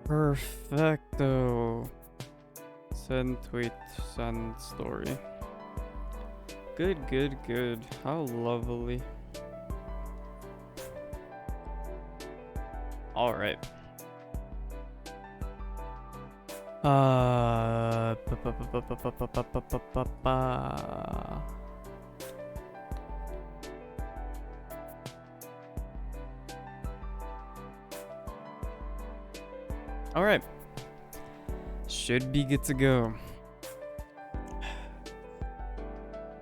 Perfecto. Send tweet, send story. Good, good, good. How lovely. Alright. Uh, pa- pa- pa- pa- pa- pa- pa- pa- pa- pa- pa. Alright. Should be good to go.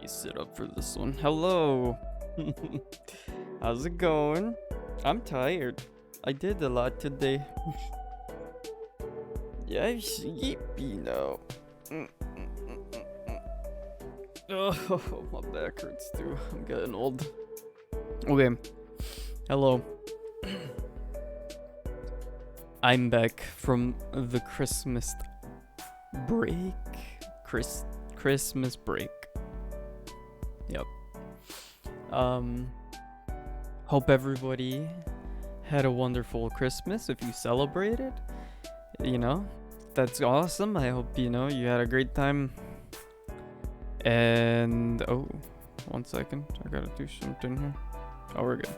You sit up for this one. Hello. How's it going? I'm tired. I did a lot today. Yeah, I'm sleepy now. Oh, my back hurts too. I'm getting old. Okay. Hello. I'm back from the Christmas break. Christmas break. Yep. Hope everybody had a wonderful Christmas. If you celebrated, that's awesome. I hope you had a great time. And one second, I gotta do something here. Oh, we're good.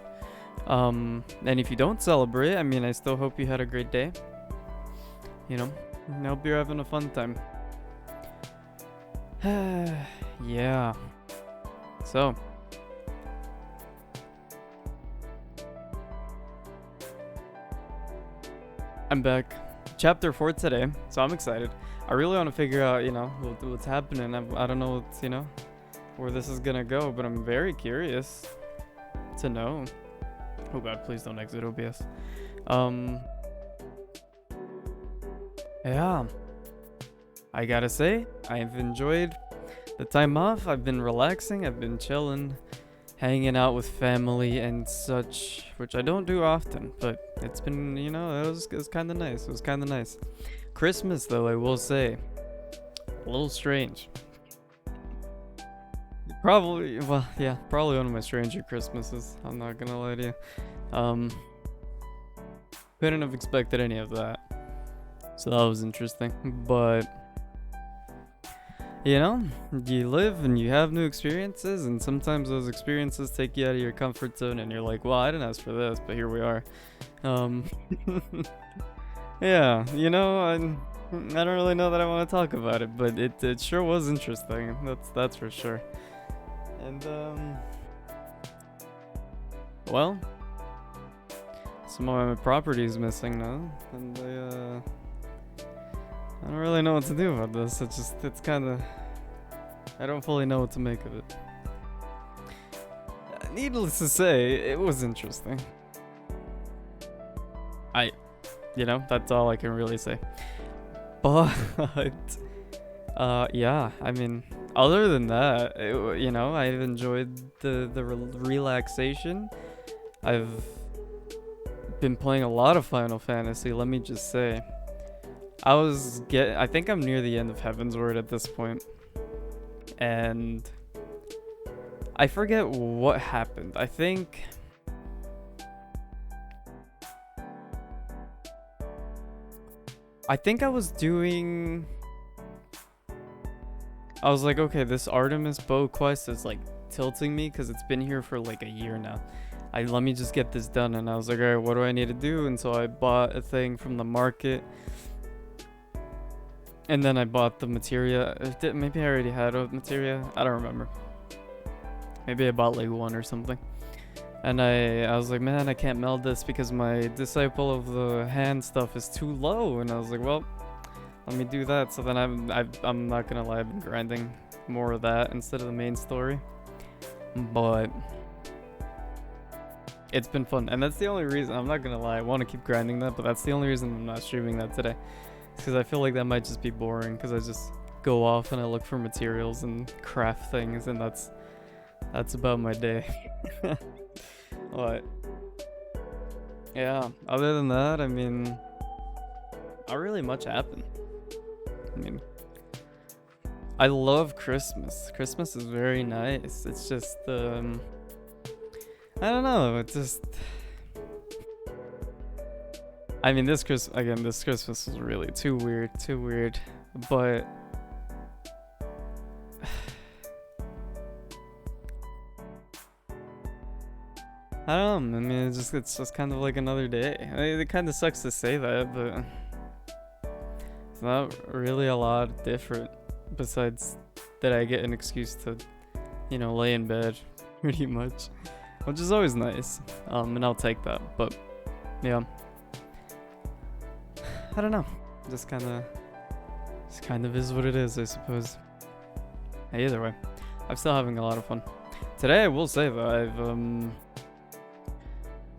And if you don't celebrate, I still hope you had a great day. I hope you're having a fun time. Yeah. So. I'm back. Chapter 4 today, so I'm excited. I really want to figure out, what's happening. I don't know what's, where this is gonna go, but I'm very curious to know. Oh god, please don't exit OBS. Yeah. I gotta say, I've enjoyed the time off. I've been relaxing, I've been chilling, hanging out with family and such, which I don't do often, but it's been, it was kind of nice. It was kind of nice. Christmas, though, I will say, a little strange. Probably one of my stranger Christmases. I'm not gonna lie to you. Couldn't have expected any of that. So that was interesting. But, you live and you have new experiences, and sometimes those experiences take you out of your comfort zone, and you're like, well, I didn't ask for this, but here we are. Yeah, I don't really know that I want to talk about it, but it sure was interesting. That's for sure. And well, some of my property is missing now, and I don't really know what to do about this. It's kind of, I don't fully know what to make of it. Needless to say, it was interesting. That's all I can really say. But yeah, other than that, I've enjoyed the relaxation. I've been playing a lot of Final Fantasy, let me just say. I think I'm near the end of Heaven's Word at this point. And I forget what happened. I think I was like, okay, this Artemis bow quest is like tilting me because it's been here for like a year now. Let me just get this done. And I was like, all right, what do I need to do? And so I bought a thing from the market. And then I bought the materia. Maybe I already had a materia. I don't remember. Maybe I bought like one or something. And I was like, man, I can't meld this because my Disciple of the Hand stuff is too low. And I was like, well, let me do that. So then I'm not gonna lie, I've been grinding more of that instead of the main story. But it's been fun, and that's the only reason. I'm not gonna lie, I want to keep grinding that, but that's the only reason I'm not streaming that today. Because I feel like that might just be boring. Because I just go off and I look for materials and craft things, and that's about my day. But yeah, other than that, not really much happened. I love Christmas. Christmas is very nice. It's just I don't know. It's just I mean, this Christmas was really too weird. But I don't know. I mean, it's just kind of like another day. I mean, it kind of sucks to say that, but it's not really a lot different. Besides that, I get an excuse to, lay in bed, pretty much, which is always nice. And I'll take that. But yeah, I don't know. Just kind of is what it is, I suppose. Hey, either way, I'm still having a lot of fun. Today, I will say that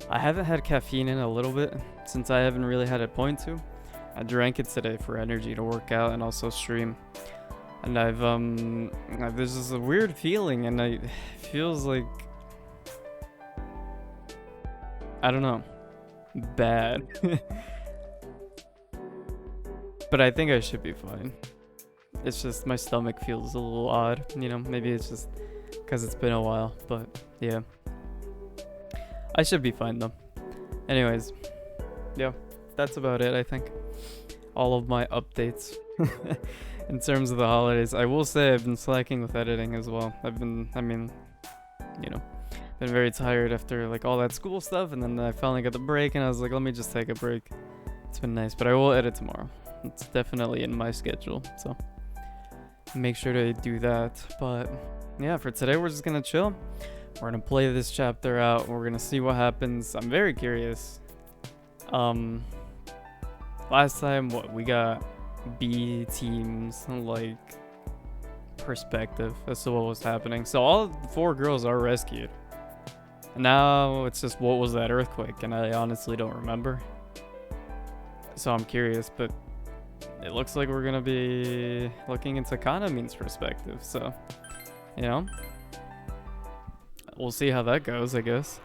I haven't had caffeine in a little bit since I haven't really had a point to. I drank it today for energy to work out and also stream. And there's this weird feeling, and it feels like, I don't know, bad. But I think I should be fine. It's just my stomach feels a little odd, maybe it's just because it's been a while, but yeah. I should be fine though. Anyways, yeah, that's about it, I think. All of my updates. In terms of the holidays, I will say I've been slacking with editing as well. Been very tired after like all that school stuff, and then I finally got the break, and I was like, let me just take a break. It's been nice, but I will edit tomorrow. It's definitely in my schedule, so make sure to do that. But yeah, for today, we're just gonna chill. We're gonna play this chapter out. We're gonna see what happens. I'm very curious. Last time, we got B teams like perspective as to what was happening. So all 4 girls are rescued. Now it's just, what was that earthquake? And I honestly don't remember. So I'm curious, but it looks like we're gonna be looking into Kanamin's perspective. So, we'll see how that goes, I guess.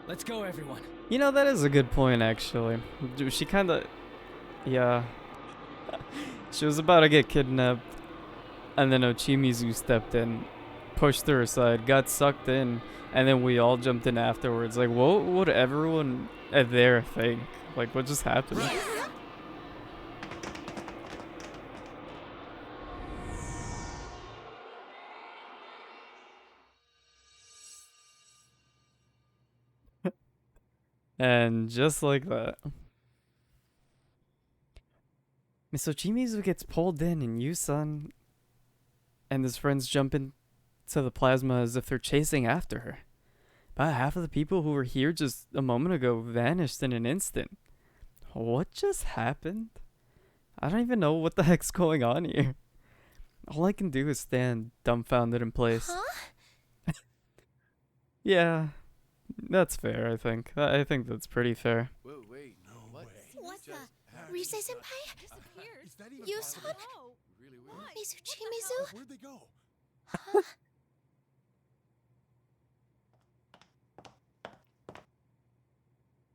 Let's go, everyone. That is a good point, actually. She kind of... Yeah. She was about to get kidnapped, and then Ochimizu stepped in, pushed her aside, got sucked in, and then we all jumped in afterwards. Like, what would everyone there think? Like, what just happened? And just like that, Miss Ochimizu gets pulled in, and Yusan and his friends jump into the plasma as if they're chasing after her. About half of the people who were here just a moment ago vanished in an instant. What just happened? I don't even know what the heck's going on here. All I can do is stand dumbfounded in place. Huh? Yeah, that's fair, I think. I think that's pretty fair. Whoa, wait, no way. What the? Rise-senpai? Yusan? Really weird. Mizuchi-Mizu? Where'd they go? Huh?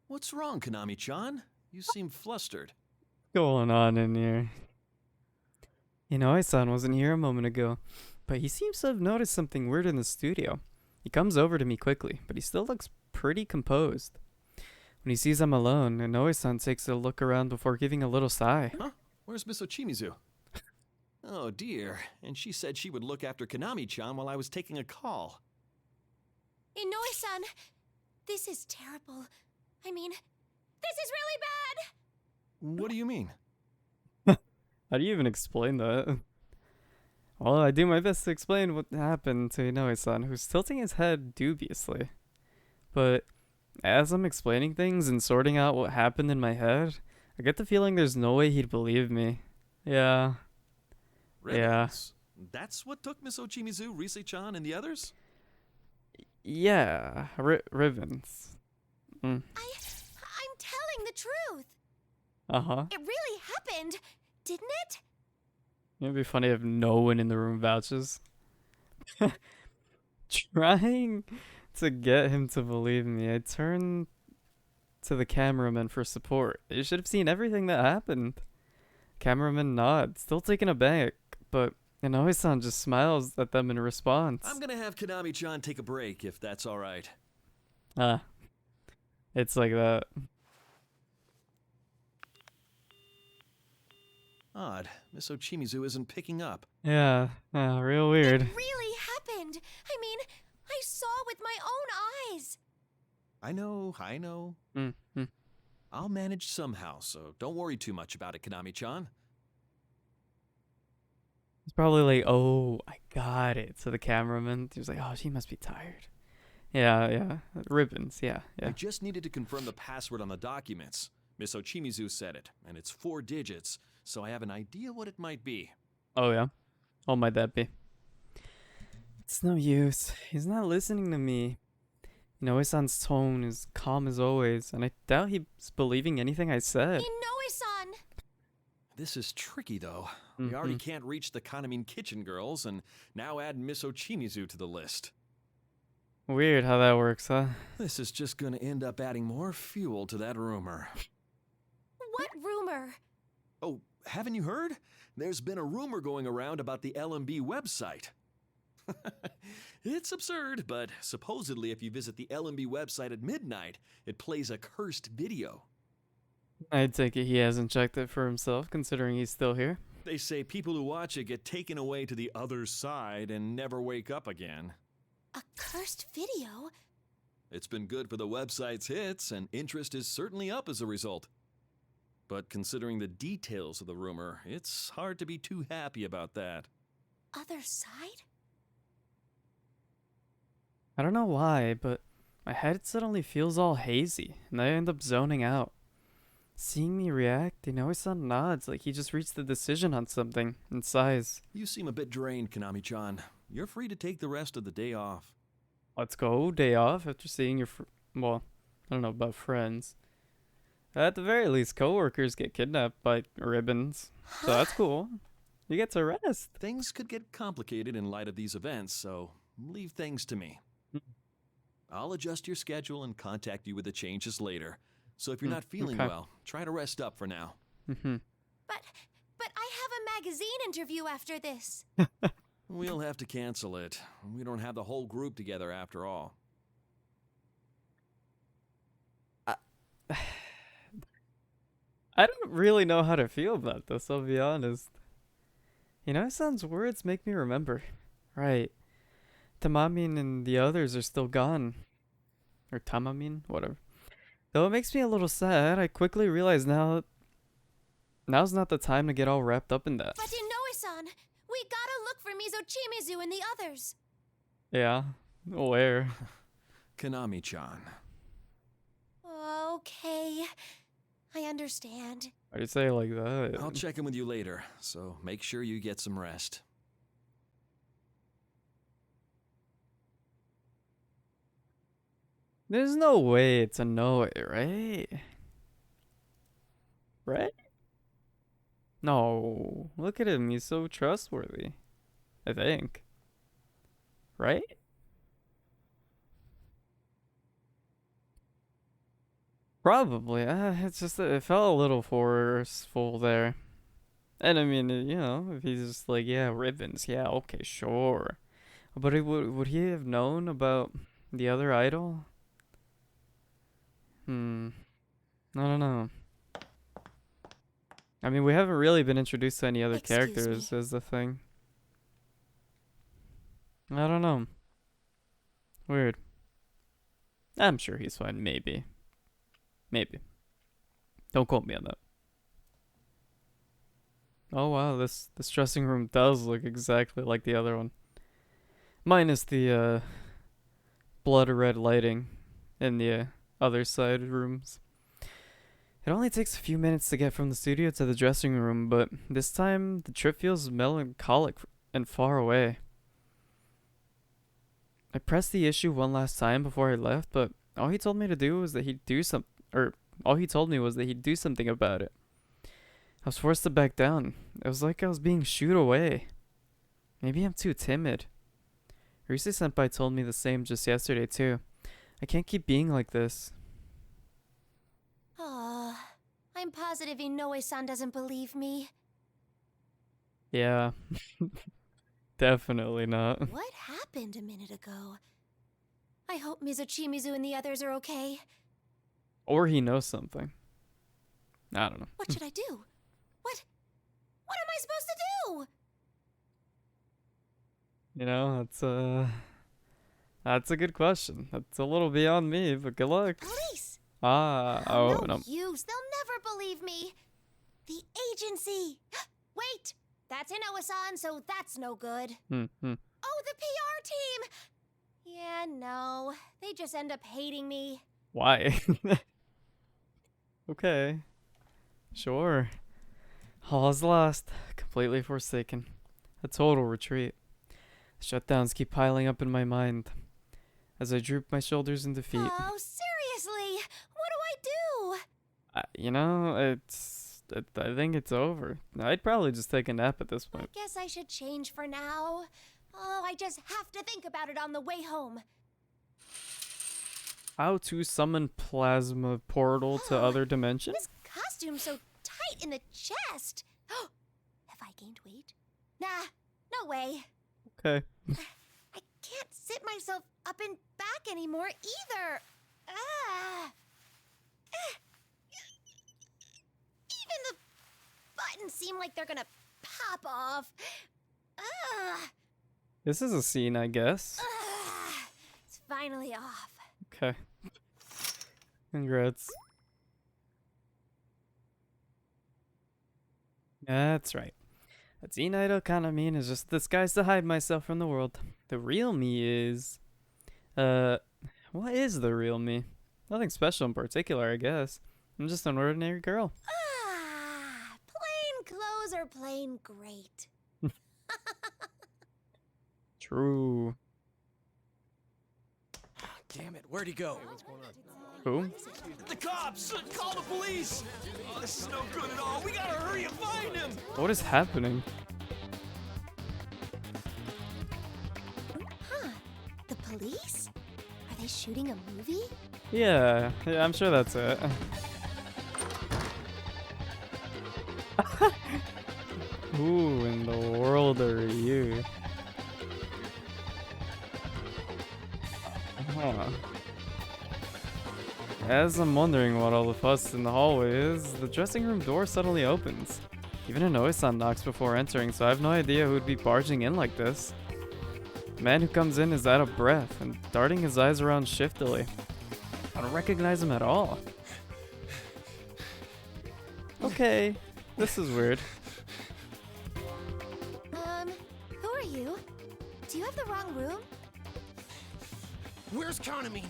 What's wrong, Konami-chan? You seem flustered. Going on in here? Inoue-san wasn't here a moment ago, but he seems to have noticed something weird in the studio. He comes over to me quickly, but he still looks pretty composed. When he sees I'm alone, Inoue-san takes a look around before giving a little sigh. Huh? Where's Miss Ochimizu? Oh dear, and she said she would look after Konami-chan while I was taking a call. Inoue-san, this is terrible. I mean, this is really bad! What do you mean? How do you even explain that? Well, I do my best to explain what happened to Inoue-san, who's tilting his head dubiously. But as I'm explaining things and sorting out what happened in my head, I get the feeling there's no way he'd believe me. Yeah. Ribbons. That's what took Miss Ochimizu, Rise-chan, and the others? Yeah, ribbons. I'm telling the truth. Uh-huh. It really happened, didn't it? It'd be funny if no one in the room vouches. Trying to get him to believe me, I turned to the cameraman for support. You should have seen everything that happened. Cameraman nods, still taken aback, but Inoue-san just smiles at them in response. I'm gonna have Konami-chan take a break, if that's alright. Ah, it's like that. Odd. Miss Ochimizu isn't picking up. Yeah, real weird. It really happened. I mean, I saw with my own eyes. I know. Mm-hmm. I'll manage somehow, so don't worry too much about it, Konami-chan. It's probably like, oh, I got it. So the cameraman, he was like, oh, she must be tired. Yeah. Ribbons, yeah. I just needed to confirm the password on the documents. Miss Ochimizu said it, and it's 4 digits, so I have an idea what it might be. Oh, yeah. Oh, might that be? It's no use. He's not listening to me. You know, Isan's tone is calm as always, and I doubt he's believing anything I said. Inoue-san! This is tricky, though. We already can't reach the Kanamin Kitchen girls, and now add Miss Ochimizu to the list. Weird how that works, huh? This is just gonna end up adding more fuel to that rumor. What rumor? Oh, haven't you heard? There's been a rumor going around about the LMB website. It's absurd, but supposedly if you visit the LMB website at midnight, it plays a cursed video. I'd take it he hasn't checked it for himself, considering he's still here. They say people who watch it get taken away to the other side and never wake up again. A cursed video? It's been good for the website's hits, and interest is certainly up as a result. But considering the details of the rumor, it's hard to be too happy about that. Other side? I don't know why, but my head suddenly feels all hazy, and I end up zoning out. Seeing me react, Inoue-san nods like he just reached the decision on something, and sighs. You seem a bit drained, Konami-chan. You're free to take the rest of the day off. Let's go, day off after seeing your well, I don't know about friends. At the very least, coworkers get kidnapped by ribbons, so that's cool. You get to rest. Things could get complicated in light of these events, so leave things to me. I'll adjust your schedule and contact you with the changes later. So if you're not feeling okay. well, try to rest up for now. Mm-hmm. But I have a magazine interview after this. We'll have to cancel it. We don't have the whole group together after all. I don't really know how to feel about this, I'll be honest. You know, Isan's words make me remember. Right. Tamamin and the others are still gone. Or Tamamin, whatever. Though it makes me a little sad, I quickly realize now's not the time to get all wrapped up in that. But Inoue-san, we gotta look for Miss Ochimizu and the others. Yeah, where? Konami-chan. Okay, I understand. Why do you say it like that? I'll check in with you later, so make sure you get some rest. There's no way to know it, right? Right? No, look at him, he's so trustworthy. I think. Right? Probably. It's just that it felt a little forceful there. And I mean, you know, if he's just like, yeah, ribbons, yeah, okay, sure. But would he have known about the other idol? I don't know. I mean, we haven't really been introduced to any other Excuse characters, me. is the thing. I don't know. Weird. I'm sure he's fine, maybe. Maybe. Don't quote me on that. Oh wow, this dressing room does look exactly like the other one. Minus the blood red lighting in the other side rooms. It only takes a few minutes to get from the studio to the dressing room, but this time the trip feels melancholic and far away. I pressed the issue one last time before I left, but all he told me to do was that he'd do all he told me was that he'd do something about it. I was forced to back down. It was like I was being shooed away. Maybe I'm too timid. Rise-senpai told me the same just yesterday too. I can't keep being like this. I'm positive Inoue-san doesn't believe me. Yeah. Definitely not. What happened a minute ago? I hope Mizuchimizu and the others are okay. Or he knows something. I don't know. What should I do? What am I supposed to do? You know, that's a good question. That's a little beyond me, but good luck. Police. Oh, no no. use. They'll never believe me. The agency. Wait, that's Inoue-san, so that's no good. Hmm. Oh, the PR team. Yeah, no. They just end up hating me. Why? Okay. Sure. All is lost. Completely forsaken. A total retreat. Shutdowns keep piling up in my mind as I droop my shoulders in defeat. Oh, seriously? What do I do? You know, I think it's over. I'd probably just take a nap at this I point. guess I should change for now. Oh, I just have to think about it on the way home. How to summon plasma portal to other dimensions? This costume's so tight in the chest. Have I gained weight? Nah, no way. Okay. I can't sit myself up and back anymore either. Ah. Even the buttons seem like they're gonna pop off. Ah. This is a scene, I guess. Ah. It's finally off. Okay. Congrats. That's right. A teen idol kind of mean is just a disguise to hide myself from the world. The real me is... what is the real me? Nothing special in particular, I guess. I'm just an ordinary girl. Ah, plain clothes are plain great. True. Damn it, where'd he go? Who? The cops! Call the police! Oh, this is no good at all. We gotta hurry and find him! What is happening? Huh? The police? Are they shooting a movie? Yeah, I'm sure that's it. Who in the world are you? Huh. As I'm wondering what all the fuss in the hallway is, the dressing room door suddenly opens. Even Inoue-san knocks before entering, so I have no idea who would be barging in like this. The man who comes in is out of breath and darting his eyes around shiftily. I don't recognize him at all. Okay, this is weird. Who are you? Do you have the wrong room? Where's Kanamine?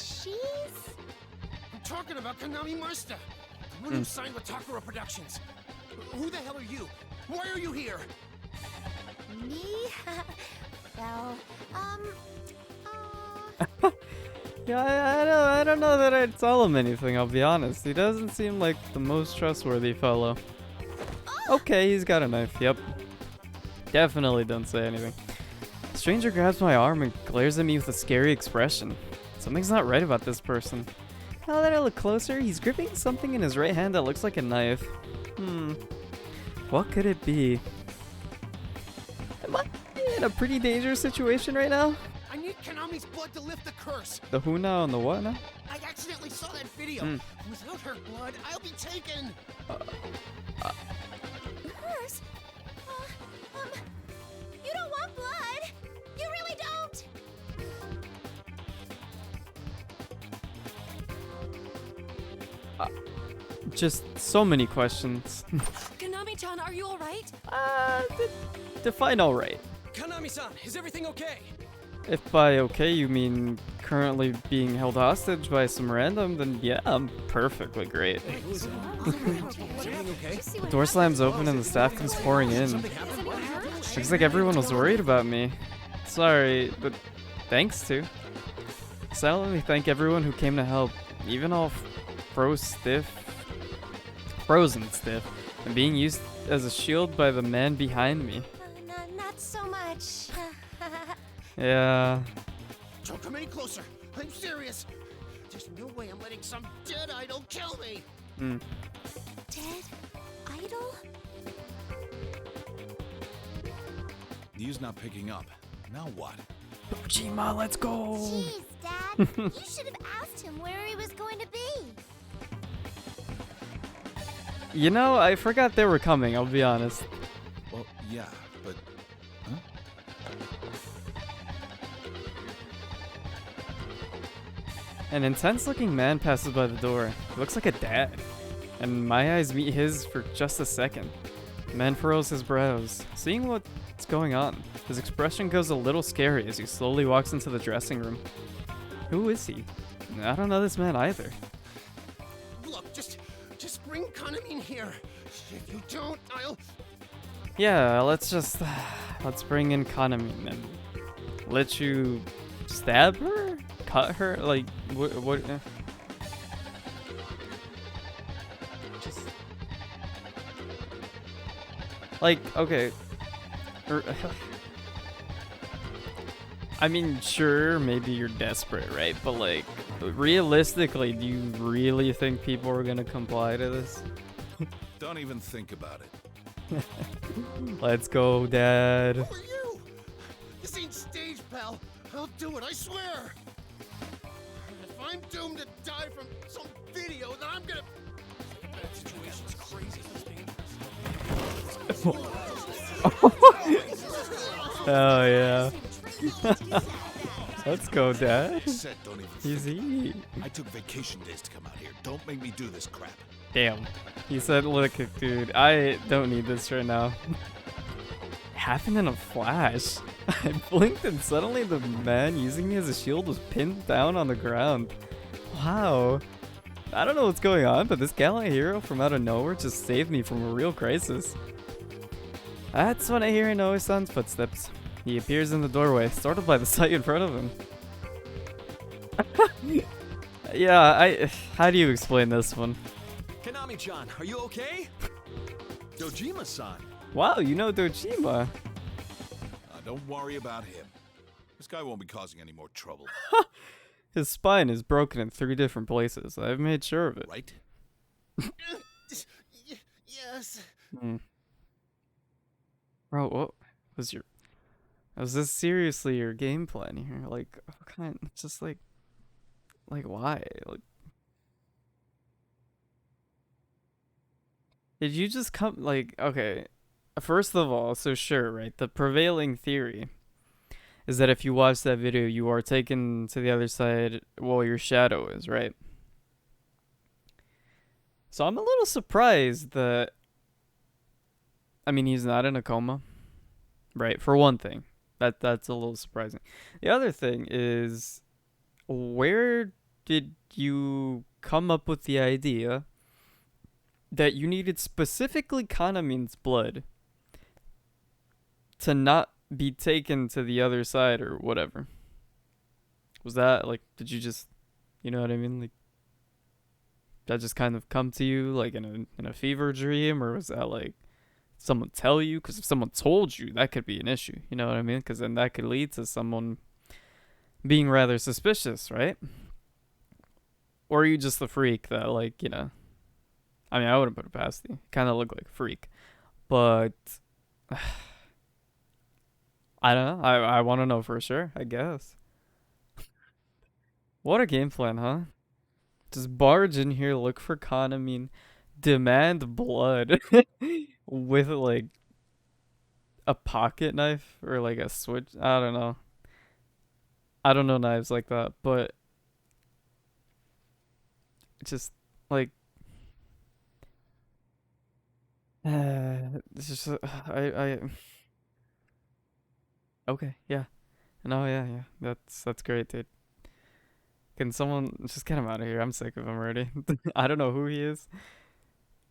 She's... I'm talking about Kanami Master, the one who signed with Takara Productions. Who the hell are you? Why are you here? Me? Well, Yeah, I don't know that I'd tell him anything, I'll be honest. He doesn't seem like the most trustworthy fellow. Okay, he's got a knife, yep. Definitely don't say anything. The stranger grabs my arm and glares at me with a scary expression. Something's not right about this person. Now that I look closer, he's gripping something in his right hand that looks like a knife. What could it be? Am I in a pretty dangerous situation right now? I need Kanami's blood to lift the curse. The who now and the what now? I accidentally saw that video. Without her blood, I'll be taken. hers? You don't want blood. You really don't. Just so many questions. Kanami-chan, are you alright? Define alright. Kanami-san, is everything okay? If by okay you mean currently being held hostage by some random, then yeah, I'm perfectly great. Is everything okay? The door slams open and the staff comes pouring in. Looks like everyone was worried about me. Sorry, but thanks to. Silently thank everyone who came to help, even all frozen stiff, and being used as a shield by the man behind me. Not so much. Yeah. Don't come any closer. I'm serious. There's no way I'm letting some dead idol kill me. Dead idol? He's not picking up. Now what? Dojima, let's go. Jeez, Dad. You should have asked him where he was going to be. You know, I forgot they were coming, I'll be honest. Well, yeah, but... Huh? An intense-looking man passes by the door. He looks like a dad. And my eyes meet his for just a second. The man furrows his brows, seeing what's going on. His expression goes a little scary as he slowly walks into the dressing room. Who is he? I don't know this man either. Look, just bring Kaname here. If you don't, I'll... Yeah, let's bring in Kaname and let you stab her? Cut her? Like, what? Just... Like, okay. I mean, sure, maybe you're desperate, right? But like, realistically, do you really think people are gonna comply to this? Don't even think about it. Let's go, Dad. Who are you? This ain't stage, pal. I'll do it, I swear. If I'm doomed to die from some video, then I'm gonna... That situation's crazy. Oh yeah. Let's go, Dad. Said don't even think Easy. about it. I took vacation days to come out here. Don't make me do this crap. Damn. He said, look, dude, I don't need this right now. Happened in a flash. I blinked and suddenly the man using me as a shield was pinned down on the ground. Wow. I don't know what's going on, but this gallant hero from out of nowhere just saved me from a real crisis. That's when I hear Inoue-san's footsteps. He appears in the doorway, startled by the sight in front of him. Yeah, how do you explain this one? Konami-chan, are you okay? Dojima-san. Wow, you know Dojima. Don't worry about him. This guy won't be causing any more trouble. His spine is broken in 3 different places. I've made sure of it. Right? Yes. Bro, what was your... Was this seriously your game plan here? Like, what kind... Just like why? Like... Did you just come... Like, okay. First of all, so sure, right? The prevailing theory is that if you watch that video, you are taken to the other side while your shadow is, right? So I'm a little surprised that... I mean, he's not in a coma, right? For one thing. That's a little surprising. The other thing is, where did you come up with the idea that you needed specifically Kanamin's blood to not be taken to the other side or whatever? Was that, like, did you just, you know what I mean? Like, that just kind of come to you, like, in a fever dream? Or was that, like, someone tell you? Because if someone told you, that could be an issue. You know what I mean? Because then that could lead to someone being rather suspicious, right? Or are you just the freak that, like, you know... I mean, I wouldn't put it past you. Kind of look like a freak. But... I don't know. I want to know for sure, I guess. What a game plan, huh? Just barge in here, look for Kaname, demand blood with, like, a pocket knife or, like, a switch. I don't know. I don't know knives like that, but just, like, it's just, okay, yeah. No, yeah. That's great, dude. Can someone just get him out of here? I'm sick of him already. I don't know who he is.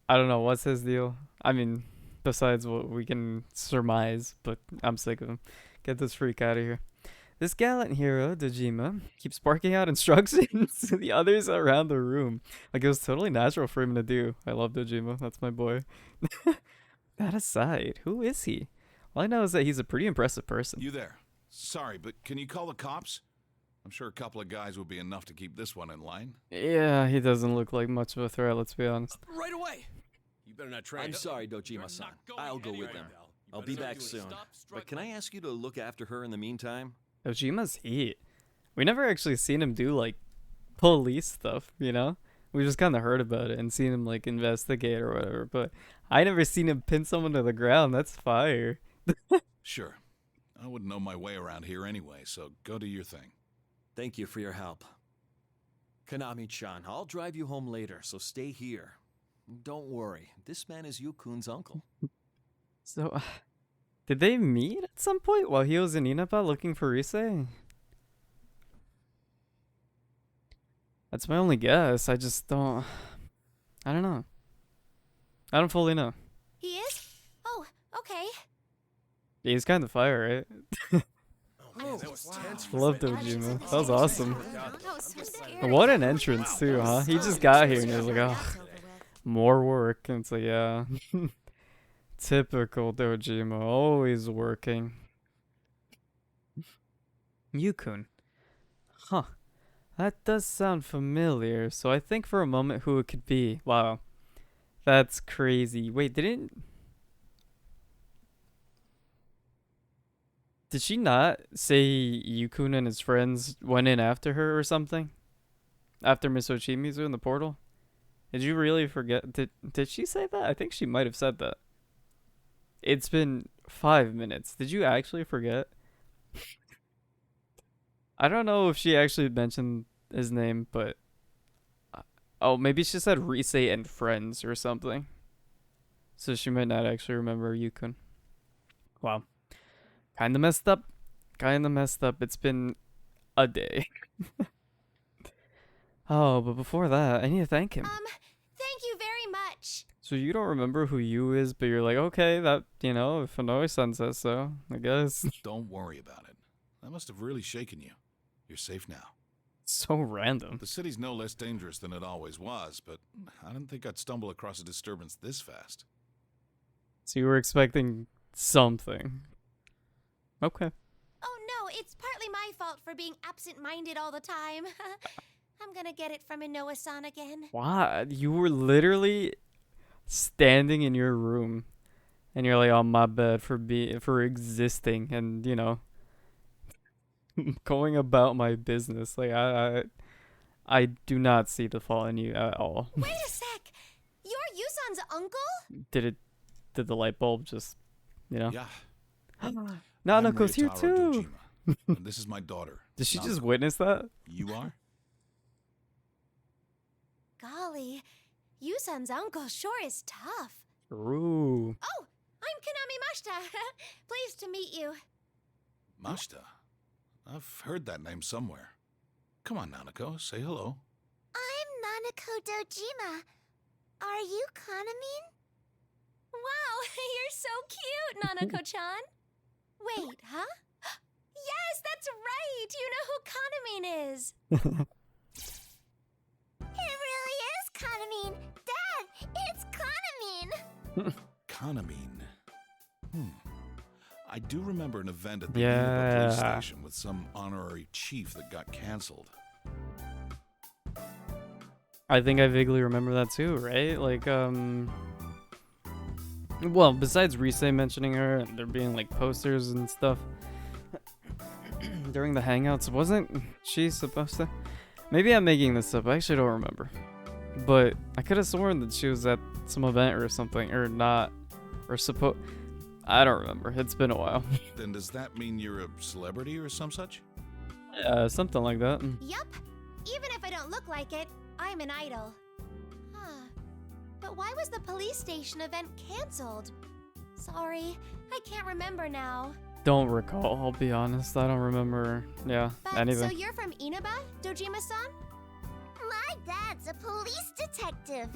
I don't know what's his deal. I mean, besides what we can surmise, but I'm sick of him. Get this freak out of here. This gallant hero, Dojima, keeps barking out instructions to the others around the room. Like, it was totally natural for him to do. I love Dojima. That's my boy. That aside, who is he? All I know is that he's a pretty impressive person. You there. Sorry, but can you call the cops? I'm sure a couple of guys would be enough to keep this one in line. Yeah, he doesn't look like much of a threat, let's be honest. Right away. You better not try. I'm sorry, Dojima-san. I'll go with them. I'll be back soon. But can I ask you to look after her in the meantime? Ojima's heat. We never actually seen him do like police stuff, you know? We just kind of heard about it and seen him like investigate or whatever, but I never seen him pin someone to the ground. That's fire. Sure. I wouldn't know my way around here anyway, so go do your thing. Thank you for your help. Konami-chan, I'll drive you home later, so stay here. Don't worry, this man is Yukun's uncle. So, did they meet at some point while he was in Inaba looking for Rise? That's my only guess. I just don't. I don't know. I don't fully know. He is? Oh, okay. Yeah, he's kind of fire, right? Man, that was tense. Loved Ojima. That was awesome. That was so scary. What an entrance too, huh? He just got here and he was like, oh, more work. And it's like, yeah. Typical Dojima, always working. Yukun. Huh. That does sound familiar, so I think for a moment who it could be. Wow. That's crazy. Wait, did she not say Yukun and his friends went in after her or something? After Miss Ochimizu in the portal? Did you really forget? Did she say that? I think she might have said that. It's been 5 minutes. Did you actually forget? I don't know if she actually mentioned his name, but oh, maybe she said Rise and friends or something. So she might not actually remember Yukun. Wow. Kinda messed up. Kinda messed up. It's been a day. Oh, but before that, I need to thank him. Thank you very much. So you don't remember who you is, but you're like, okay, that, you know, if Inoue-san says so, I guess. Don't worry about it. That must have really shaken you. You're safe now. So random. The city's no less dangerous than it always was, but I didn't think I'd stumble across a disturbance this fast. So you were expecting something. Okay. Oh no, it's partly my fault for being absent-minded all the time. I'm gonna get it from Inoue-san again. Wow, you were literally standing in your room, and you're like, "On my bed for existing," and you know, going about my business. Like I do not see the fault in you at all. Wait a sec! You're Yusan's uncle? Did the light bulb just, you know? Yeah. Nanako's here Ryotaro too. Dojima, and this is my daughter. Did she just Nanako. witness that? You are? Golly, Yusan's uncle sure is tough. Ooh. Oh, I'm Konami Mashita. Pleased to meet you. Mashita? I've heard that name somewhere. Come on, Nanako, say hello. I'm Nanako Dojima. Are you Kanamine? Wow, you're so cute, Nanako-chan. Wait, huh? Yes, that's right. You know who Kanamine is. It really is Kanamine. Dad, it's Kanamine. Kanamine. I do remember an event at the Yeah. Inaba police station with some honorary chief that got cancelled. I think I vaguely remember that too, right? Like, well, besides Rise mentioning her and there being like posters and stuff during the hangouts, wasn't she supposed to? Maybe I'm making this up. I actually don't remember. But I could have sworn that she was at some event or something, or not, or I don't remember. It's been a while. Then does that mean you're a celebrity or some such? Something like that. Yup. Even if I don't look like it, I'm an idol. Huh. But why was the police station event canceled? Sorry, I can't remember now. Don't recall, I'll be honest. I don't remember, But anything. so you're from Inaba, Dojima-san? My dad's a police detective.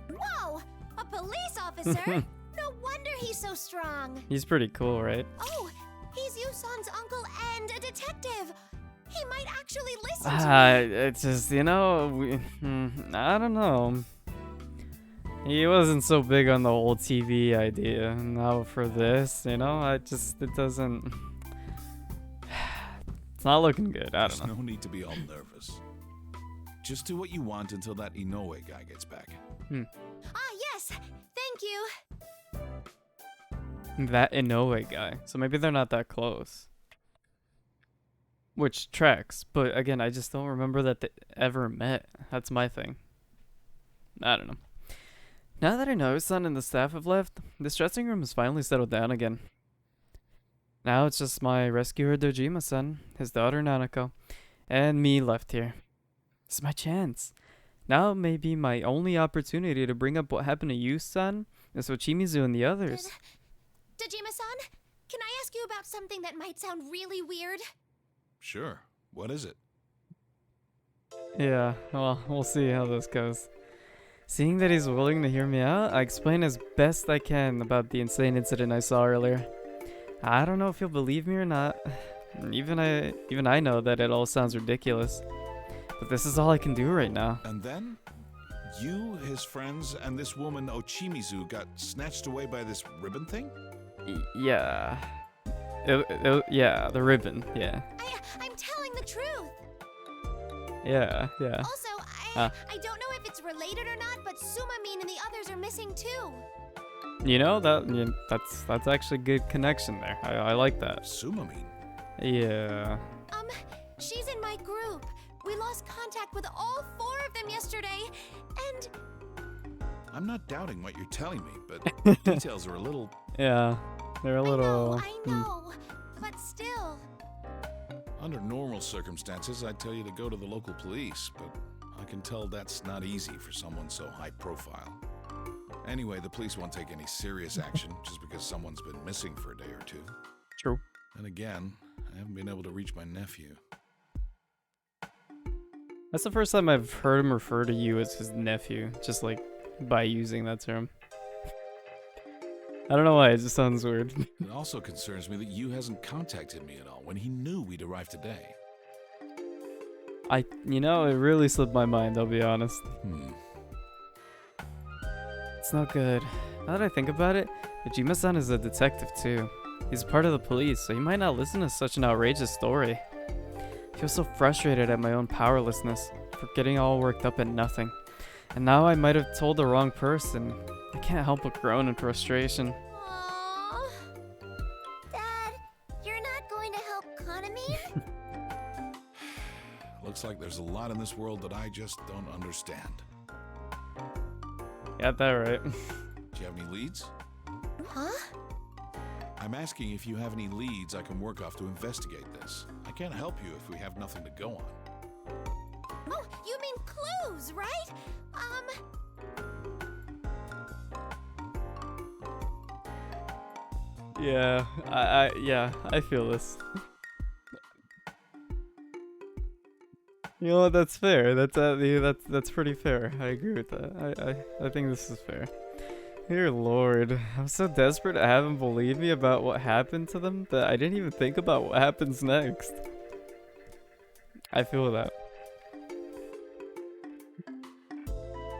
Whoa! A police officer? No wonder he's so strong. He's pretty cool, right? Oh, he's Yusan's uncle and a detective. He might actually listen to me. It's just, you know, I don't know. He wasn't so big on the whole TV idea. Now for this, you know, it doesn't. It's not looking good. I There's don't know. no need to be all nervous. Just do what you want until that Inoue guy gets back. Ah, yes. Thank you. That Inoue guy. So maybe they're not that close. which tracks. But again, I just don't remember that they ever met. That's my thing. I don't know. Now that I know Sun and the staff have left, this dressing room has finally settled down again. Now it's just my rescuer Dojima-san, his daughter Nanako, and me left here. It's my chance. Now may be my only opportunity to bring up what happened to you, Son, and Sochimizu and the others. Dojima-san, can I ask you about something that might sound really weird? Sure. What is it? Yeah, well, we'll see how this goes. Seeing that he's willing to hear me out, I explain as best I can about the insane incident I saw earlier. I don't know if you'll believe me or not. Even I know that it all sounds ridiculous. But this is all I can do right now. And then? You, his friends, and this woman Ochimizu got snatched away by this ribbon thing? Yeah. Yeah, the ribbon, yeah. I'm telling the truth. Yeah. Also, I don't know if it's related or not, but Sumamine and the others are missing too. You know, that's actually good connection there. I like that. Sumamine? Yeah. She's in my group. We lost contact with all 4 of them yesterday, and... I'm not doubting what you're telling me, but details are a little... Yeah, they're a little... I know, but still... Under normal circumstances, I'd tell you to go to the local police, but I can tell that's not easy for someone so high profile. Anyway, the police won't take any serious action just because someone's been missing for a day or two. True. And again, I haven't been able to reach my nephew. That's the first time I've heard him refer to you as his nephew, just like by using that term. I don't know why, it just sounds weird. It also concerns me that Yu hasn't contacted me at all when he knew we'd arrive today. You know, it really slipped my mind, I'll be honest. It's not good. Now that I think about it, Ujima-san is a detective too. He's part of the police, so he might not listen to such an outrageous story. I feel so frustrated at my own powerlessness for getting all worked up at nothing. And now I might have told the wrong person. I can't help but groan in frustration. Aww. Dad, you're not going to help Kaname? Looks like there's a lot in this world that I just don't understand. Got that right. Do you have any leads? Huh? I'm asking if you have any leads I can work off to investigate this. I can't help you if we have nothing to go on. Oh, you mean clues, right? Yeah, I feel this. You know what? That's fair. That's pretty fair. I agree with that. I think this is fair. Dear Lord, I'm so desperate to have him believe me about what happened to them that I didn't even think about what happens next. I feel that.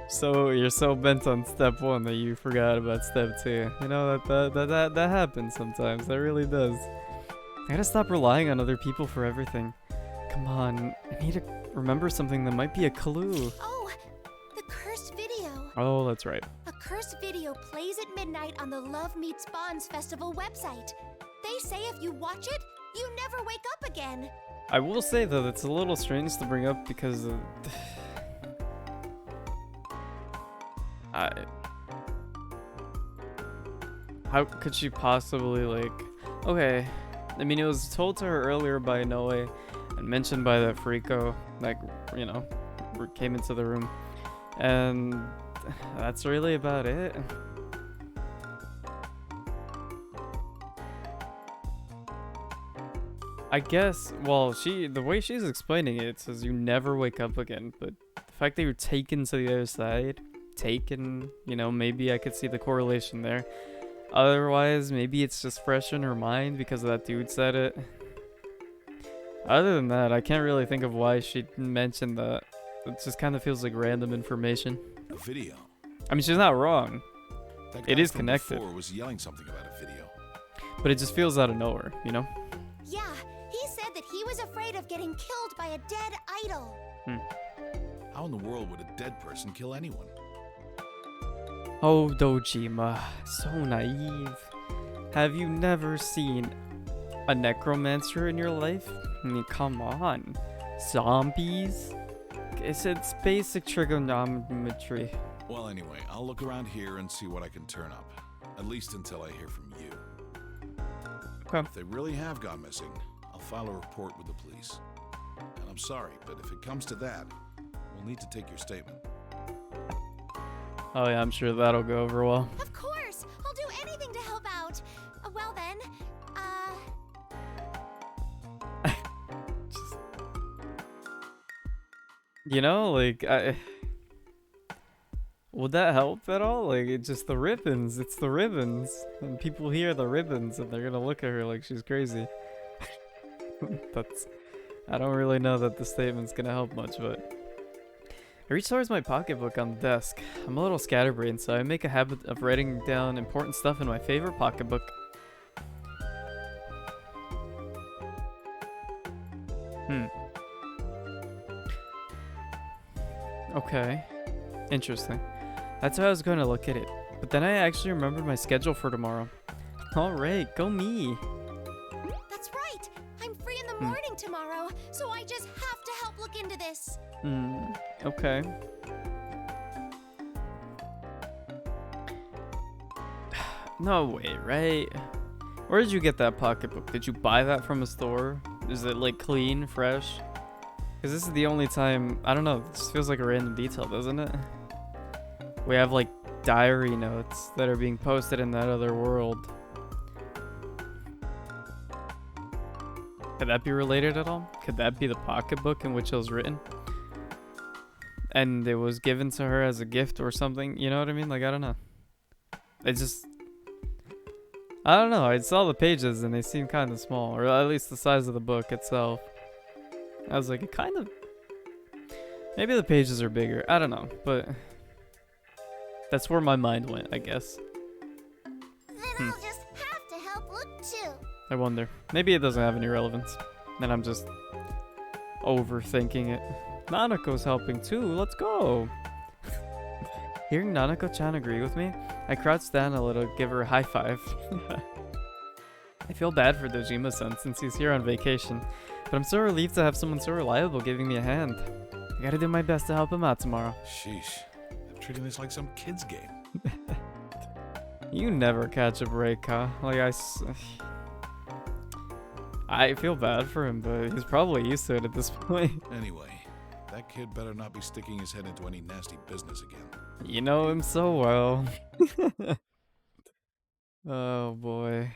So you're so bent on step 1 that you forgot about step 2. You know that happens sometimes. That really does. I gotta stop relying on other people for everything. Come on, I need to remember something that might be a clue. Oh, the cursed video. Oh, that's right. A cursed video plays at midnight on the Love Meets Bonds Festival website. They say if you watch it, you never wake up again. I will say though, that's a little strange to bring up because how could she possibly, like, okay, I mean, it was told to her earlier by Noe and mentioned by that Frico, like, you know, came into the room, and that's really about it. I guess, well, the way she's explaining it says you never wake up again, but the fact that you're taken to the other side, you know, maybe I could see the correlation there. Otherwise, maybe it's just fresh in her mind because that dude said it. Other than that, I can't really think of why she mentioned that. It just kind of feels like random information. A video. I mean, she's not wrong. That It guy is from connected. before was yelling something about a video. But it just feels out of nowhere, you know? Yeah, he said that he was afraid of getting killed by a dead idol. How in the world would a dead person kill anyone? Oh, Dojima, so naive. Have you never seen a necromancer in your life? I mean, come on. Zombies? It's basic trigonometry. Well, anyway, I'll look around here and see what I can turn up. At least until I hear from you. Okay. If they really have gone missing, I'll file a report with the police. And I'm sorry, but if it comes to that, we'll need to take your statement. Oh yeah, I'm sure that'll go over well. Of course! I'll do anything to help out. Well then, You know, like, would that help at all? Like, it's just the ribbons. It's the ribbons. And people hear the ribbons and they're gonna look at her like she's crazy. I don't really know that the statement's gonna help much, but... I reach towards my pocketbook on the desk. I'm a little scatterbrained, so I make a habit of writing down important stuff in my favorite pocketbook. Okay. Interesting. That's how I was going to look at it. But then I actually remembered my schedule for tomorrow. Alright, go me. that's right! I'm free in the morning tomorrow, so I just have to help look into this. Okay. No way, right? Where did you get that pocketbook? Did you buy that from a store? Is it like clean, fresh? Because this is the only time, I don't know, this feels like a random detail, doesn't it? We have like diary notes that are being posted in that other world. Could that be related at all? Could that be the pocketbook in which it was written? And it was given to her as a gift or something, you know what I mean? Like, I don't know. It just... I don't know, I saw the pages and they seemed kind of small, or at least the size of the book itself. I was like, it kind of... Maybe the pages are bigger, I don't know, but... That's where my mind went, I guess. Then I'll just have to help look too. I wonder. Maybe it doesn't have any relevance. And I'm just... overthinking it. Nanako's helping too, let's go! Hearing Nanako-chan agree with me, I crouched down a little, give her a high five. I feel bad for Dojima-san since he's here on vacation, but I'm so relieved to have someone so reliable giving me a hand. I gotta do my best to help him out tomorrow. Sheesh. They're treating this like some kid's game. You never catch a break, huh? Like, I feel bad for him, but he's probably used to it at this point. Anyway, that kid better not be sticking his head into any nasty business again. You know him so well. Oh boy.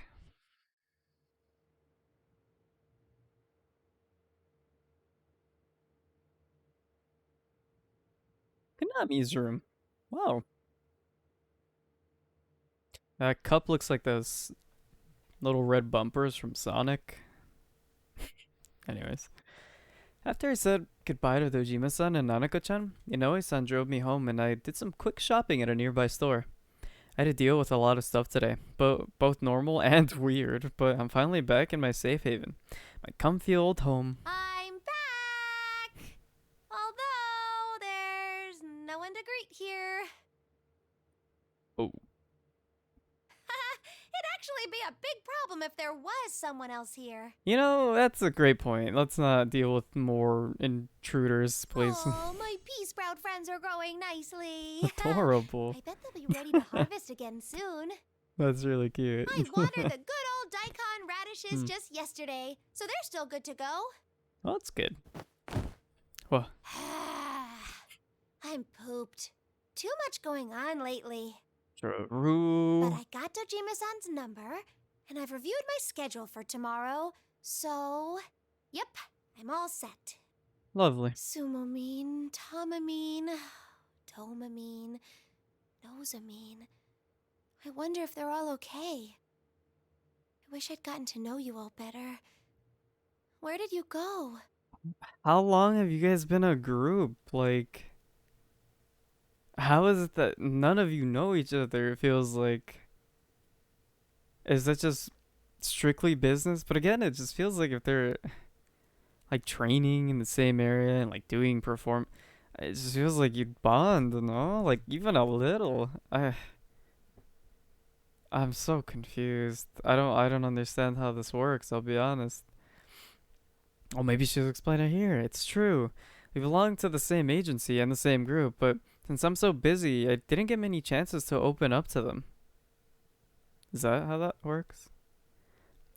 Konami's room. Wow. That cup looks like those little red bumpers from Sonic. Anyways. After I said goodbye to Dojima-san and Nanako-chan, Inoue-san drove me home and I did some quick shopping at a nearby store. I had to deal with a lot of stuff today, both normal and weird, but I'm finally back in my safe haven. My comfy old home. I'm back! Although, there's no one to greet here. Oh. It'd actually be a big problem if there was someone else here. You know, that's a great point. Let's not deal with more intruders, please. Oh, my pea sprout friends are growing nicely. Adorable. I bet they'll be ready to harvest again soon. That's really cute. I watered the good old daikon radishes just yesterday, so they're still good to go. Well, that's good. Well, I'm pooped. Too much going on lately. true. But I got Dojima-san's number, and I've reviewed my schedule for tomorrow, so... Yep, I'm all set. Lovely. Sumomine, Tomamine, Domamine, Nosamine. I wonder if they're all okay. I wish I'd gotten to know you all better. Where did you go? How long have you guys been a group? Like, how is it that none of you know each other? It feels like... Is that just strictly business? But again, it just feels like if they're like training in the same area and like doing it just feels like you'd bond, no? Like even a little. I'm so confused. I don't understand how this works, I'll be honest. Oh, maybe she'll explain it here. It's true. We belong to the same agency and the same group, but since I'm so busy, I didn't get many chances to open up to them. Is that how that works?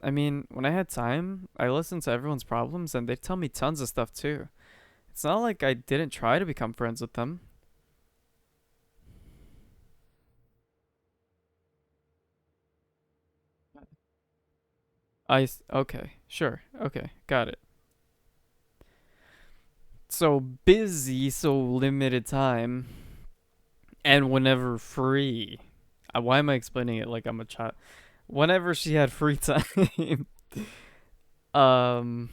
I mean, when I had time, I listened to everyone's problems and they tell me tons of stuff too. It's not like I didn't try to become friends with them. Okay, sure. Okay, got it. So busy, so limited time, and whenever free. Why am I explaining it like I'm a child? Whenever she had free time, um,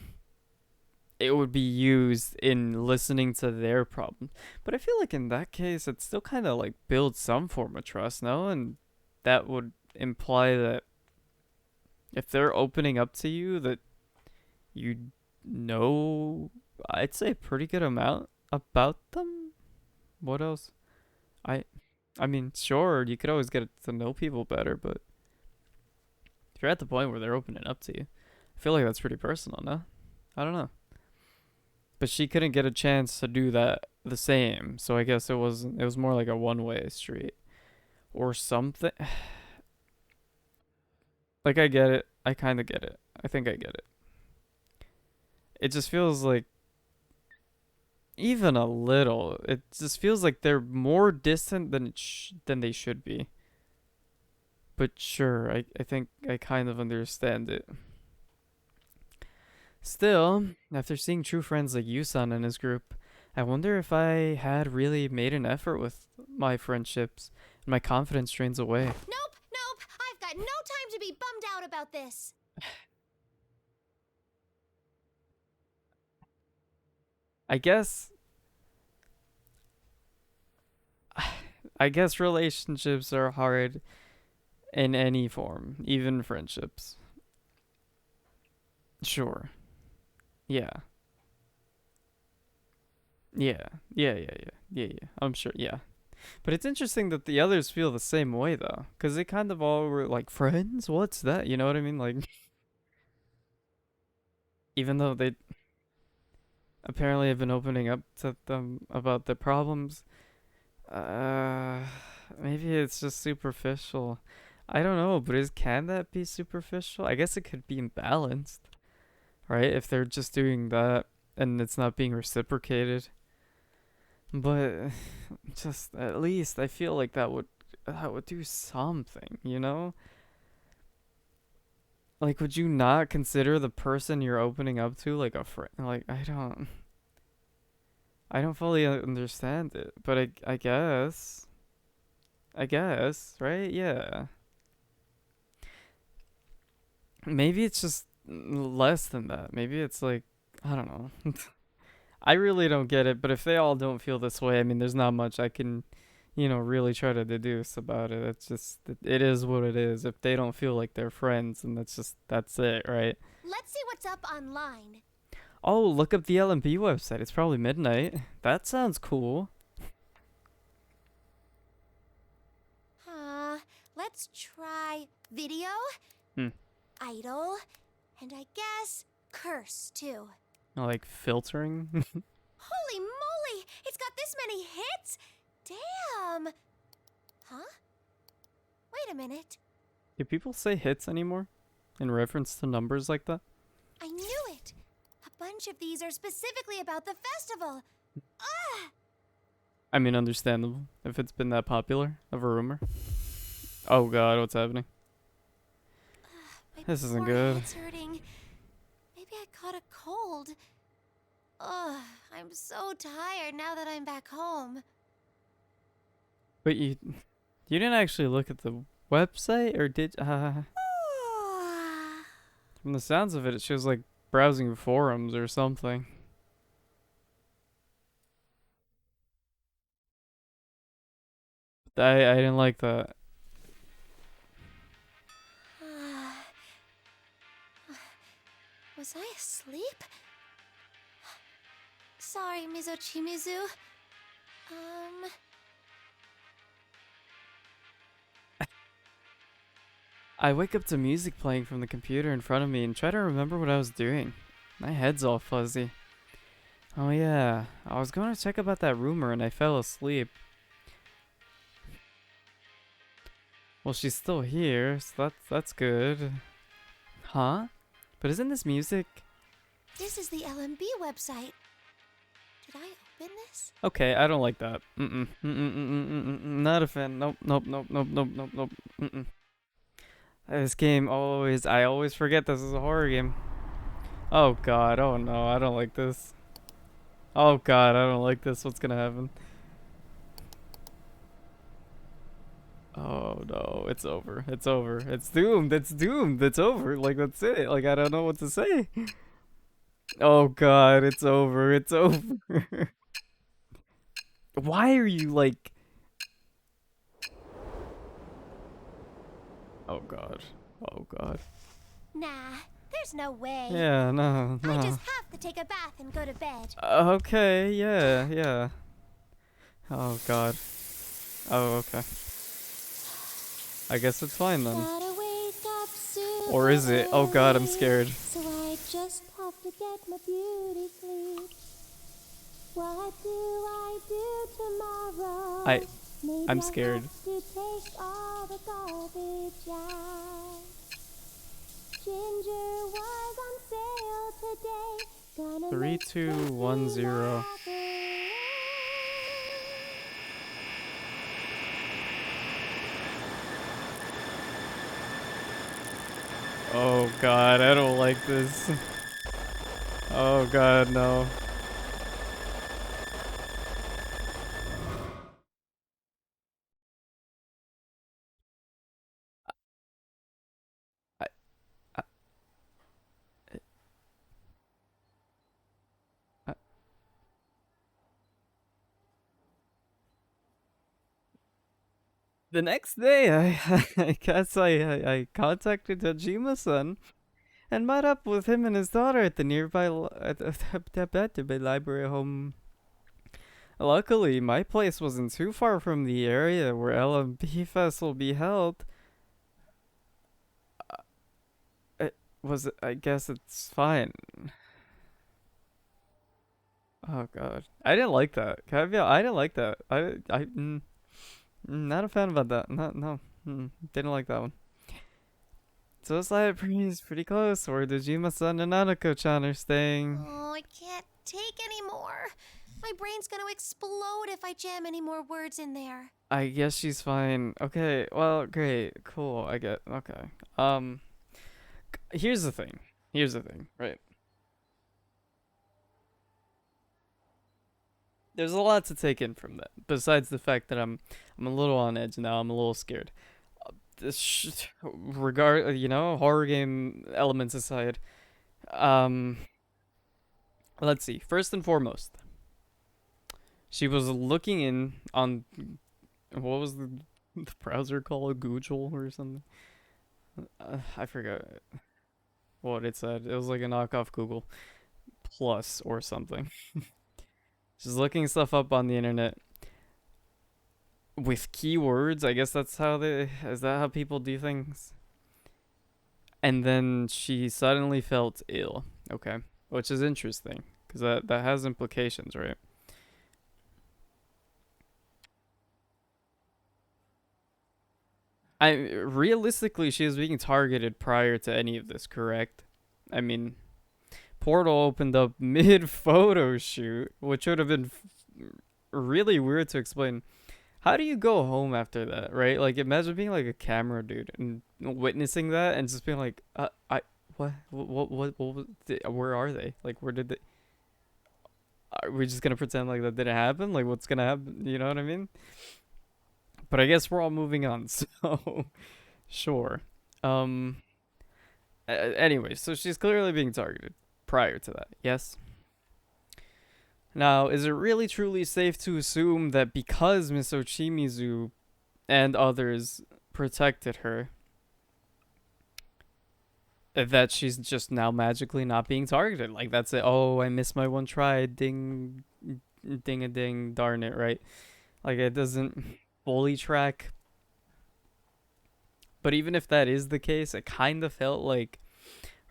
it would be used in listening to their problem. But I feel like in that case, it still kind of like builds some form of trust, no? And that would imply that if they're opening up to you, that you know, I'd say a pretty good amount about them. What else? I, I mean, sure, you could always get to know people better, but if you're at the point where they're opening up to you, I feel like that's pretty personal, no? I don't know. But she couldn't get a chance to do that the same, so I guess it was more like a one-way street or something. Like I get it. I kind of get it. I think I get it. It just feels like even a little. It just feels like they're more distant than they should be. But sure, I think I kind of understand it. Still, after seeing true friends like Yusan and his group, I wonder if I had really made an effort with my friendships and my confidence drains away. Nope. I've got no time to be bummed out about this. I guess I guess relationships are hard in any form, even friendships. Sure. Yeah. Yeah. I'm sure. Yeah. But it's interesting that the others feel the same way though, because they kind of all were like friends. What's that? You know what I mean? Like, even though they apparently have been opening up to them about their problems, uh, maybe it's just superficial. I don't know, but can that be superficial? I guess it could be imbalanced, right? If they're just doing that and it's not being reciprocated. But just at least I feel like that would do something, you know? Like, would you not consider the person you're opening up to like a friend? Like, I don't fully understand it, but I guess, right? Yeah. Maybe it's just less than that. Maybe it's like, I don't know. I really don't get it, but if they all don't feel this way, I mean, there's not much I can, really try to deduce about it. It's just, it is what it is. If they don't feel like they're friends, and that's it, right? Let's see what's up online. Oh, look up the LMP website. It's probably midnight. That sounds cool. Let's try video, Hmm. idol, and I guess curse too. Like filtering? Holy moly! It's got this many hits? Damn! Huh? Wait a minute. Do people say hits anymore? In reference to numbers like that? I knew it! A bunch of these are specifically about the festival. Ugh! I mean, understandable, if it's been that popular of a rumor. Oh god, what's happening? My This isn't poor good. head's hurting. Maybe I caught a cold. Ugh, I'm so tired now that I'm back home. But you didn't actually look at the website, or did? From the sounds of it, it shows like browsing forums or something. I didn't like that. Was I asleep? Sorry, Mizochimizu. I wake up to music playing from the computer in front of me and try to remember what I was doing. My head's all fuzzy. Oh yeah, I was going to check about that rumor and I fell asleep. Well, she's still here, so that's good. Huh? But isn't this music? This is the LMB website. Did I open this? Okay, I don't like that. Not a fan. Nope, nope, nope, nope, nope, nope, nope. This game I always forget this is a horror game. Oh god, oh no, I don't like this. Oh god, I don't like this. What's gonna happen? Oh no, it's over. It's over. It's doomed. It's doomed. It's over. Like, that's it. Like, I don't know what to say. Oh god, it's over. It's over. Why are you like... Oh god. Oh god. Nah, there's no way. Yeah, no, I no. just have to take a bath and go to bed. Okay, yeah, yeah. Oh god. Oh, okay. I guess it's fine then. Gotta wake up soon. Or is it? Oh god, I'm scared. So I just have to get my beauty sleep. What do I do tomorrow? Maybe I'm scared. have to take all the garbage out. Ginger was on sale today. Gonna 3, make 2, Tracy 1, 0. laugh. Oh god, I don't like this. Oh god, no. I, I, I, the next day, I guess I contacted Tajima-san and met up with him and his daughter at the nearby library home. Luckily, my place wasn't too far from the area where LMB Fest will be held. I guess it's fine. Oh god, I didn't like that. Caveat, I didn't like that. Not a fan about that. No, didn't like that one. So it's like pretty close where Dojima-san and Nanako-chan are staying. Oh, I can't take any more. My brain's gonna explode if I jam any more words in there. I guess she's fine. Okay, well, great, cool. I get. Okay. Here's the thing. Right? There's a lot to take in from that. Besides the fact that I'm a little on edge now. I'm a little scared. Horror game elements aside. Let's see. First and foremost, she was looking in on what was the browser called, Google or something. I forgot what it said. It was like a knockoff Google Plus or something. She's looking stuff up on the internet with keywords. I guess is that how people do things? And then she suddenly felt ill. Okay, which is interesting because that has implications, right? Realistically, she was being targeted prior to any of this, correct? I mean, Portal opened up mid photo shoot, which would have been really weird to explain. How do you go home after that, right? Like, imagine being like a camera dude and witnessing that and just being like, what was where are they? Like, where did they? Are we just gonna pretend like that didn't happen? Like, what's gonna happen? You know what I mean? But I guess we're all moving on, so sure. Anyway, so she's clearly being targeted prior to that, yes? Now, is it really truly safe to assume that because Miss Ochimizu and others protected her, that she's just now magically not being targeted? Like, that's it. Oh, I missed my one try. Ding, ding a ding, darn it, right? Like, it doesn't fully track But even if that is the case, it kind of felt like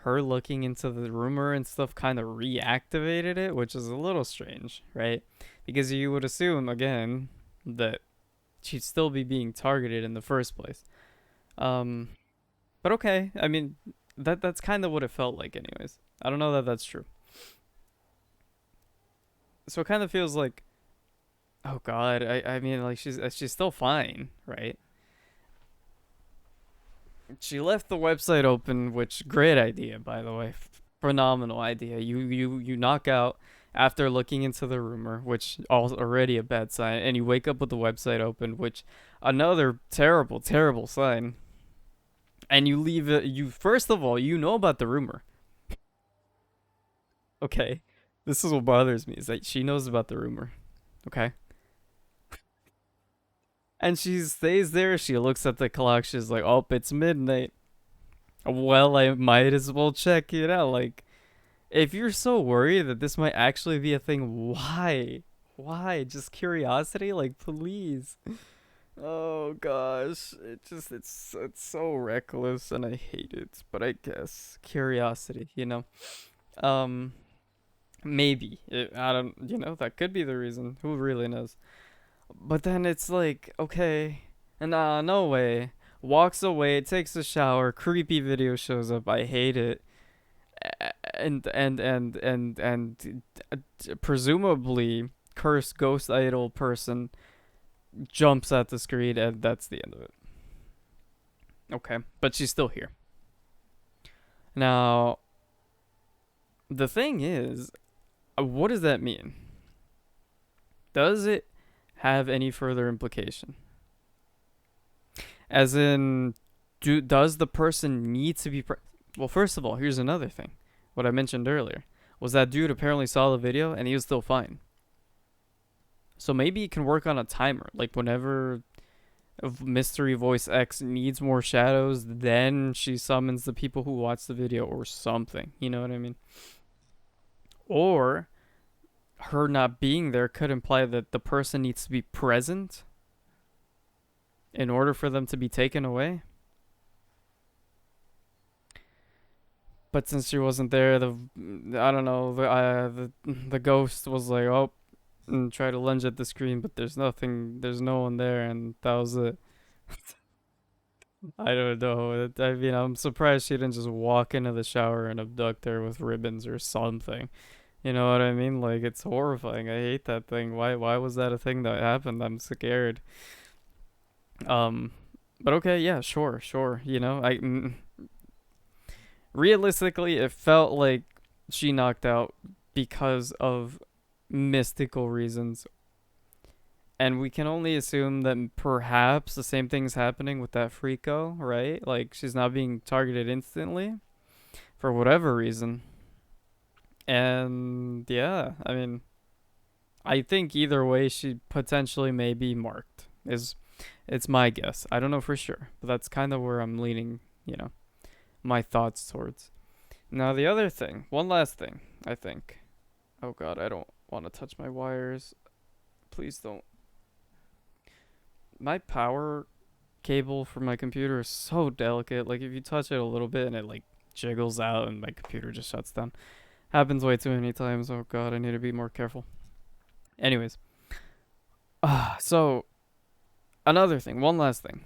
her looking into the rumor and stuff kind of reactivated it, which is a little strange, right? Because you would assume, again, that she'd still be being targeted in the first place. Um, but okay, I mean, that's kind of what it felt like, anyways. I don't know that that's true. So it kind of feels like, oh God, I mean, like she's still fine, right? She left the website open, which great idea, by the way, phenomenal idea. You knock out after looking into the rumor, which already a bad sign, and you wake up with the website open, which another terrible sign. And you leave it. You first of all, you know about the rumor. Okay, this is what bothers me is that she knows about the rumor. Okay, and she stays there. She looks at the clock. She's like, "Oh, it's midnight. Well, I might as well check it out." Like, if you're so worried that this might actually be a thing, why? Why? Just curiosity? Like, please. Oh gosh, it's so reckless and I hate it. But I guess curiosity, Um, maybe I don't, that could be the reason. Who really knows? But then it's like, okay, nah, no way. Walks away, takes a shower. Creepy video shows up. I hate it. And presumably cursed ghost idol person jumps at the screen, and that's the end of it. Okay, but she's still here. Now, the thing is, what does that mean? Does it have any further implication? As in, does the person need to be well, first of all, here's another thing. What I mentioned earlier was that dude apparently saw the video and he was still fine. So maybe it can work on a timer. Like whenever Mystery Voice X needs more shadows, then she summons the people who watch the video or something. You know what I mean? Or her not being there could imply that the person needs to be present in order for them to be taken away. But since she wasn't there, I don't know, the ghost was like, oh, and try to lunge at the screen, but there's no one there, and that was it. I don't know. I mean, I'm surprised she didn't just walk into the shower and abduct her with ribbons or something. You know what I mean? Like, it's horrifying. I hate that thing. Why was that a thing that happened? I'm scared. But okay, yeah, sure. Realistically, it felt like she knocked out because of mystical reasons. And we can only assume that perhaps the same thing's happening with that Frico, right? Like, she's not being targeted instantly for whatever reason. And yeah, I mean, I think either way she potentially may be marked. It's my guess. I don't know for sure, but that's kind of where I'm leaning, my thoughts towards. Now the other thing, one last thing, I think. Oh god, I don't want to touch my wires. Please don't. My power cable for my computer is so delicate. Like if you touch it a little bit and it like jiggles out and my computer just shuts down. Happens way too many times. Oh god, I need to be more careful. Anyways. So another thing, one last thing.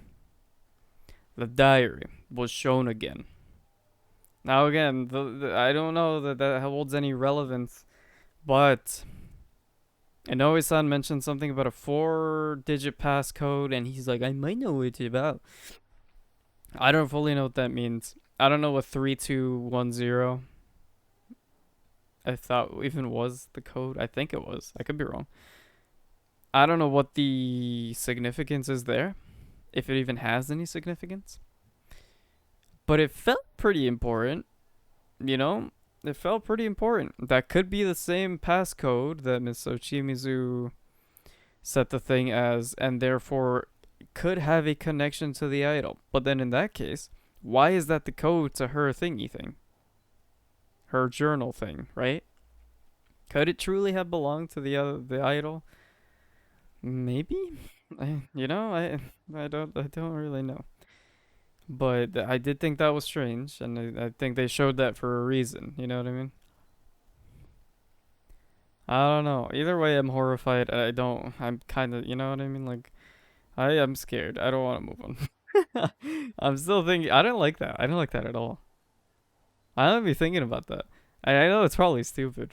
The diary was shown again. Now again, I don't know that holds any relevance, but I know his son mentioned something about a 4-digit passcode, and he's like, I might know what it's about. I don't fully know what that means. I don't know what 3210 I thought even was the code. I think it was. I could be wrong. I don't know what the significance is there, if it even has any significance. But it felt pretty important, It felt pretty important. That could be the same passcode that Miss Ochimizu set the thing as, and therefore could have a connection to the idol. But then in that case, why is that the code to her thingy thing? Her journal thing, right? Could it truly have belonged to the idol? Maybe. I don't really know. But I did think that was strange, and I think they showed that for a reason. You know what I mean? I don't know. Either way, I'm horrified. I'm kind of, you know what I mean? Like, I am scared. I don't want to move on. I'm still thinking. I don't like that. I don't like that at all. I'm gonna be thinking about that. I know it's probably stupid.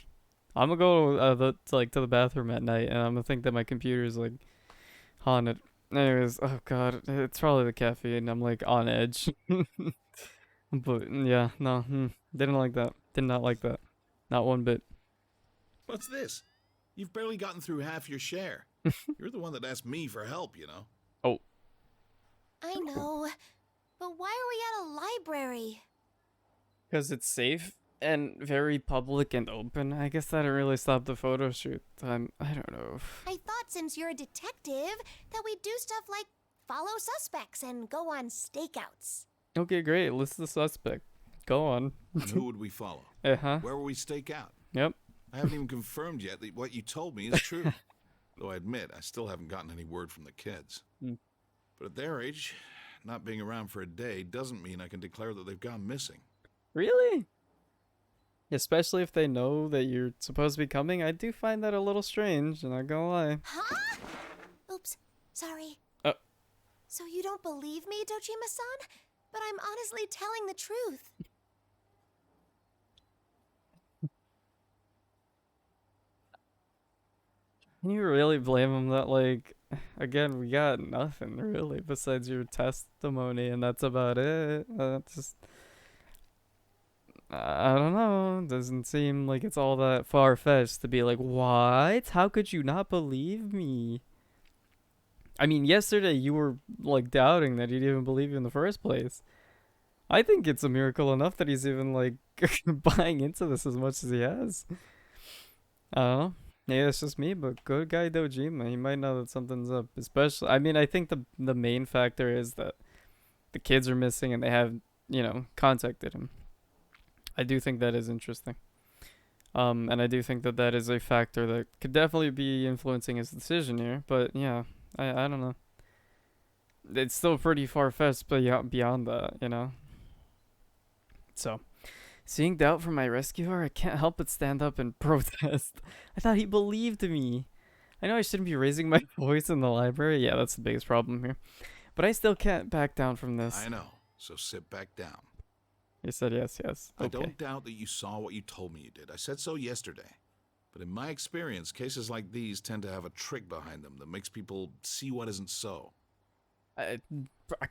I'm gonna go to the bathroom at night, and I'm gonna think that my computer is like haunted. Anyways, oh god, it's probably the caffeine. I'm like on edge. But yeah, no, didn't like that. Did not like that. Not one bit. What's this? You've barely gotten through half your share. You're the one that asked me for help, you know. Oh, I know, but why are we at a library? because it's safe and very public and open. I guess that didn't really stop the photo shoot. I don't know. I thought since you're a detective that we'd do stuff like follow suspects and go on stakeouts. Okay, great. List the suspect. Go on. And who would we follow? Uh-huh. Where will we stake out? Yep. I haven't even confirmed yet that what you told me is true. Though I admit, I still haven't gotten any word from the kids. But at their age, not being around for a day doesn't mean I can declare that they've gone missing. Really? Especially if they know that you're supposed to be coming. I do find that a little strange, not gonna lie. Huh? Oops, sorry. Oh. So you don't believe me, Dojima-san? But I'm honestly telling the truth. Can you really blame him that, like, again, we got nothing really besides your testimony, and that's about it. Just, I don't know. Doesn't seem like it's all that far-fetched to be like, what? How could you not believe me? I mean, yesterday you were, like, doubting that he'd even believe you in the first place. I think it's a miracle enough that he's even, like, buying into this as much as he has. I don't know. Maybe that's just me, but good guy Dojima, he might know that something's up. Especially, I mean, I think the main factor is that the kids are missing and they have, contacted him. I do think that is interesting. And I do think that that is a factor that could definitely be influencing his decision here. But yeah, I don't know. It's still pretty far-fetched beyond that. So, seeing doubt from my rescuer, I can't help but stand up and protest. I thought he believed me. I know I shouldn't be raising my voice in the library. Yeah, that's the biggest problem here. But I still can't back down from this. I know, so sit back down. You said yes. Okay. I don't doubt that you saw what you told me you did. I said so yesterday. But in my experience, cases like these tend to have a trick behind them that makes people see what isn't so. I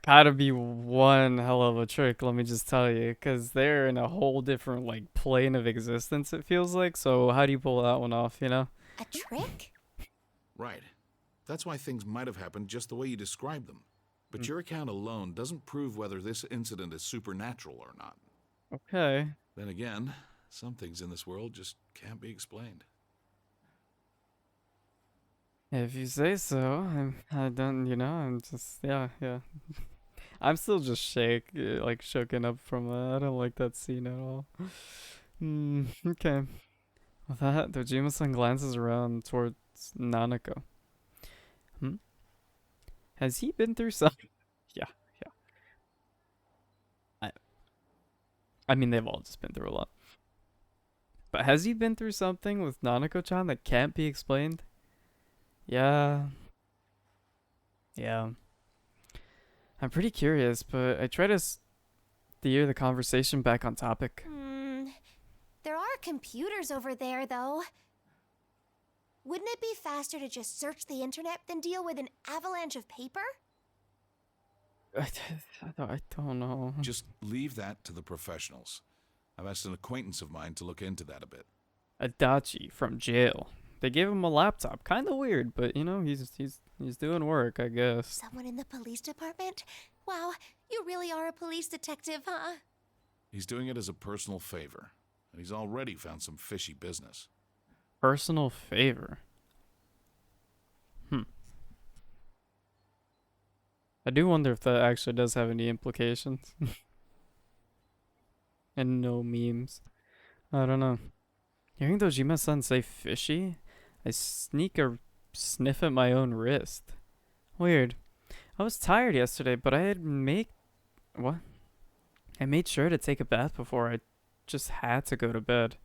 gotta be one hell of a trick, let me just tell you, because they're in a whole different, like, plane of existence, it feels like. So how do you pull that one off, A trick? Right. That's why things might have happened just the way you described them. But your account alone doesn't prove whether this incident is supernatural or not. Okay. Then again, some things in this world just can't be explained. If you say so. I don't, I'm just, yeah. I'm still just shooken up from that. I don't like that scene at all. Okay. With that, Dojima-san glances around towards Nanako. Has he been through something? Yeah. I mean, they've all just been through a lot. But has he been through something with Nanako-chan that can't be explained? Yeah. I'm pretty curious, but I try to steer the conversation back on topic. There are computers over there, though. Wouldn't it be faster to just search the internet than deal with an avalanche of paper? I don't know. Just leave that to the professionals. I've asked an acquaintance of mine to look into that a bit. Adachi from jail. They gave him a laptop. Kind of weird, but he's doing work, I guess. Someone in the police department? Wow, you really are a police detective, huh? He's doing it as a personal favor, and he's already found some fishy business. Personal favor. I do wonder if that actually does have any implications. And no memes. I don't know. Hearing Dojima-san say fishy, I sneak a sniff at my own wrist. Weird. I was tired yesterday, but I had What? I made sure to take a bath before I just had to go to bed.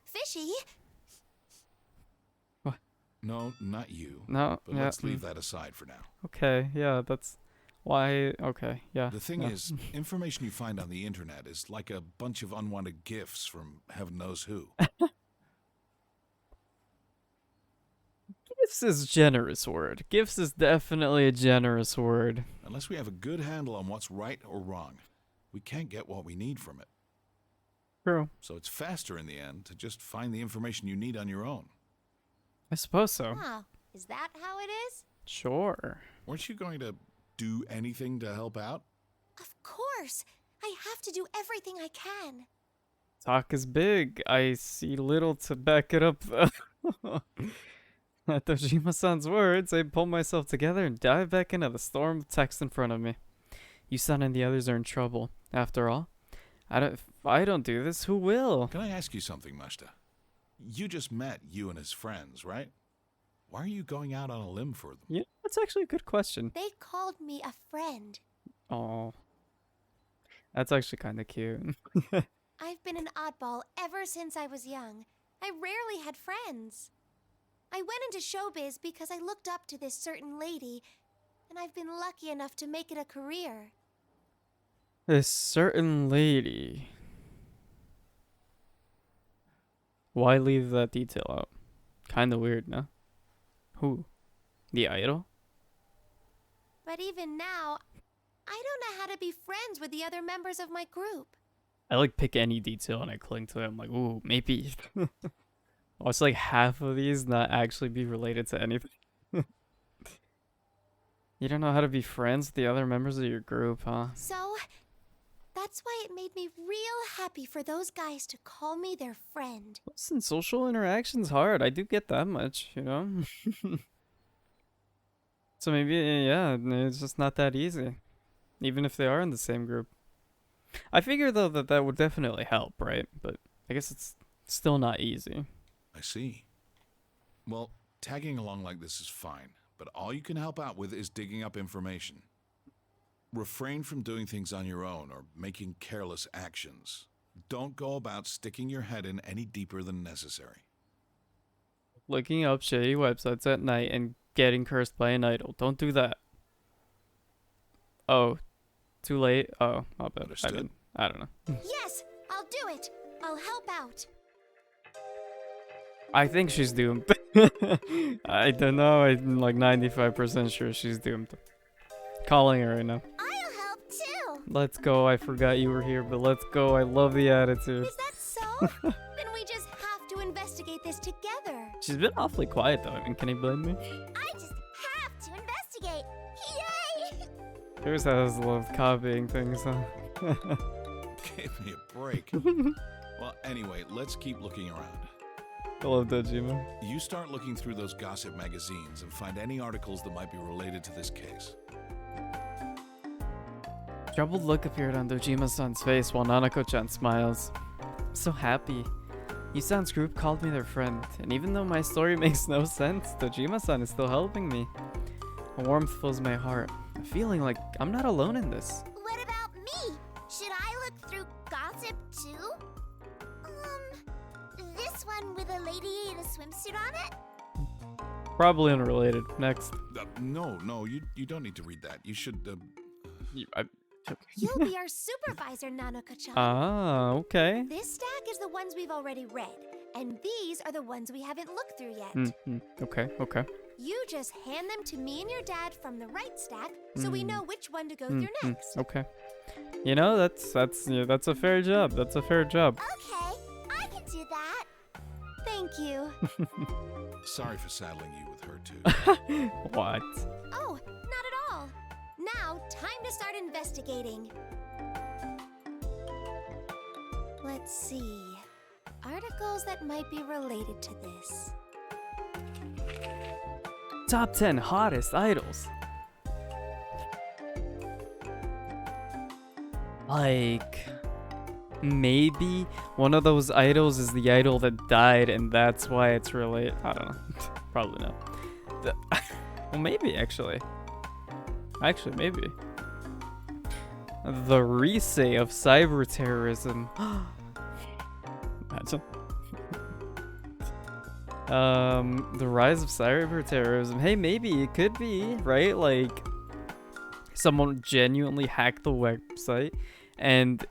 Fishy? No, not you. No, But yeah. let's leave that aside for now. Okay, yeah, that's why. Okay, yeah. The thing yeah. is, information you find on the internet is like a bunch of unwanted gifts from heaven knows who. Gifts is generous word. Gifts is definitely a generous word. Unless we have a good handle on what's right or wrong, we can't get what we need from it. True. So it's faster in the end to just find the information you need on your own. I suppose so. Wow, is that how it is? Sure. Weren't you going to do anything to help out? Of course! I have to do everything I can. Talk is big. I see little to back it up, though. At Dojima-san's words, I pull myself together and dive back into the storm of text in front of me. Yusan and the others are in trouble. After all, if I don't do this, who will? Can I ask you something, Mashta? You just met you and his friends, right? Why are you going out on a limb for them? Yeah, that's actually a good question. They called me a friend. Oh, that's actually kind of cute. I've been an oddball ever since I was young. I rarely had friends. I went into showbiz because I looked up to this certain lady, and I've been lucky enough to make it a career. This certain lady. Why leave that detail out? Kind of weird, no? Who? The idol? But even now, I don't know how to be friends with the other members of my group. I like pick any detail and I cling to it. I'm like, ooh, maybe. Watch like half of these not actually be related to anything. You don't know how to be friends with the other members of your group, huh? So, that's why it made me real happy for those guys to call me their friend. Listen, social interaction's hard. I do get that much, you know? So maybe, yeah, it's just not that easy. Even if they are in the same group. I figure, though, that would definitely help, right? But I guess it's still not easy. I see. Well, tagging along like this is fine, but all you can help out with is digging up information. Refrain from doing things on your own or making careless actions. Don't go about sticking your head in any deeper than necessary. Looking up shady websites at night and getting cursed by an idol. Don't do that. Oh, too late? Oh, my bad. Understood. I don't know. Yes, I'll do it. I'll help out. I think she's doomed. I don't know. I'm like 95% sure she's doomed. Calling her right now. I'll help too. Let's go. I forgot you were here, but let's go. I love the attitude. Is that so? Then we just have to investigate this together. She's been awfully quiet though. I mean, can you blame me? I just have to investigate. Yay! Yours has loved copying things, huh? Give me a break. Well, anyway, let's keep looking around. I love Dojima. You start looking through those gossip magazines and find any articles that might be related to this case. Troubled look appeared on Dojima-san's face while Nanako-chan smiles. I'm so happy. Yusan's group called me their friend, and even though my story makes no sense, Dojima-san is still helping me. A warmth fills my heart, a feeling like I'm not alone in this. What about me? Should I look through gossip too? This one with a lady in a swimsuit on it? Probably unrelated. Next. No, you don't need to read that. You should, You'll be our supervisor, Nanako-chan. Ah, okay. This stack is the ones we've already read, and these are the ones we haven't looked through yet. Okay. You just hand them to me and your dad from the right stack, so we know which one to go through next. Okay. You know, that's a fair job. That's a fair job. Okay, I can do that. Thank you. sorry for saddling you with her too. What? Oh, not at all. Now, time to start investigating. Let's see. Articles that might be related to this. Top 10 hottest idols. Like, maybe one of those idols is the idol that died and that's why it's related. I don't know. Probably not. Well, maybe actually. Maybe. The Risei of cyber terrorism. Imagine. The rise of cyber terrorism. Hey, maybe it could be, right? Like, someone genuinely hacked the website and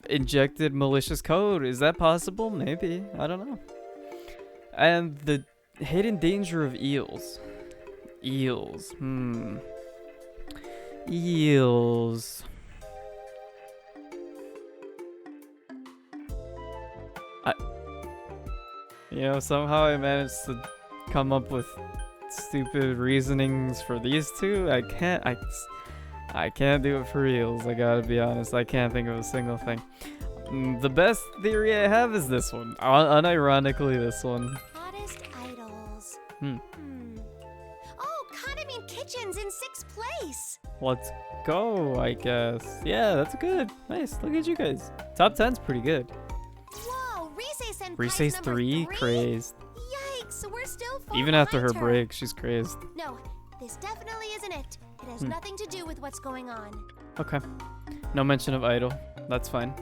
injected malicious code. Is that possible? Maybe. I don't know. And the hidden danger of eels. Eels. Eels. You know, somehow I managed to come up with stupid reasonings for these two. I can't do it for eels. I gotta be honest. I can't think of a single thing. The best theory I have is this one. Unironically, this one. Hottest idols. Hmm. Oh, Kaname Kitchen's in 6th place. Let's go, I guess. Yeah, that's good. Nice. Look at you guys. Top 10's pretty good. Whoa, Risei Senpai's Risei's number 3 crazed. Yikes, we're still far Even after her behind break, she's crazed. No, this definitely isn't it. It has nothing to do with what's going on. Okay. No mention of idol. That's fine.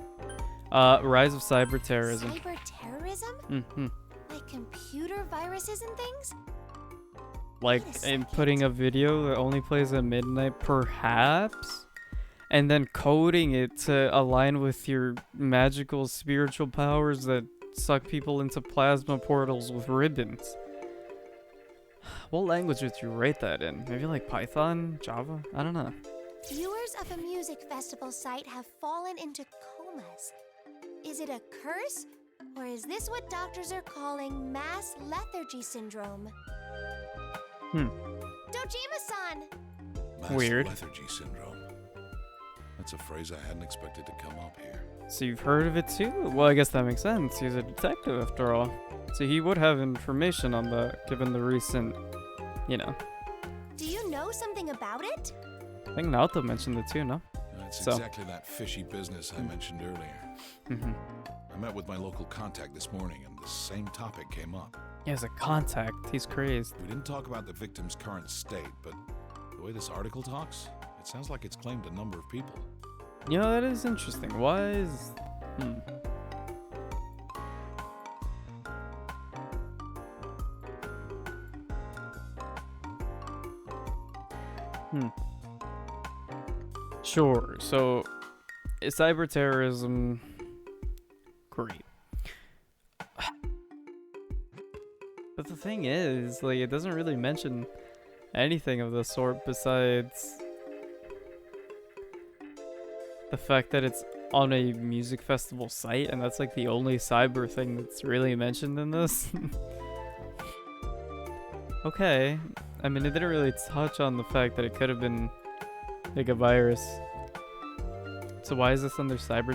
Rise of cyber terrorism. Cyber terrorism? Mm-hmm. Like computer viruses and things? Like Wait a in second. putting a video that only plays at midnight, perhaps, and then coding it to align with your magical spiritual powers that suck people into plasma portals with ribbons. What language would you write that in? Maybe like Python, Java? I don't know. Viewers of a music festival site have fallen into comas. Is it a curse? Or is this what doctors are calling mass lethargy syndrome? Dojima-san! Mass Weird. lethargy syndrome. That's a phrase I hadn't expected to come up here. So you've heard of it too? Well, I guess that makes sense. He's a detective after all. So he would have information on that, given the recent, you know. Do you know something about it? I think Naoto mentioned it too, no? That's So- exactly that fishy business I mentioned earlier. Mm-hmm. I met with my local contact this morning and the same topic came up. He has a contact. He's crazed. We didn't talk about the victim's current state, but the way this article talks, it sounds like it's claimed a number of people. You know, that is interesting. Why is... Sure, so cyber terrorism, great. But the thing is, like, it doesn't really mention anything of the sort besides the fact that it's on a music festival site, and that's like the only cyber thing that's really mentioned in this. Okay, I mean, it didn't really touch on the fact that it could have been like a virus. So why is this under cyber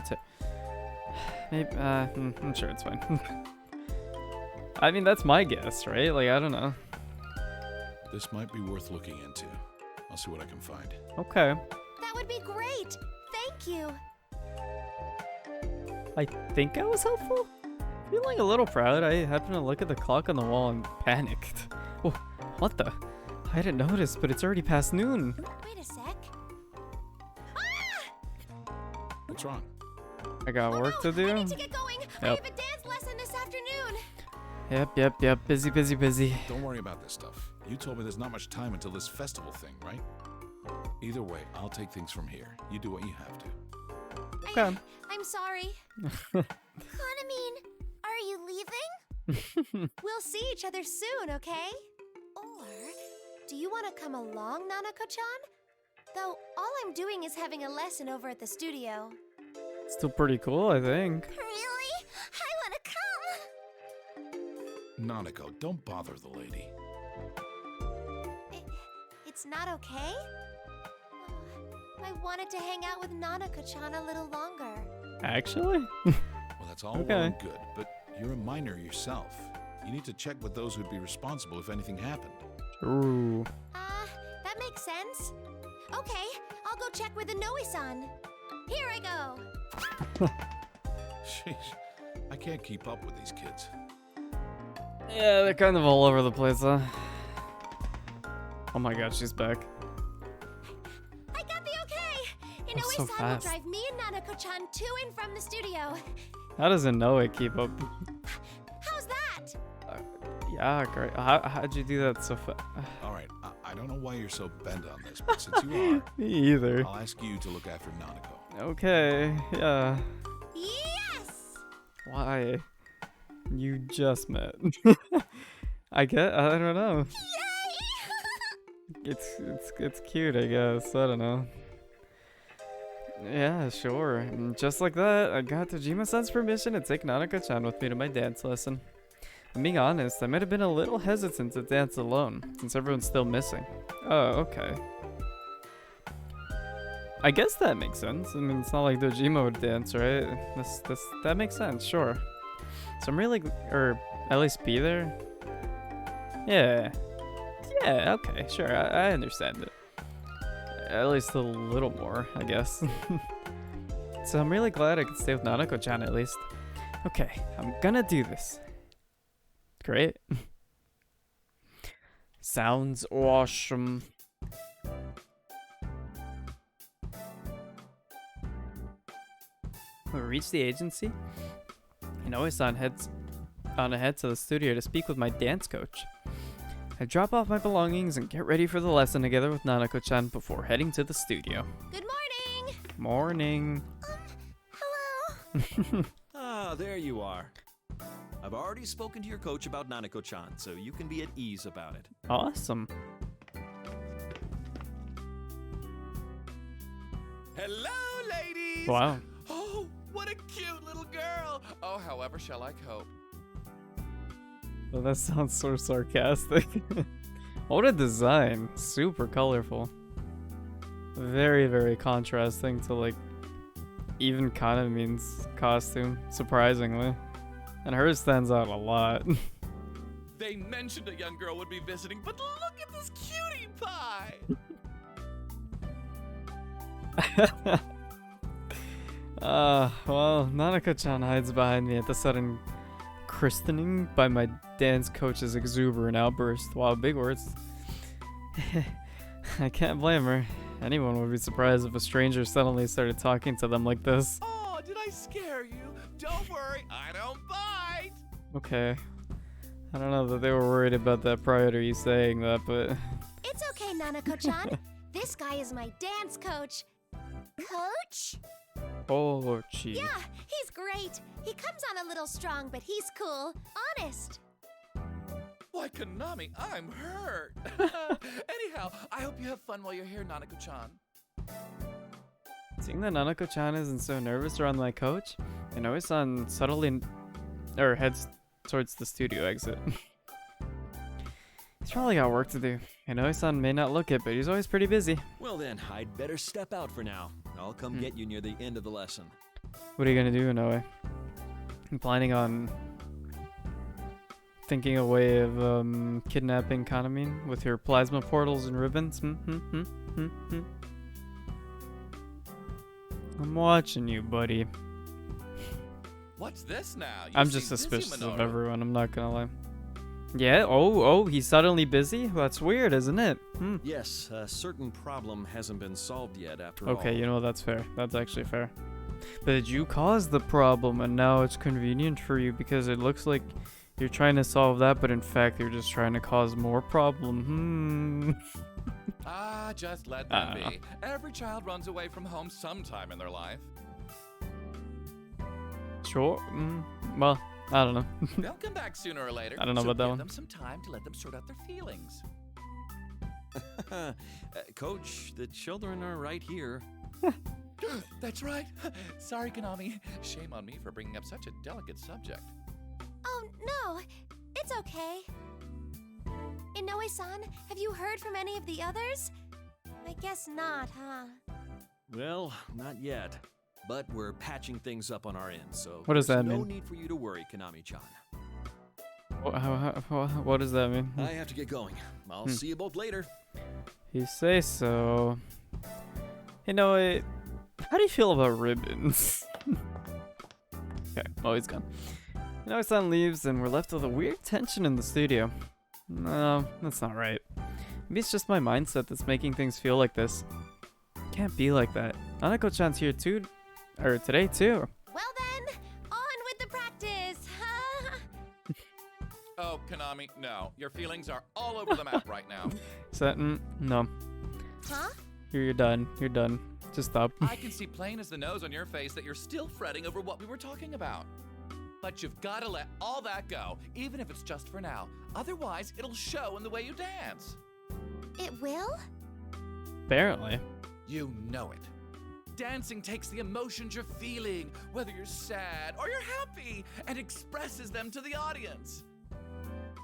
Maybe, I'm sure it's fine. I mean, that's my guess, right? Like, I don't know. This might be worth looking into. I'll see what I can find. Okay. That would be great! Thank you! I think I was helpful? Feeling a little proud, I happened to look at the clock on the wall and panicked. Oh, what the? I didn't notice, but it's already past noon. Wait a sec. What's wrong? I got work to I do. need to get going! I Yep. have a dance lesson this afternoon! Yep. Busy, busy, busy. Don't worry about this stuff. You told me there's not much time until this festival thing, right? Either way, I'll take things from here. You do what you have to. Okay. I'm sorry. Kaname, are you leaving? We'll see each other soon, okay? Or, do you want to come along, Nanako-chan? Though, all I'm doing is having a lesson over at the studio. Still pretty cool, I think. Really? I want to come! Nanako, don't bother the lady. It's not okay? I wanted to hang out with Nanako-chan a little longer. Actually? Well, that's all well Okay. and good, but you're a minor yourself. You need to check with those who'd be responsible if anything happened. Ooh. That makes sense. Okay, I'll go check with Inoue-san. Here I go. Sheesh, I can't keep up with these kids. Yeah, they're kind of all over the place, huh? Oh my god, she's back. I got the okay! so Inoue-san will fast. drive me and Nanako-chan to and from the studio. How does Inoue keep up? How's that? Yeah, great. How'd you do that so fast? All right, I don't know why you're so bent on this, but since you Me either. are, I'll ask you to look after Nanako. Okay, yeah. Yes! Why? You just met. I don't know. Yay! It's cute, I guess. I don't know. Yeah, sure. And just like that, I got Tajima-san's permission to take Nanako-chan with me to my dance lesson. I'm being honest, I might have been a little hesitant to dance alone, since everyone's still missing. Oh, okay. I guess that makes sense. I mean, it's not like Dojima would dance, right? That makes sense, sure. So I'm really, or at least be there? Yeah. Yeah, okay, sure, I understand it. At least a little more, I guess. So I'm really glad I could stay with Nanako-chan at least. Okay, I'm gonna do this. Great. Sounds awesome. We reached the agency. Inoue-san heads on ahead to the studio to speak with my dance coach. I drop off my belongings and get ready for the lesson together with Nanako-chan before heading to the studio. Good morning! Morning. Hello? Ah, there you are. I've already spoken to your coach about Nanako-chan, so you can be at ease about it. Awesome. Hello, ladies! Wow. Oh, what a cute little girl! Oh, however shall I cope? Well, that sounds so sarcastic. What a design. Super colorful. Very, very contrasting to, like, even Kanamin's costume, surprisingly. And hers stands out a lot. They mentioned a young girl would be visiting, but look at this cutie pie! Well, Nanako-chan hides behind me at the sudden christening by my dance coach's exuberant outburst. Wow, big words. I can't blame her. Anyone would be surprised if a stranger suddenly started talking to them like this. Oh, did I scare you? Don't worry, I don't bite! Okay. I don't know that they were worried about that prior to you saying that, but... It's okay, Nanako-chan. This guy is my dance coach. Coach? Oh, gee. Yeah, he's great. He comes on a little strong, but he's cool. Honest. Why, Konami, I'm hurt. Anyhow, I hope you have fun while you're here, Nanako-chan. Seeing that Nanako-chan isn't so nervous around my coach, Inoue-san subtly heads towards the studio exit. He's probably got work to do. Inoue-san may not look it, but he's always pretty busy. Well then, I'd better step out for now. I'll come get you near the end of the lesson. What are you gonna do, Inoue? I'm planning on thinking a way of kidnapping Kanamin with your plasma portals and ribbons. I'm watching you, buddy. What's this now? You I'm seem just busy, suspicious of Minoru. everyone, I'm not gonna lie. Yeah, oh, he's suddenly busy? That's weird, isn't it? Yes, a certain problem hasn't been solved yet after all. Okay, you know, that's fair. That's actually fair. But you caused the problem, and now it's convenient for you because it looks like you're trying to solve that, but in fact, you're just trying to cause more problem. Ah, just let them be. Every child runs away from home sometime in their life. Sure. Well, I don't know. They'll come back sooner or later. I don't know so about that give one. them some time to let them sort out their feelings. Coach, the children are right here. That's right. Sorry, Konami. Shame on me for bringing up such a delicate subject. Oh, no. It's okay. Inoue-san, have you heard from any of the others? I guess not, huh? Well, not yet. But we're patching things up on our end, so What does there's that no mean? need for you to worry, Konami-chan. What does that mean? I have to get going. I'll see you both later. You say so. You know, how do you feel about ribbons? Okay, oh, he's gone. You know, son leaves and we're left with a weird tension in the studio. No, that's not right. Maybe it's just my mindset that's making things feel like this. Can't be like that. Nanako-chan's here too, or today too. Well then, on with the practice. Oh, Konami, no. Your feelings are all over the map right now. No. Huh? You're done. You're done. Just stop. I can see plain as the nose on your face that you're still fretting over what we were talking about. But you've got to let all that go, even if it's just for now. Otherwise, it'll show in the way you dance. It will? Apparently. You know it. Dancing takes the emotions you're feeling, whether you're sad or you're happy, and expresses them to the audience.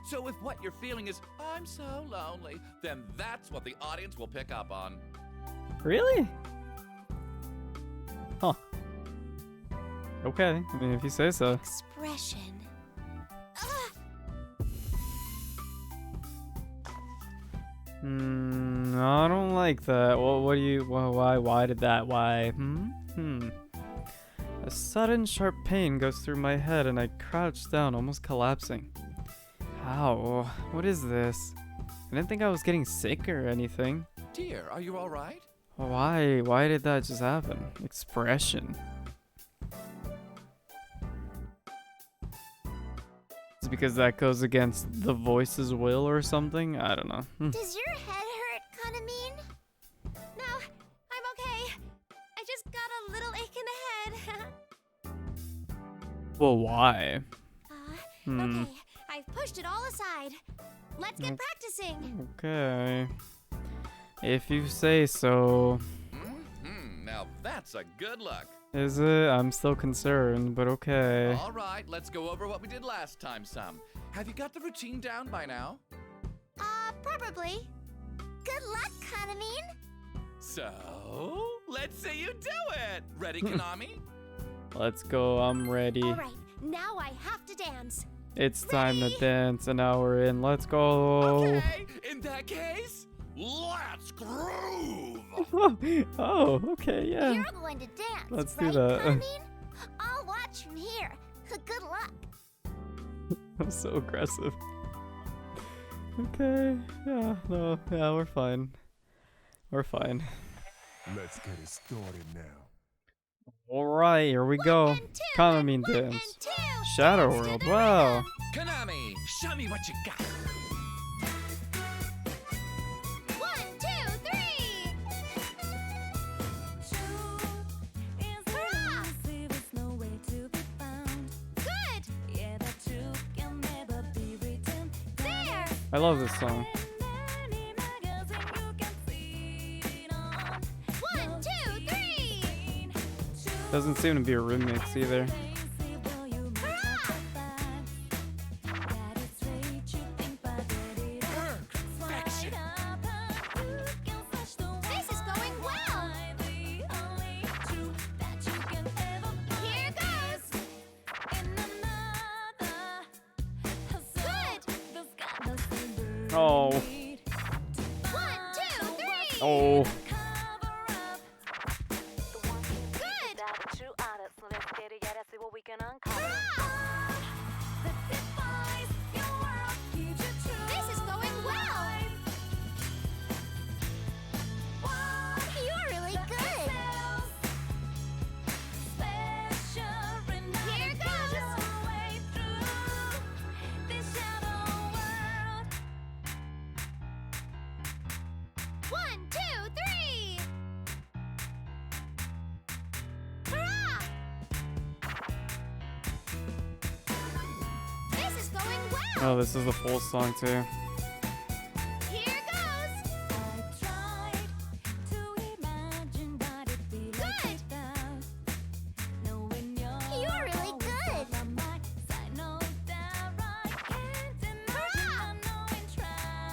So if what you're feeling is, I'm so lonely, then that's what the audience will pick up on. Really? Huh. Okay. I mean, if you say so. Expression. I don't like that. Well, what do you? Why did that? Why? A sudden sharp pain goes through my head, and I crouch down, almost collapsing. How? What is this? I didn't think I was getting sick or anything. Dear, are you all right? Why? Why did that just happen? Expression. It's because that goes against the voice's will or something? I don't know. Does your head hurt, Kanamine? No, I'm okay. I just got a little ache in the head. Well, why? Okay, I've pushed it all aside. Let's get practicing. Okay. If you say so. Now that's a good look. Is it? I'm still concerned, but okay. All right, let's go over what we did last time some. Have you got the routine down by now? Probably. Good luck, Kanamine. So, let's see you do it. Ready, Konami? Let's go. I'm ready. All right, now I have to dance. It's time to dance. An hour in. Let's go. Okay, in that case, let's groove. Oh, okay, yeah. You're going to dance, Let's do right, that. Kanamine? I'll watch from here. Good luck. I'm so aggressive. Okay. Yeah, no. Yeah, we're fine. We're fine. Let's get it started now. Alright, here we go. And two, Kanamine and one, dance. and two. Shadow Dance to World, the wow. rhythm. Konami, show me what you got. 1, 2, 3. Hurrah! Good. There. I love this song. 1, 2, 3. Doesn't seem to be a remix either. Perfection. This is going well. Here goes. Good. Oh. 1, 2, 3. Oh. Good. This is going well. You're really good. Here goes. 1, 2, 3. Hurrah! This is going well. Oh, this is the full song too. Here goes. Good. You're really good. Hurrah!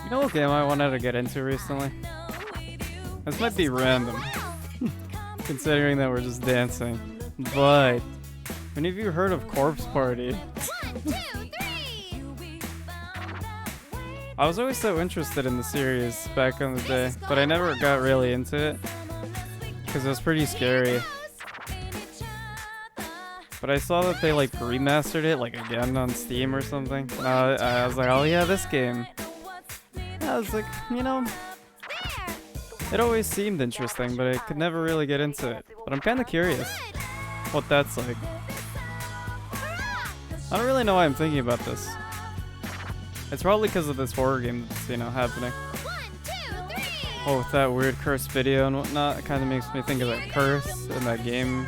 You know what game I wanted to get into recently? This might be random, considering that we're just dancing. But, have any of you heard of Corpse Party? 1, 2, 3. I was always so interested in the series back in the day, but I never got really into it because it was pretty scary. But I saw that they like remastered it like again on Steam or something. And I was like, oh yeah, this game. I was like, you know, There. it always seemed interesting, but I could never really get into it. But I'm kind of curious Good. what that's like. Hurrah! I don't really know why I'm thinking about this. It's probably because of this horror game that's, you know, happening. 1, 2, 3. Oh, with that weird curse video and whatnot, it kind of makes me think of that curse in that game.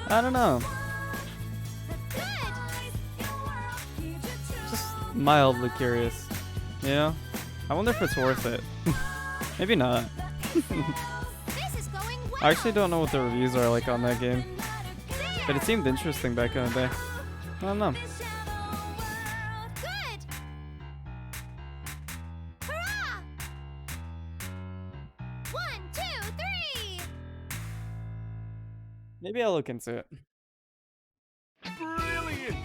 I don't know. Good. Just mildly curious. You know? I wonder if it's worth it. Maybe not. This is going well. I actually don't know what the reviews are like on that game. But it seemed interesting back in the day. I don't know. Good. Hurrah! 1, 2, 3. Maybe I'll look into it. Brilliant!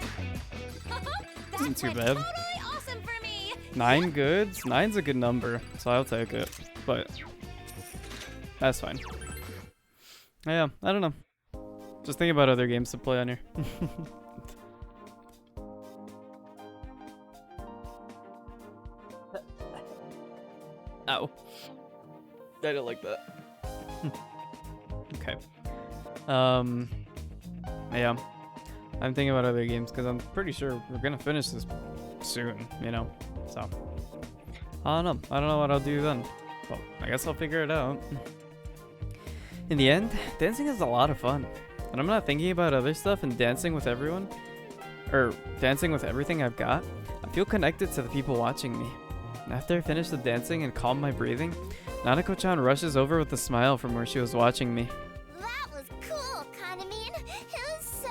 That Isn't too went bad. Totally awesome for me. 9 goods? 9's a good number, so I'll take it. But that's fine. Yeah, I don't know. Just think about other games to play on here. Ow. I didn't like that. Okay. Yeah. I'm thinking about other games because I'm pretty sure we're gonna finish this soon, you know? So. I don't know. I don't know what I'll do then. Well, I guess I'll figure it out. In the end, dancing is a lot of fun. And I'm not thinking about other stuff and dancing with everyone. Or dancing with everything I've got. I feel connected to the people watching me. And after I finish the dancing and calm my breathing, Nanako-chan rushes over with a smile from where she was watching me. That was cool, Kanamine. It was so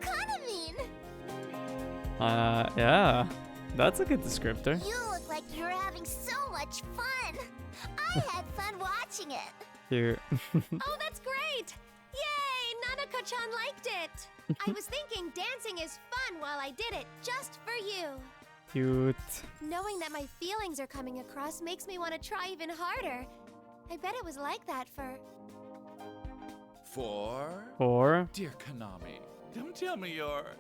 Kanamine. Yeah. That's a good descriptor. You look like you were having so much fun. I had fun watching it. Cute. Oh, that's great! Yay! Nanako-chan liked it. I was thinking dancing is fun while I did it, just for you. Cute. Knowing that my feelings are coming across makes me want to try even harder. I bet it was like that for... Or Dear Konami, don't tell me you're...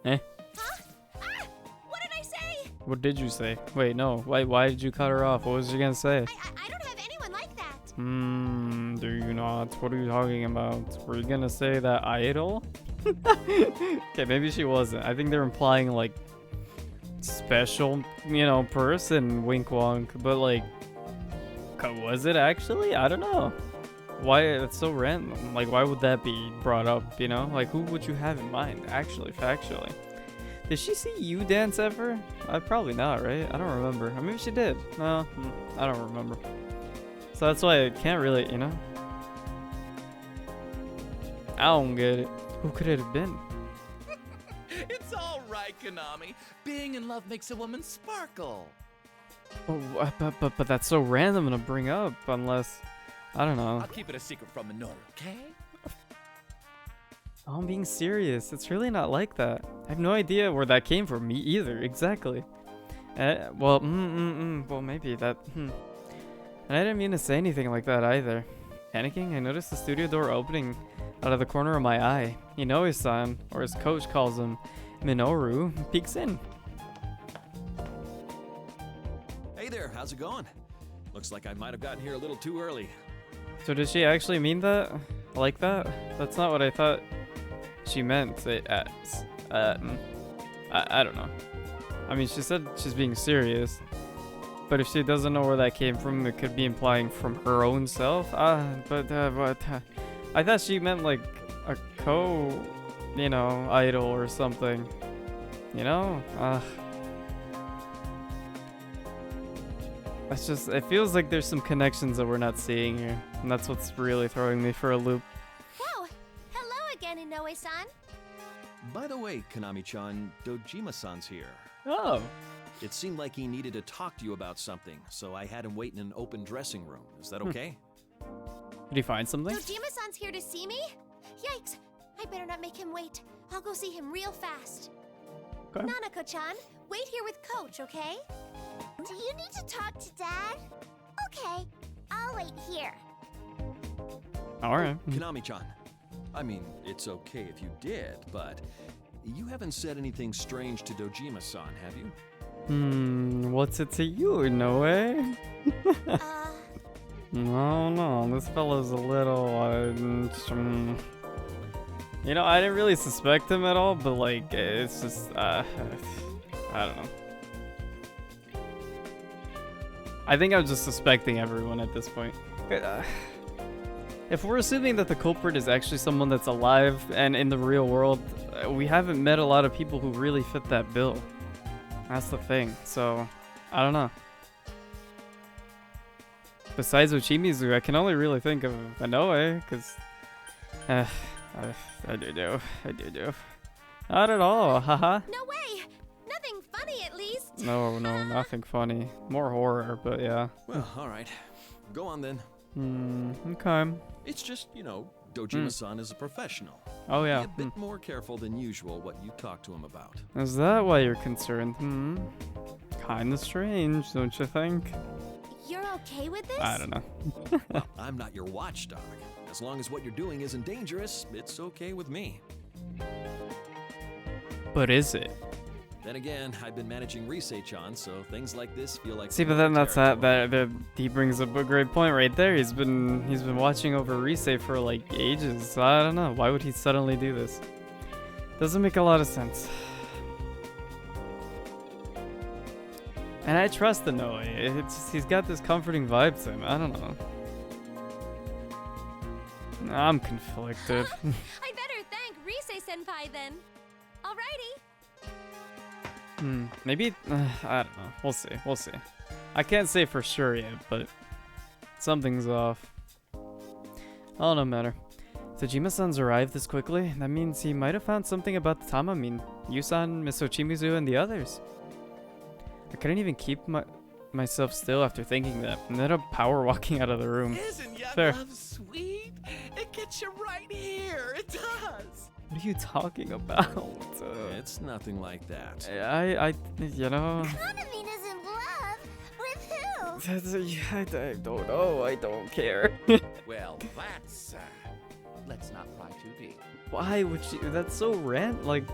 eh. Huh? Ah! What did I say? What did you say? Wait, no. Why did you cut her off? What was you gonna say? I don't have anyone like that. Do you not? What are you talking about? Were you gonna say that idol? Okay, maybe she wasn't. I think they're implying like special, you know, person, wink wonk, but like, was it actually? I don't know. Why it's so random? Like, why would that be brought up? You know, like who would you have in mind? Actually, factually, did she see you dance ever? Probably not, right? I don't remember. Or maybe she did. No, I don't remember. So that's why I can't really, you know. I don't get it. Who could it have been? It's all right, Konami. Being in love makes a woman sparkle. Oh, but that's so random to bring up, unless I don't know. I'll keep it a secret from Minoru, okay? Oh, I'm being serious. It's really not like that. I have no idea where that came from. Me either. Exactly. Well, well, maybe that. And I didn't mean to say anything like that either. Panicking, I noticed the studio door opening out of the corner of my eye. Inoue-san, or his coach calls him, Minoru, peeks in. Hey there, how's it going? Looks like I might have gotten here a little too early. So did she actually mean that? Like that? That's not what I thought she meant. I don't know. I mean, she said she's being serious. But if she doesn't know where that came from, it could be implying from her own self. But I thought she meant like a you know, idol or something. You know? It's just, it feels like there's some connections that we're not seeing here. And that's what's really throwing me for a loop. Whoa! Hello again, Inoue-san. By the way, Konami-chan, Dojima-san's here. Oh. It seemed like he needed to talk to you about something, so I had him wait in an open dressing room. Is that okay? Did he find something? Dojima-san's here to see me? Yikes! I better not make him wait. I'll go see him real fast. Okay. Nanako-chan, wait here with Coach, okay? Do you need to talk to Dad? Okay, I'll wait here. Alright. Konami-chan, I mean, it's okay if you did, but you haven't said anything strange to Dojima-san, have you? What's it to you, Inoue? No, no, this fella's a little, you know, I didn't really suspect him at all, but like, it's just, I don't know. I think I'm just suspecting everyone at this point. If we're assuming that the culprit is actually someone that's alive and in the real world, we haven't met a lot of people who really fit that bill. That's the thing, so, I don't know. Besides Uchimizu, I can only really think of Inoue, because... I do know. Not at all, haha. No way! Nothing funny, at least. No, nothing funny. More horror, but yeah. Well, alright. Go on then. Okay. It's just, you know, Dojima-san is a professional. Oh yeah. Be a bit more careful than usual what you talk to him about. Is that why you're concerned? Kinda strange, don't you think? You're okay with this? I don't know. Well, I'm not your watchdog. As long as what you're doing isn't dangerous, it's okay with me. But is it? Then again, I've been managing Risei-chan, so things like this feel like... See, but then that's that he brings up a great point right there. He's been watching over Risei for like ages. So I don't know. Why would he suddenly do this? Doesn't make a lot of sense. And I trust Inoue. He's got this comforting vibe to him. I don't know. I'm conflicted. I better thank Risei-senpai then. Alrighty. Maybe, I don't know. We'll see. I can't say for sure yet, but something's off. Oh, no matter. Dojima-san's arrived this quickly. That means he might have found something about the Tamamin, Yusan, Miss Ochimizu, and the others. I couldn't even keep myself still after thinking that. Ended up power walking out of the room. Isn't young Fair. love sweet? It gets you right here. It does. What are you talking about? It's nothing like that. You know... Kaname is in love with who? I don't know. I don't care. Well, that's... let's not pry too deep. Why would she... That's so like...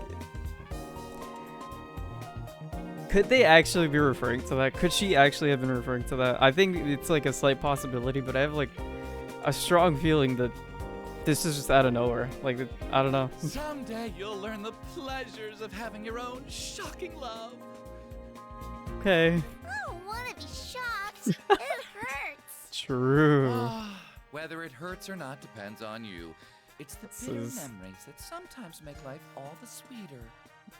Could they actually be referring to that? Could she actually have been referring to that? I think it's like a slight possibility, but I have like a strong feeling that this is just out of nowhere. Like, I don't know. Someday you'll learn the pleasures of having your own shocking love. Okay. I don't want to be shocked. It hurts. True. Whether it hurts or not depends on you. It's the This bitter is- memories that sometimes make life all the sweeter.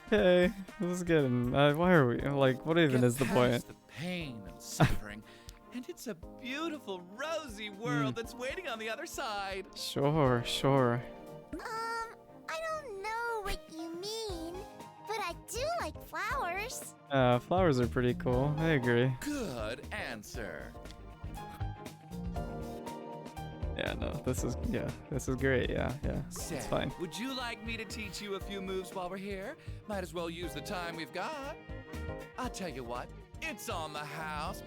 Okay. This is good. Why are we... Like, what even Get is the point? past the pain and suffering, and it's a beautiful, rosy world that's waiting on the other side. Sure. I don't know what you mean, but I do like flowers. Flowers are pretty cool. I agree. Good answer. Yeah, no. This is great. Yeah. Say, It's fine. would you like me to teach you a few moves while we're here? Might as well use the time we've got. I'll tell you what, it's on the house.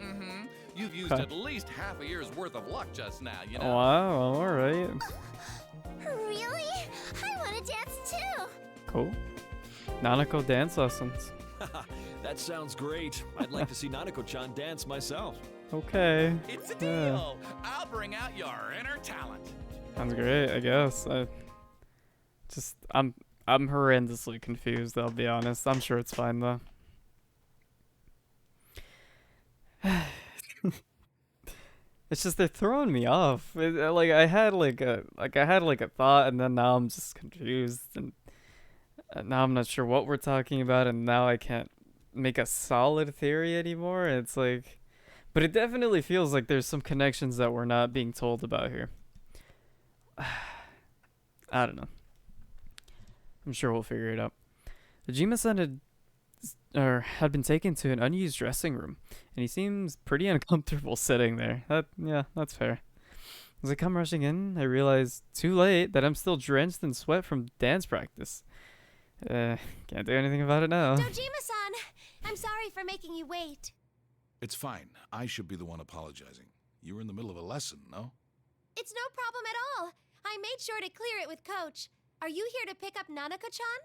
You've used Okay. at least half a year's worth of luck just now, you know? Wow, alright. Really? I want to dance too. Cool. Nanako dance lessons. That sounds great. I'd like to see Nanako-chan dance myself. Okay. It's a Yeah. deal. I'll bring out your inner talent. Sounds great, I guess. I'm horrendously confused, I'll be honest. I'm sure it's fine though. It's just they're throwing me off. Like I had a thought, and then now I'm just confused, and now I'm not sure what we're talking about, and now I can't make a solid theory anymore. It's like, but it definitely feels like there's some connections that we're not being told about here. I don't know. I'm sure we'll figure it out. Dojima-san had been taken to an unused dressing room, and he seems pretty uncomfortable sitting there. That's fair. As I come rushing in, I realize too late that I'm still drenched in sweat from dance practice. Can't do anything about it now. Dojima-san, I'm sorry for making you wait. It's fine. I should be the one apologizing. You were in the middle of a lesson, no? It's no problem at all. I made sure to clear it with Coach. Are you here to pick up Nanako-chan?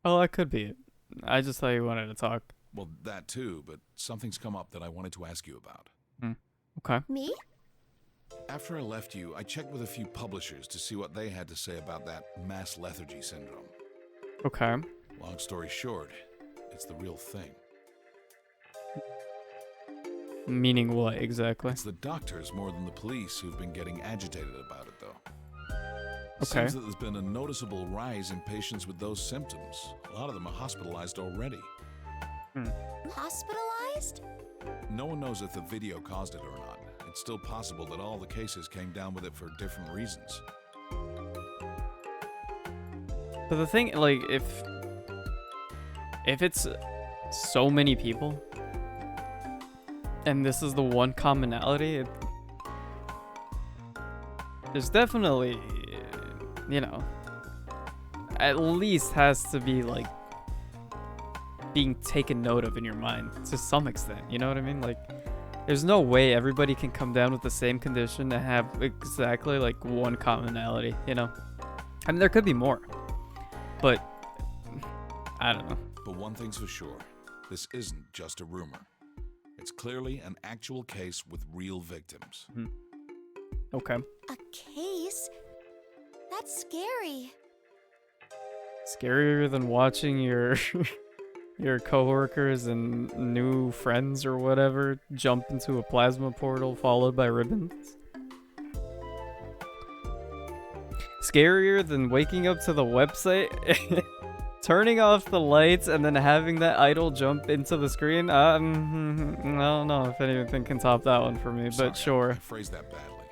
Oh, that could be it. I just thought you wanted to talk. Well, that too, but something's come up that I wanted to ask you about. Okay. Me? After I left you, I checked with a few publishers to see what they had to say about that mass lethargy syndrome. Okay. Long story short, it's the real thing. Meaning what exactly? It's the doctors more than the police who've been getting agitated about it, though. Okay. Seems that there's been a noticeable rise in patients with those symptoms. A lot of them are hospitalized already. Hospitalized? No one knows if the video caused it or not. It's still possible that all the cases came down with it for different reasons. But the thing, like, if it's so many people, and this is the one commonality, there's definitely, you know, at least has to be, like, being taken note of in your mind to some extent, you know what I mean? Like, there's no way everybody can come down with the same condition and have exactly, like, one commonality, you know? I mean, there could be more, but I don't know. But one thing's for sure, this isn't just a rumor. It's clearly an actual case with real victims. Okay. A case? That's scary. Scarier than watching your your coworkers and new friends or whatever jump into a plasma portal followed by ribbons? Scarier than waking up to the website, turning off the lights, and then having that idol jump into the screen? I don't know if anything can top that one for me, but sure. I phrased that badly.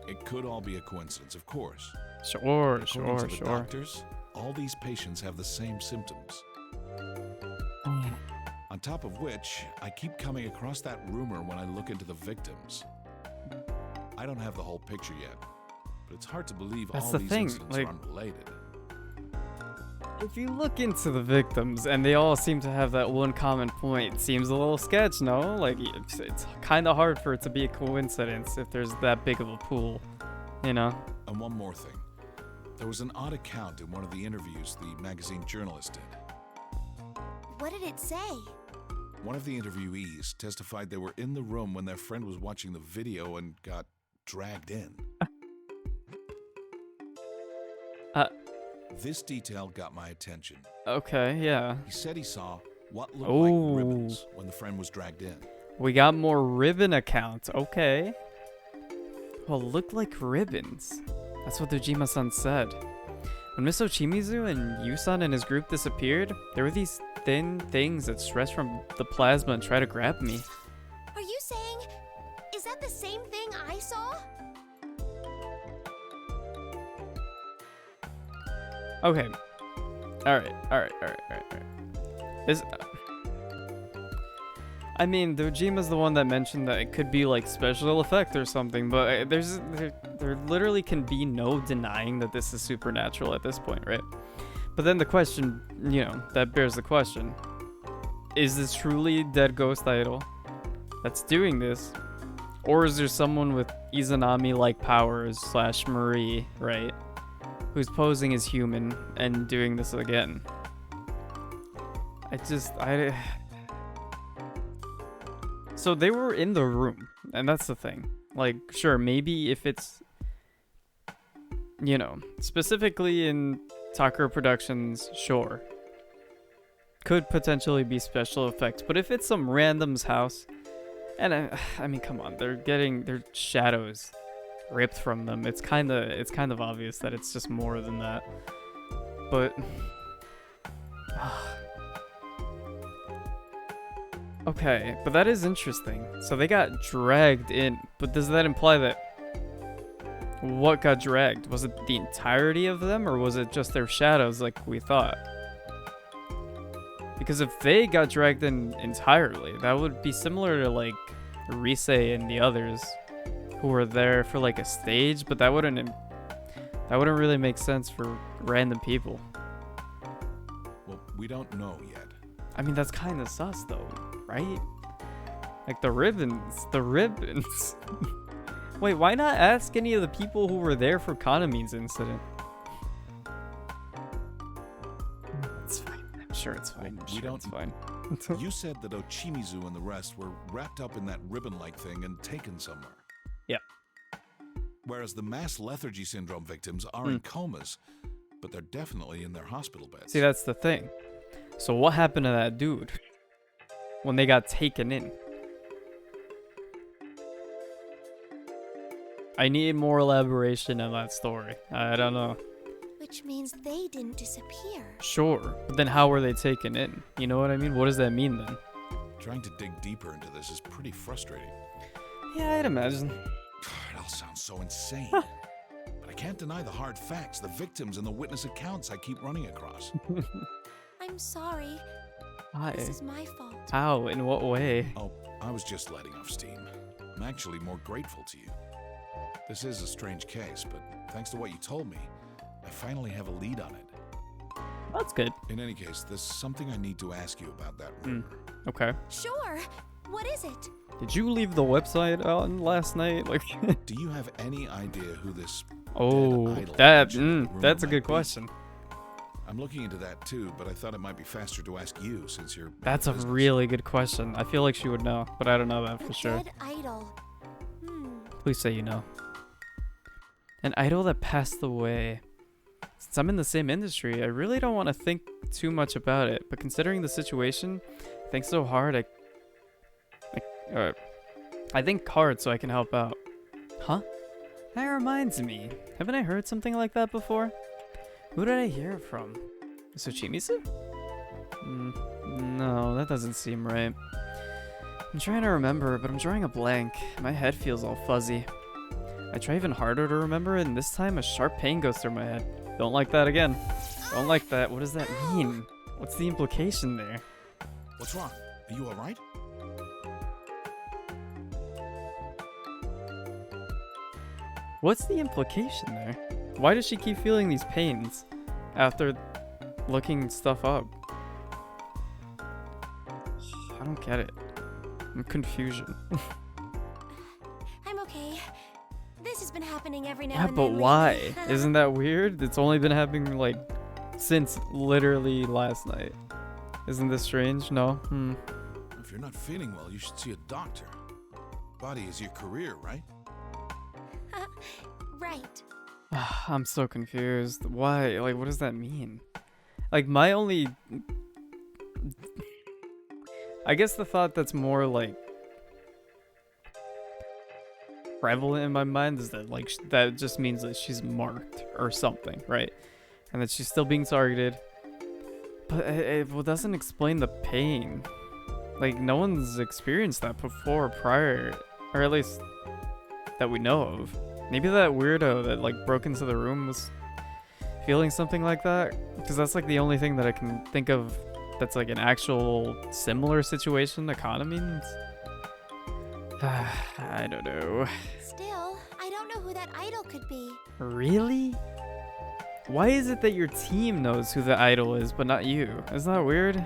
It could all be a coincidence, of course. Sure. According to the doctors, all these patients have the same symptoms. On top of which, I keep coming across that rumor when I look into the victims. I don't have the whole picture yet, but it's hard to believe That's all the these thing, incidents like- are unrelated. If you look into the victims and they all seem to have that one common point, it seems a little sketch, no? Like, it's kind of hard for it to be a coincidence if there's that big of a pool, you know? And one more thing. There was an odd account in one of the interviews the magazine journalist did. What did it say? One of the interviewees testified they were in the room when their friend was watching the video and got dragged in. This detail got my attention. Okay, yeah. He said he saw what looked Ooh. like ribbons when the friend was dragged in. We got more ribbon accounts. Okay. Well, looked like ribbons. That's what Dojima-san said. When Miss Ochimizu and Yusan and his group disappeared, there were these thin things that stretched from the plasma and tried to grab me. Are you saying... Is that the same thing I saw? Okay. Alright. This... I mean, Dojima's the one that mentioned that it could be like special effect or something, but there literally can be no denying that this is supernatural at this point, right? But then the question, you know, that bears the question. Is this truly Dead Ghost Idol that's doing this? Or is there someone with Izanami-like powers / Marie, right? Who's posing as human and doing this again? So they were in the room, and that's the thing. Like, sure, maybe if it's, you know, specifically in Takara Productions, sure. Could potentially be special effects, but if it's some random's house, and I mean, come on, they're getting their shadows ripped from them. It's kind of obvious that it's just more than that. But okay, but that is interesting. So they got dragged in, but does that imply that what got dragged? Was it the entirety of them, or was it just their shadows like we thought? Because if they got dragged in entirely, that would be similar to like Rise and the others who were there for like a stage, but that wouldn't really make sense for random people. Well, we don't know yet. I mean, that's kind of sus though, right? Like the ribbons. Wait, why not ask any of the people who were there for Kanami's incident? It's fine. I'm sure it's fine. It's fine. You said that Ochimizu and the rest were wrapped up in that ribbon-like thing and taken somewhere. Yeah. Whereas the mass lethargy syndrome victims are in comas, but they're definitely in their hospital beds. See, that's the thing. So what happened to that dude when they got taken in? I need more elaboration on that story. I don't know. Which means they didn't disappear. Sure, but then how were they taken in? You know what I mean? What does that mean then? Trying to dig deeper into this is pretty frustrating. Yeah, I'd imagine. It all sounds so insane. But I can't deny the hard facts, the victims, and the witness accounts I keep running across. I'm sorry. Why? This is my fault. How? In what way? Oh, I was just letting off steam. I'm actually more grateful to you. This is a strange case, but thanks to what you told me, I finally have a lead on it. That's good. In any case, there's something I need to ask you about that rumor. Okay. Sure. What is it? Did you leave the website on last night? Like, Do you have any idea who this oh, dead idol that, mentioned in the rumor that's a might good be? question. I'm looking into that too, but I thought it might be faster to ask you since you're. That's a business. really good question. I feel like she would know, but I don't know that The for sure. dead idol. Please say you know. An idol that passed away. Since I'm in the same industry, I really don't want to think too much about it, but considering the situation, I think so hard I think hard so I can help out. Huh? That reminds me. Haven't I heard something like that before? Who did I hear it from? Tsuchimisu? No, that doesn't seem right. I'm trying to remember, but I'm drawing a blank. My head feels all fuzzy. I try even harder to remember, and this time a sharp pain goes through my head. Don't like that again. Don't like that. What does that mean? What's the implication there? What's wrong? Are you alright? What's the implication there? Why does she keep feeling these pains after looking stuff up? I don't get it. I'm confusion. I'm okay. This has been happening every now Yeah, and but then. why? lately. Isn't that weird? It's only been happening like since literally last night. Isn't this strange? No? If you're not feeling well, you should see a doctor. Body is your career, right? Right. I'm so confused. Why? Like, what does that mean? Like, my only... I guess the thought that's more, like, prevalent in my mind is that, like, that just means that she's marked or something, right? And that she's still being targeted. But it doesn't explain the pain. Like, no one's experienced that before, prior, or at least that we know of. Maybe that weirdo that like broke into the room was feeling something like that, because that's like the only thing that I can think of that's like an actual similar situation to Kana means. I don't know. Still, I don't know who that idol could be. Really? Why is it that your team knows who the idol is, but not you? Isn't that weird?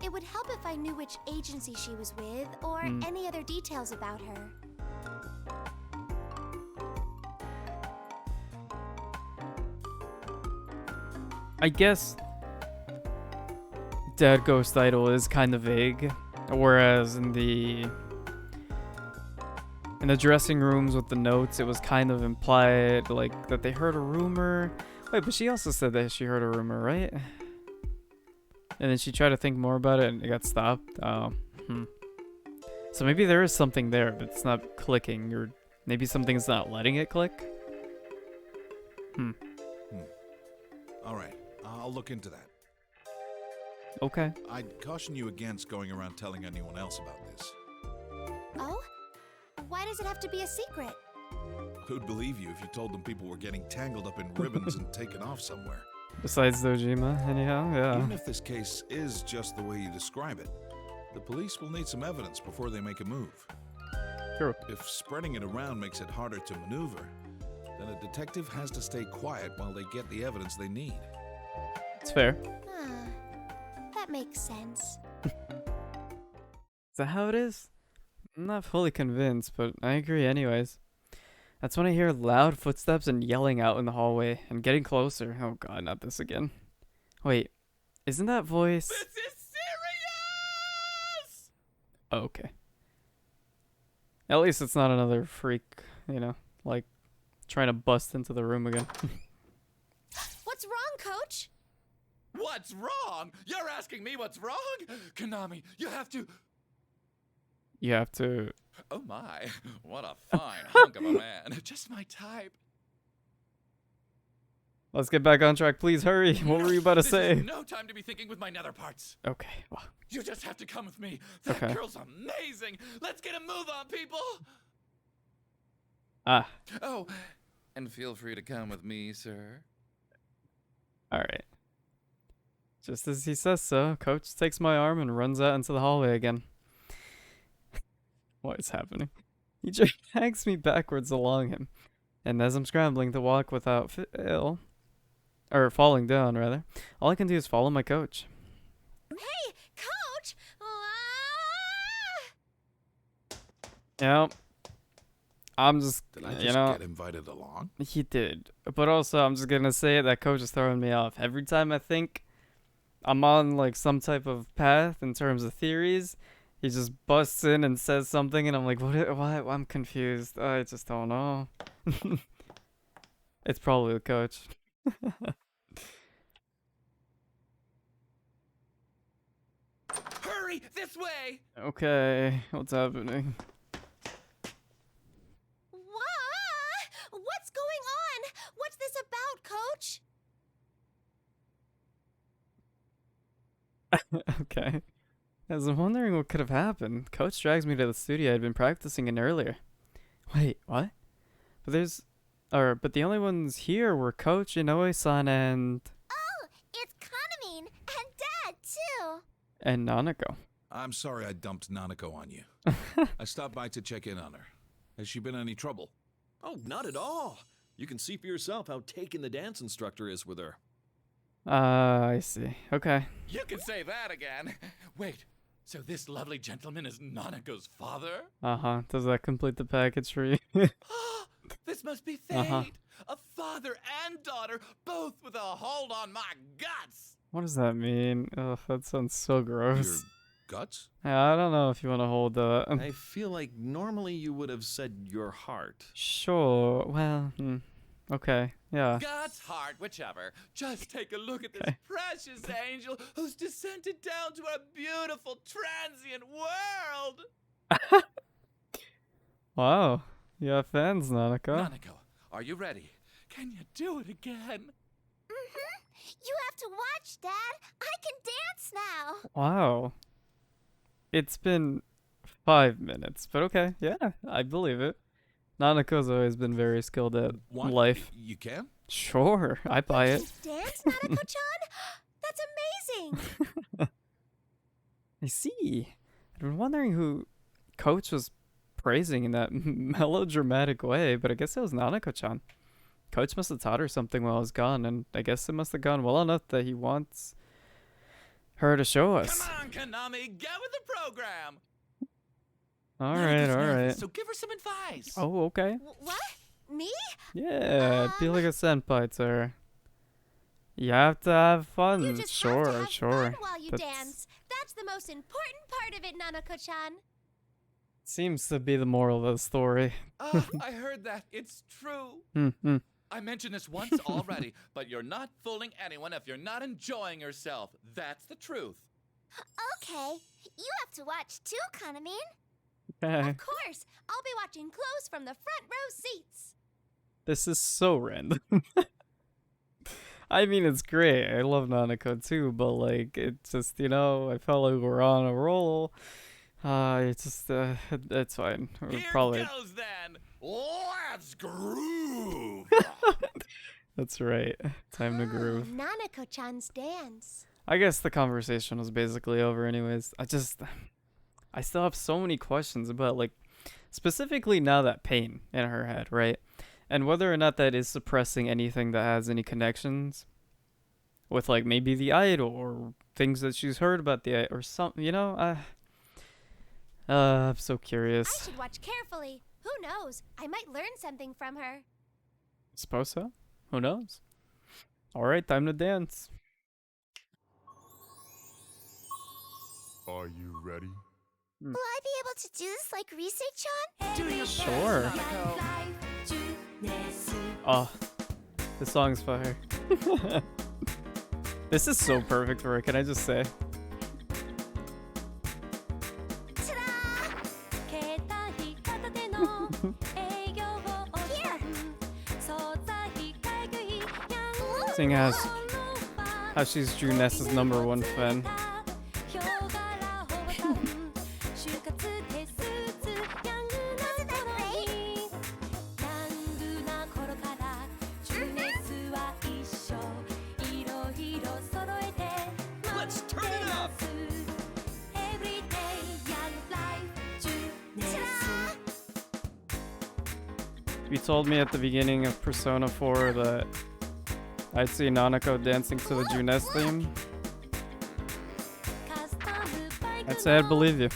It would help if I knew which agency she was with, or any other details about her. I guess Dead Ghost Idol is kind of vague, whereas in the dressing rooms with the notes, it was kind of implied like that they heard a rumor. Wait, but she also said that she heard a rumor, right? And then she tried to think more about it and it got stopped. Oh, So maybe there is something there, but it's not clicking, or maybe something's not letting it click. All right, I'll look into that. Okay. I'd caution you against going around telling anyone else about this. Oh? Why does it have to be a secret? Who'd believe you if you told them people were getting tangled up in ribbons and taken off somewhere? Besides Dojima, anyhow, yeah. Even if this case is just the way you describe it, the police will need some evidence before they make a move. Sure. If spreading it around makes it harder to maneuver, then a detective has to stay quiet while they get the evidence they need. It's fair. That makes sense. Is that how it is? I'm not fully convinced, but I agree anyways. That's when I hear loud footsteps and yelling out in the hallway and getting closer. Oh god, not this again. Wait, isn't that voice? This is serious! Oh, okay. At least it's not another freak, you know, like Trying to bust into the room again. What's wrong, Coach? What's wrong? You're asking me what's wrong? Konami, you have to. You have to. Oh my, what a fine hunk of a man. Just my type. Let's get back on track, please. Hurry. What were you about to This say? is no time to be thinking with my nether parts. Okay. Well, You just have to come with me. That Okay. girl's amazing. Let's get a move on, people. ah. Oh, and feel free to come with me, sir. All right. Just as he says so, Coach takes my arm and runs out into the hallway again. What is happening? He drags me backwards along him, and as I'm scrambling to walk without falling down rather, all I can do is follow my coach. Hey, Coach! Yeah. I'm just, Did I you just know, get invited along? he did. But also, I'm just gonna say that coach is throwing me off. Every time I think I'm on, like, some type of path in terms of theories, he just busts in and says something, and I'm like, what? I'm confused. I just don't know. It's probably the coach. Hurry, this way. Okay, what's happening? What's going on? What's this about, Coach? Okay. As I'm wondering what could have happened, Coach drags me to the studio I'd been practicing in earlier. Wait, what? But the only ones here were Coach, Inoue-san, and Oh, it's Kanamine and Dad, too. Nanako. I'm sorry I dumped Nanako on you. I stopped by to check in on her. Has she been any trouble? Oh, not at all. You can see for yourself how taken the dance instructor is with her. I see. Okay. You can say that again. Wait, so this lovely gentleman is Nanako's father? Uh-huh. Does that complete the package for you? This must be fate. Uh-huh. A father and daughter, both with a hold on my guts. What does that mean? Ugh, that sounds so Your gross. guts? Yeah, I don't know if you want to hold that. I feel like normally you would have said your heart. Sure. Well, okay. Yeah. Guts, heart, whichever. Just take a look at this Okay. precious angel who's descended down to our beautiful transient world. Wow. You have fans, Nanako. Nanako, are you ready? Can you do it again? You have to watch, Dad. I can dance now. Wow. It's been 5 minutes, but okay. Yeah, I believe it. Nanako's always been very skilled at What? life. You can? Sure, I buy it. Dance, Nanako-chan? That's amazing. I see. I've been wondering who Coach was praising in that melodramatic way, but I guess it was Nanako-chan. Coach must have taught her something while I was gone, and I guess it must have gone well enough that he wants her to show us. Come on, Konami, get with the program. All Nanako's right, all nervous, right. So give her some advice. Oh, okay. What? Me? Yeah, be like a senpai to her. You have to have fun. You just Sure, have to have sure. fun while you That's- dance. That's the most important part of it, Nanako-chan. Seems to be the moral of the story. Oh, I heard that. It's true. Hmm. I mentioned this once already, but you're not fooling anyone if you're not enjoying yourself. That's the truth. Okay, you have to watch too, Kanamine. Okay. Of course, I'll be watching close from the front row seats. This is so random. I mean, it's great. I love Nanako too, but like, it just, I felt like we're on a roll. It's just, it's fine. We're Here probably. goes then. Let's groove. That's right. Time to groove. Nanako-chan's dance. I guess the conversation was basically over anyways. I still have so many questions about, like, specifically now that pain in her head, right? And whether or not that is suppressing anything that has any connections with, like, maybe the idol or things that she's heard about the idol or something, I'm so I curious. should watch carefully. Who knows? I might learn something from her. Suppose so? Who knows? Alright, time to dance. Are you ready? Will I be able to do this like Rise-chan? Do your Sure. best, Nanako. Oh, this song's fire. This is so perfect for it, can I just say? Seeing as how she's Drew Ness's #1 fan. Let's turn it up! You told me at the beginning of Persona 4 that I'd see Nanako dancing to the Juness theme. I'd say I'd believe you.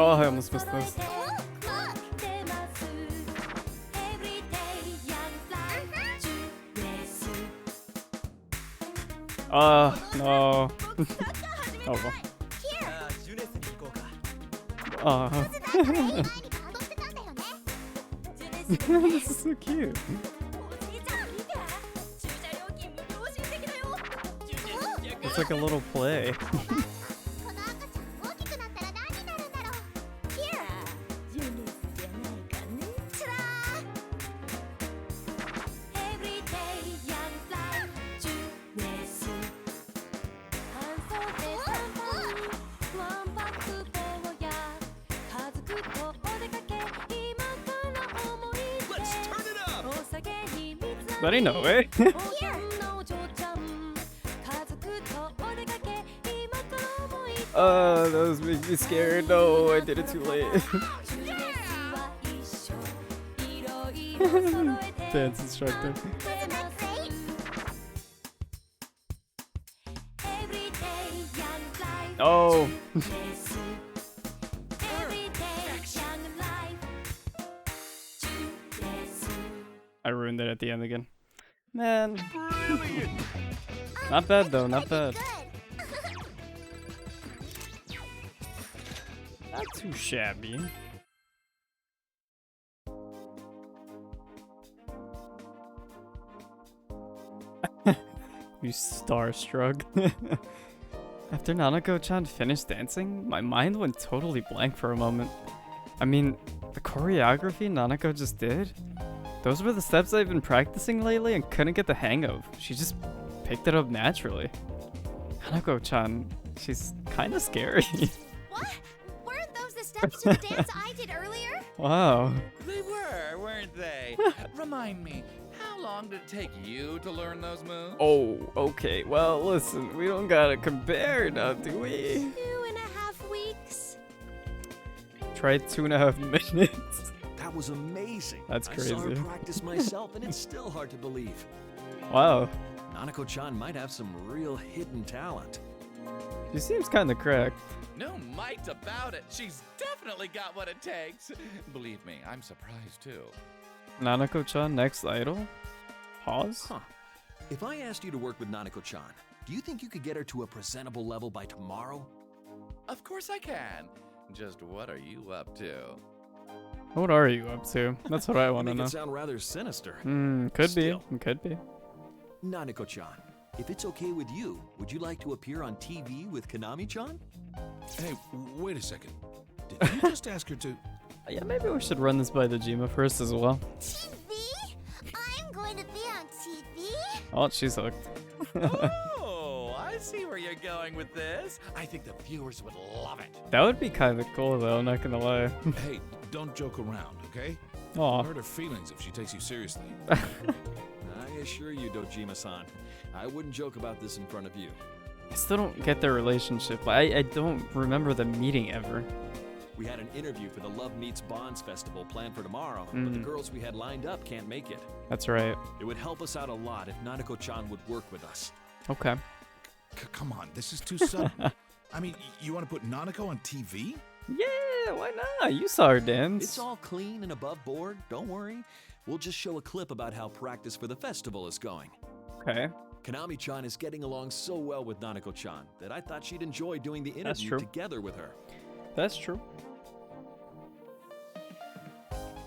Oh, I almost missed this. No. Oh well. This is so cute. It's like a little play. Buddy, no way. That was making me scared. No, I did it too late. Dance instructor. Oh. I ruined it at the end again. Man. Not bad though, not bad. Not too shabby. You starstruck. After Nanako-chan finished dancing, my mind went totally blank for a moment. I mean, the choreography Nanako just did? Those were the steps I've been practicing lately and couldn't get the hang of. She just picked it up naturally. Hanako-chan, she's kinda scary. What? Weren't those the steps to the dance I did earlier? Wow. They were, weren't they? Remind me, how long did it take you to learn those moves? Oh, okay. Well, listen, we don't gotta compare now, do we? 2.5 weeks. Try 2.5 minutes. That was amazing. That's I saw her crazy. practice myself, and it's still hard to believe. Wow. Nanako-chan might have some real hidden talent. She seems kinda cracked. No might about it. She's definitely got what it takes. Believe me, I'm surprised too. Nanako-chan, next idol? Pause? Huh. If I asked you to work with Nanako-chan, do you think you could get her to a presentable level by tomorrow? Of course I can. Just what are you up to? What are you up to? That's what I You want to make know. it sound rather sinister. Could Still. be. Could be. Nanako-chan, if it's okay with you, would you like to appear on TV with Konami-chan? Hey, wait a second. Did you just ask her to? Yeah, maybe we should run this by Dojima first as well. TV? I'm going to be on TV? Oh, she's hooked. Oh, I see where you're going with this. I think the viewers would love it. That would be kind of cool though, not gonna lie. Hey, don't joke around, okay? Aw. Hurt her feelings if she takes you seriously. I assure you, Dojima-san, I wouldn't joke about this in front of you. I still don't get their relationship. I don't remember them meeting ever. We had an interview for the Love Meets Bonds festival planned for tomorrow, but the girls we had lined up can't make it. That's right. It would help us out a lot if Nanako-chan would work with us. Okay. Come on, this is too sudden. I mean, you want to put Nanako on TV? Yeah, why not? You saw her dance. It's all clean and above board, don't worry. We'll just show a clip about how practice for the festival is going. Okay. Konami-chan is getting along so well with Nanako-chan that I thought she'd enjoy doing the interview true. together with her. That's true.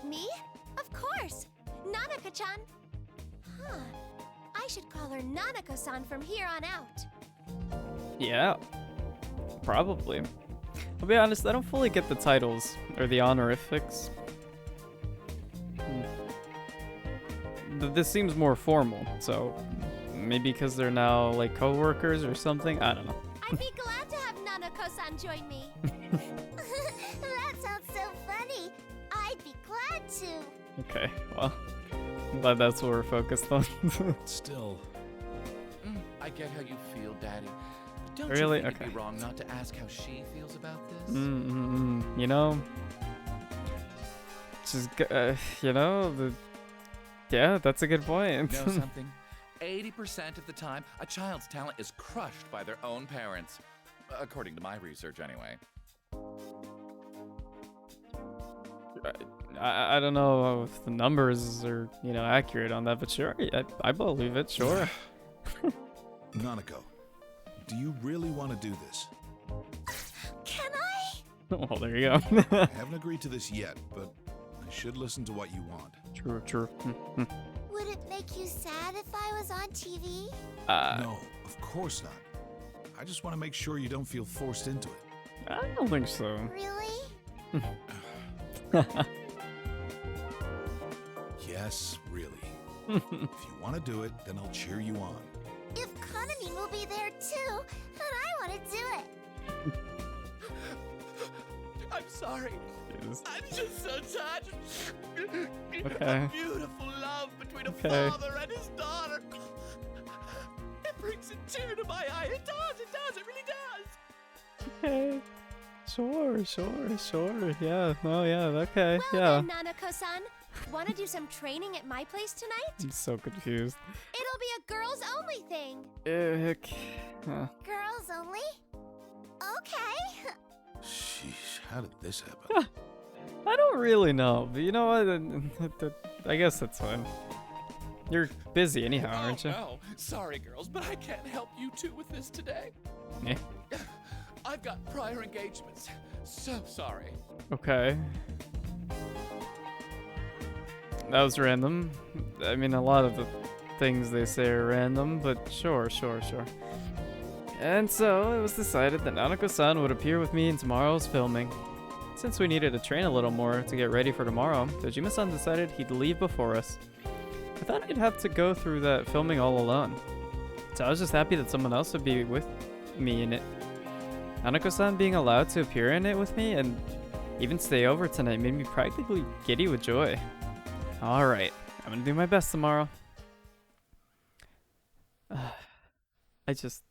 Me? Of course. Nanako-chan. Huh. I should call her Nanako-san from here on out. Yeah. Probably. I'll be honest, I don't fully get the titles or the honorifics. This seems more formal, so maybe because they're now like co-workers or something. I don't know. I'd be glad to have Nanako-san join me. That sounds so funny. I'd be glad to. Okay, well, I'm glad that's what we're focused on. Still, I get how you feel, Daddy. But don't Really? you think it'd Okay. be wrong not to ask how she feels about this? You know, just you know, yeah, that's a good point. Know something? 80% of the time, a child's talent is crushed by their own parents. According to my research, anyway. I don't know if the numbers are, you know, accurate on that, but sure, I believe it, sure. Nanako, do you really want to do this? Can I? Well, there you go. I haven't agreed to this yet, but I should listen to what you want. True. Would it make you sad if I was on TV? No, of course not. I just want to make sure you don't feel forced into it. I don't think so. Really? Yes, really. If you want to do it, then I'll cheer you on. If Kanami will be there too, then I want to do it. I'm sorry. Jeez. I'm just so touched. Okay. A beautiful love between a Okay. father and his daughter. It brings a tear to my eye. It does, it really does. Okay. Sure. Yeah. No, yeah. Okay. Well Yeah. then, Nanako-san, want to do some training at my place tonight? I'm so confused. It'll be a girls-only thing. Girls only? Okay. Sheesh, how did this happen? I don't really know, but you know what? I guess that's fine. You're busy anyhow, aren't you? No, sorry girls, but I can't help you two with this today. Yeah. I've got prior engagements. So sorry. Okay. That was random. I mean, a lot of the things they say are random, but sure. And so, it was decided that Nanako-san would appear with me in tomorrow's filming. Since we needed to train a little more to get ready for tomorrow, Dojima-san decided he'd leave before us. I thought I'd have to go through that filming all alone. So I was just happy that someone else would be with me in it. Nanako-san being allowed to appear in it with me and even stay over tonight made me practically giddy with joy. Alright, I'm gonna do my best tomorrow. I just...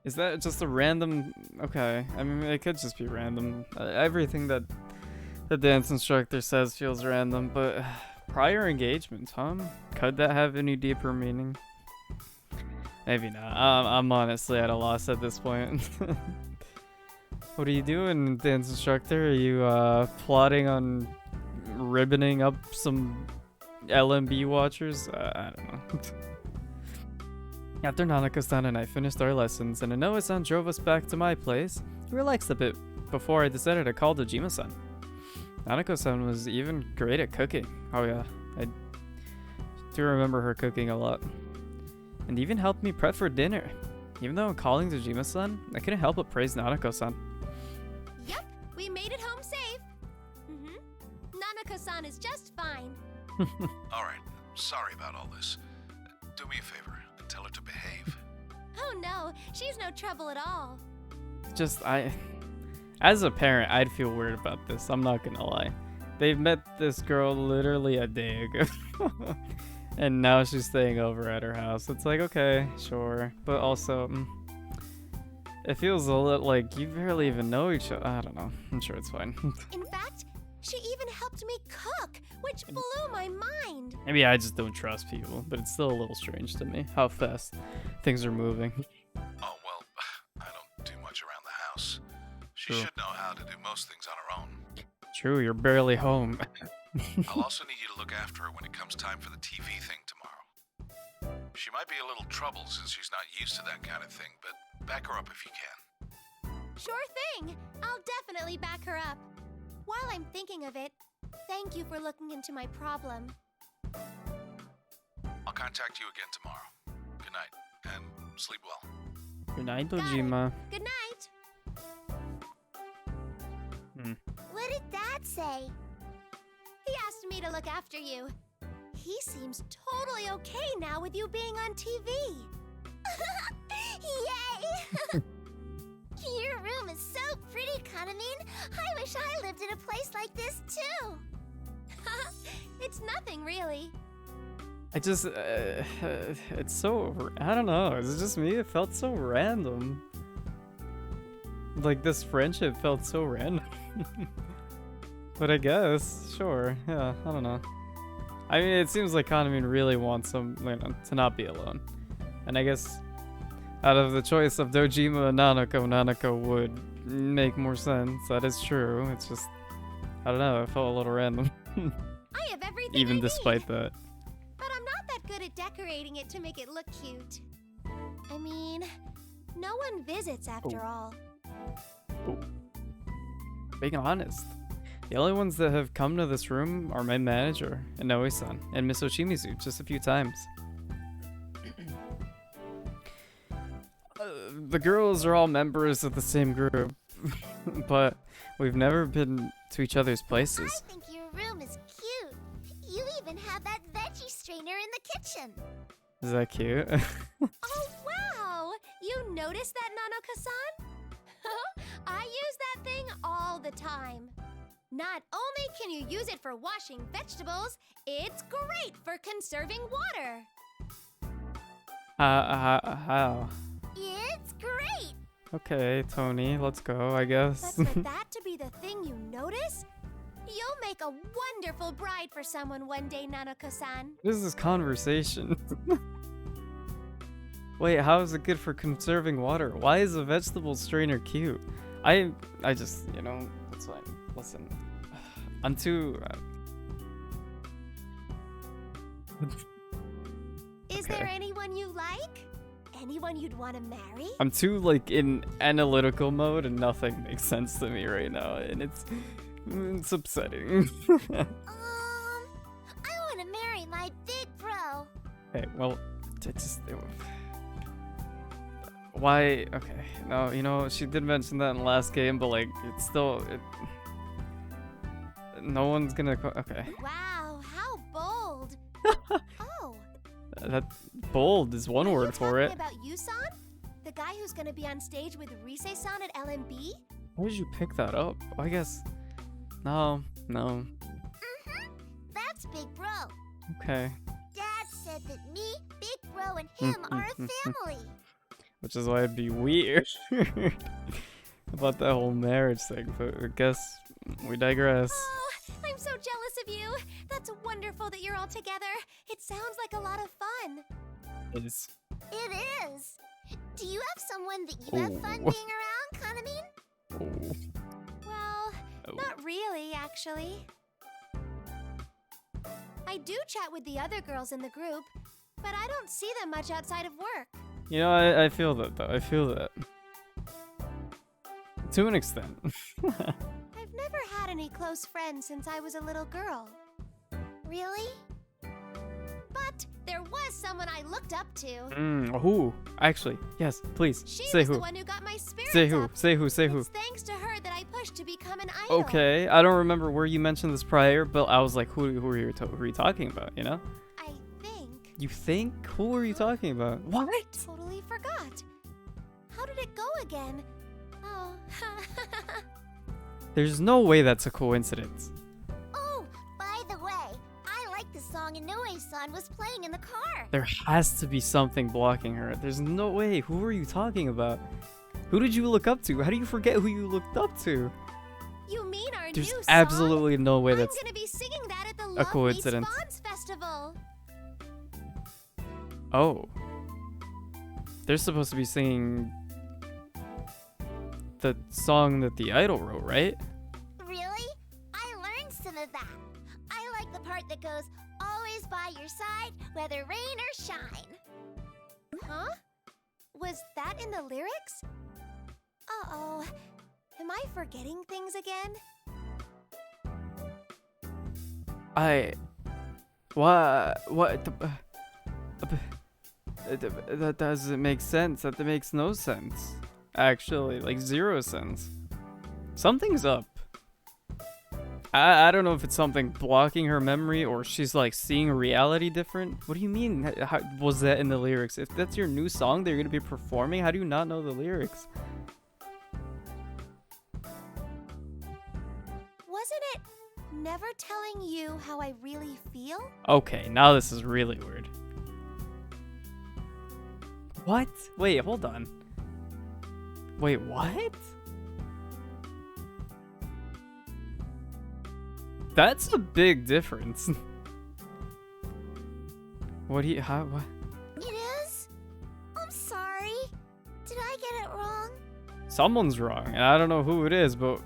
Is that just a random... Okay, I mean, it could just be random. Everything that the dance instructor says feels random, but... prior engagements, huh? Could that have any deeper meaning? Maybe not. I'm honestly at a loss at this point. What are you doing, dance instructor? Are you plotting on ribboning up some LMB watchers? I don't know. After Nanako-san and I finished our lessons and Inoue-san drove us back to my place, we relaxed a bit before I decided to call Dojima-san. Nanako-san was even great at cooking. Oh yeah, I do remember her cooking a lot. And even helped me prep for dinner. Even though I'm calling Dojima-san, I couldn't help but praise Nanako-san. Yep, we made it home safe. Nanako-san is just fine. All right, sorry about all this. Do me a favor and tell her to behave. Oh no, she's no trouble at all. Just, as a parent, I'd feel weird about this. I'm not gonna lie. They met this girl literally a day ago. And now she's staying over at her house. It's like, okay, sure. But also, it feels a little like you barely even know each other. I don't know. I'm sure it's fine. In fact, she even helped me cook, which blew my mind. Maybe I just don't trust people, but it's still a little strange to me how fast things are moving. She True. should know how to do most things on her own. True, you're barely home. I'll also need you to look after her when it comes time for the TV thing tomorrow. She might be a little trouble since she's not used to that kind of thing, but back her up if you can. Sure thing. I'll definitely back her up. While I'm thinking of it, thank you for looking into my problem. I'll contact you again tomorrow. Good night, and sleep well. Good night, Got it. Dojima. Good night. What did Dad say? He asked me to look after you. He seems totally okay now with you being on TV. Yay! Your room is so pretty, Kanamine. I wish I lived in a place like this too. It's nothing really. I just, it's so, I don't know, it's just me, it felt so random. Like, this friendship felt so random. But I guess, sure, yeah, I don't know. I mean, it seems like Kanamine really wants to not be alone. And I guess, out of the choice of Dojima and Nanako would make more sense. That is true, it's just, I don't know, it felt a little random. I have everything Even I despite need, that. but I'm not that good at decorating it to make it look cute. I mean, no one visits after all. Being honest, the only ones that have come to this room are my manager, Inoue-san, and Miss Oshimizu just a few times. The girls are all members of the same group, but we've never been to each other's places. I think your room is cute. You even have that veggie strainer in the kitchen. Is that cute? Oh, wow! You noticed that, Nanako-san? I use that thing all the time. Not only can you use it for washing vegetables, it's great for conserving water. How? It's great. Okay, Tony, let's go, I guess. But for that to be the thing you notice, you'll make a wonderful bride for someone one day, Nanako-san. What is this conversation? Wait, how is it good for conserving water? Why is a vegetable strainer cute? I just, you know, that's fine. Listen, I'm too... Is Okay. there anyone you like? Anyone you'd want to marry? I'm too, like, in analytical mode and nothing makes sense to me right now, and it's upsetting. I want to marry my big bro. Okay, well, why? Okay, no, you know, she did mention that in the last game, but, like, it's still... no one's gonna... Okay. Wow, how bold. Oh, That bold is one are word you for it. talking about Yusan? The guy who's gonna be on stage with Rise-san at LMB? Why did you pick that up? I guess... No. That's big bro. Okay. Dad said that me, big bro, and him are a family. Which is why it'd be weird about that whole marriage thing, but I guess we digress. Oh, I'm so jealous of you. That's wonderful that you're all together. It sounds like a lot of fun. It's... It is. Do you have someone that you have fun Oh. being around, Kanamine? Oh. Well, Oh. not really, actually. I do chat with the other girls in the group, but I don't see them much outside of work. You know, I feel that, though. I feel that. To an extent. I've never had any close friends since I was a little girl. Really? But there was someone I looked up to. Who? Actually, yes, please. She Say was who. the one who got my spirits Say who. up. Say who. Say who. It's thanks to her that I pushed to become an idol. Okay, I don't remember where you mentioned this prior, but I was like, who are you talking about, you know? I think. You think? Who are you talking about? What? Totally forgot. How did it go again? Oh. There's no way that's a coincidence. Oh, by the way, I like the song Inoue-san was playing in the car. There has to be something blocking her. There's no way. Who are you talking about? Who did you look up to? How do you forget who you looked up to? You mean our There's new song? absolutely no way that's... I'm gonna be singing that at the Love coincidence. Meets Fonz Festival. Oh. They're supposed to be singing... the song that the idol wrote, right? Really? I learned some of that. I like the part that goes, always by your side, whether rain or shine. Huh? Was that in the lyrics? Uh-oh. Am I forgetting things again? That doesn't make sense. That makes no sense. Actually, like 0 sense. Something's up. I don't know if it's something blocking her memory or she's like seeing reality different. What do you mean? How, was that in the lyrics? If that's your new song that you're gonna be performing, how do you not know the lyrics? Wasn't it never telling you how I really feel? Okay, now this is really weird. What? Wait, hold on. Wait, what? That's a big difference. What do you, how, what? It is? I'm sorry. Did I get it wrong? Someone's wrong, and I don't know who it is, but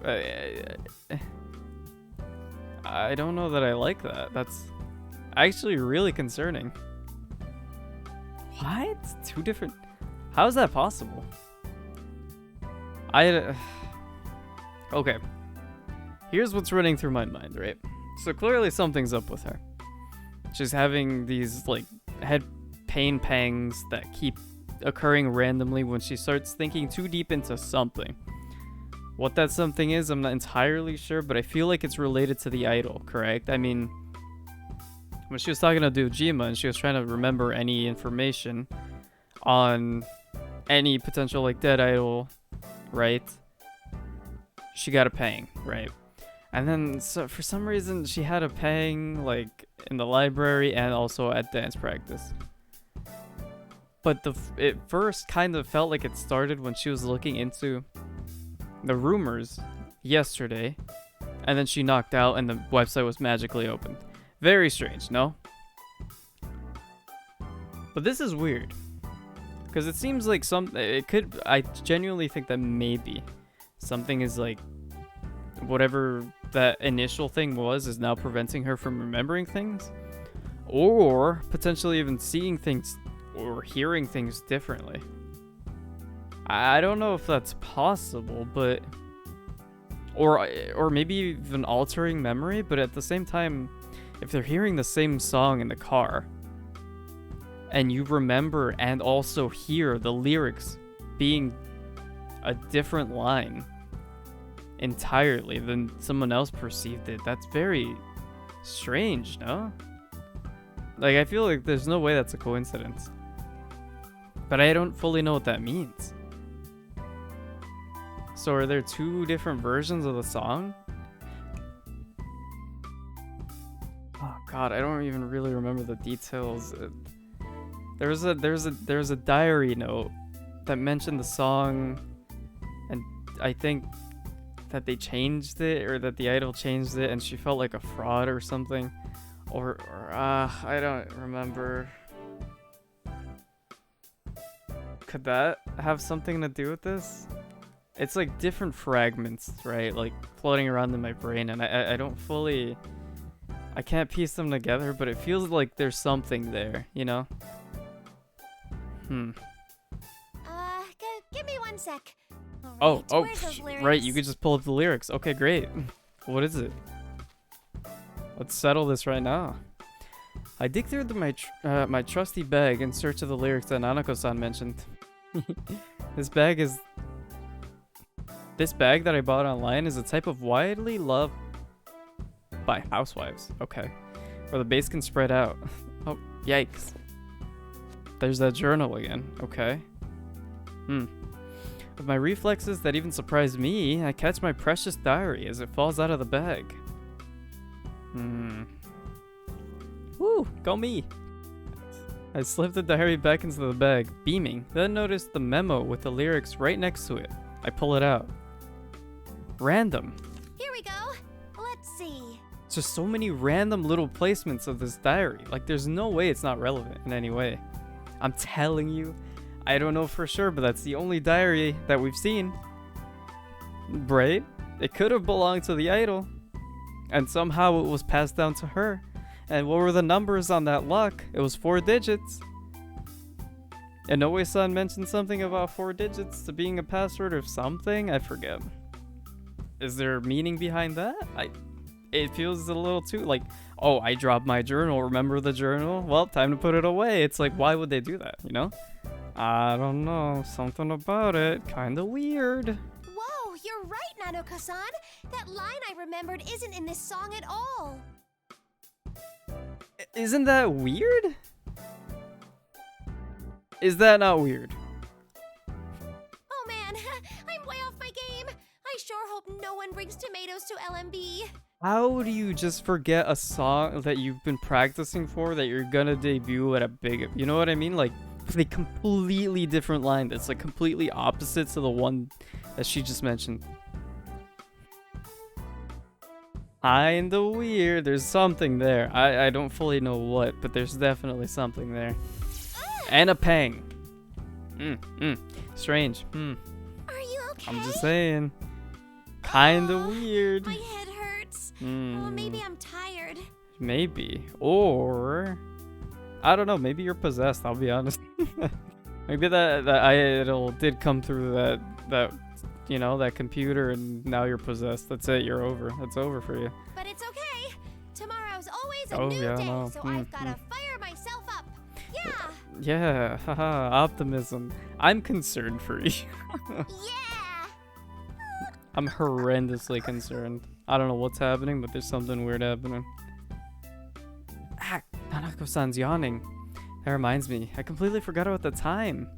I don't know that I like that. That's actually really concerning. What? 2 different... How is that possible? Okay. Here's what's running through my mind, right? So clearly something's up with her. She's having these, like, head pain pangs that keep occurring randomly when she starts thinking too deep into something. What that something is, I'm not entirely sure, but I feel like it's related to the idol, correct? I mean, when she was talking to Dojima and she was trying to remember any information on any potential, like, dead idol, right? She got a pang, right? And then, so for some reason, she had a pang, like, in the library and also at dance practice. But it first kind of felt like it started when she was looking into the rumors yesterday. And then she knocked out and the website was magically opened. Very strange, no? But this is weird. Because it seems like I genuinely think that maybe something is like, whatever that initial thing was is now preventing her from remembering things. Or potentially even seeing things or hearing things differently. I don't know if that's possible, but... Or maybe even altering memory, but at the same time, if they're hearing the same song in the car, and you remember and also hear the lyrics being a different line entirely than someone else perceived it, that's very strange, no? Like, I feel like there's no way that's a coincidence. But I don't fully know what that means. So are there 2 different versions of the song? Oh god, I don't even really remember the details. There was a diary note that mentioned the song, and I think that they changed it, or that the idol changed it, and she felt like a fraud or something. Or I don't remember. Could that have something to do with this? It's like different fragments, right? Like floating around in my brain, and I don't fully... I can't piece them together, but it feels like there's something there, you know? Give me 1 sec. Oh, Where's those lyrics? right, you could just pull up the lyrics. Okay, great. What is it? Let's settle this right now. I dig through my trusty bag in search of the lyrics that Nanako-san mentioned. This bag that I bought online is a type of widely loved by housewives. Okay. Where the base can spread out. Oh, yikes. There's that journal again. Okay. With my reflexes that even surprise me, I catch my precious diary as it falls out of the bag. Woo, go me. I slipped the diary back into the bag, beaming, then noticed the memo with the lyrics right next to it. I pull it out. Random. Here we go. Let's see. Just so many random little placements of this diary. Like, there's no way it's not relevant in any way. I'm telling you, I don't know for sure, but that's the only diary that we've seen. Right? It could have belonged to the idol. And somehow it was passed down to her. And what were the numbers on that luck? It was 4 digits. And Oe-san mentioned something about 4 digits to being a password or something. I forget. Is there meaning behind that? It feels a little too like, oh, I dropped my journal. Remember the journal? Well, time to put it away. It's like, why would they do that? You know? I don't know. Something about it. Kind of weird. Whoa, you're right, Nanoka-san. That line I remembered isn't in this song at all. Isn't that weird? Is that not weird? Oh man, I'm way off my game. I sure hope no one brings tomatoes to LMB. How do you just forget a song that you've been practicing for that you're gonna debut at a big, you know what I mean? Like, with a completely different line that's like completely opposite to the one that she just mentioned. Kinda weird. There's something there. I don't fully know what, but there's definitely something there. And a pang. Strange. Are you okay? I'm just saying. Kinda weird. My head hurts. Oh, maybe I'm tired. Maybe. Or I don't know, maybe you're possessed, I'll be honest. Maybe that idol did come through that you know, that computer, and now you're possessed. That's it, you're over. That's over for you. But it's okay. Tomorrow's always a Oh, new yeah, day, no. so I've gotta fire myself up. Yeah. Yeah, haha, optimism. I'm concerned for you. Yeah. I'm horrendously concerned. I don't know what's happening, but there's something weird happening. Ah, Nanako-san's yawning. That reminds me, I completely forgot about the time.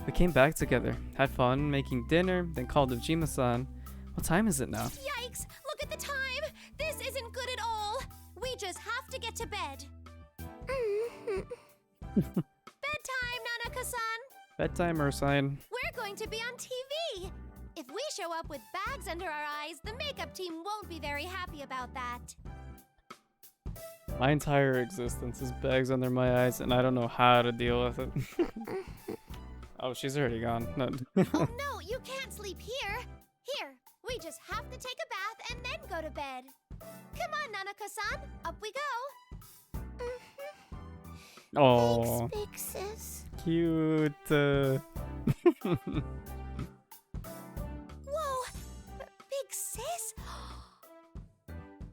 We came back together, had fun making dinner, then called Ojima-san. What time is it now? Yikes! Look at the time! This isn't good at all! We just have to get to bed. Bedtime, Nanaka-san! Bedtime or sign? We're going to be on TV! If we show up with bags under our eyes, the makeup team won't be very happy about that. My entire existence is bags under my eyes, and I don't know how to deal with it. Oh, she's already gone. No. Oh no, you can't sleep here! Here, we just have to take a bath and then go to bed. Come on, Nanaka-san, up we go! Oh, Thanks, big sis. cute. Whoa! Big sis?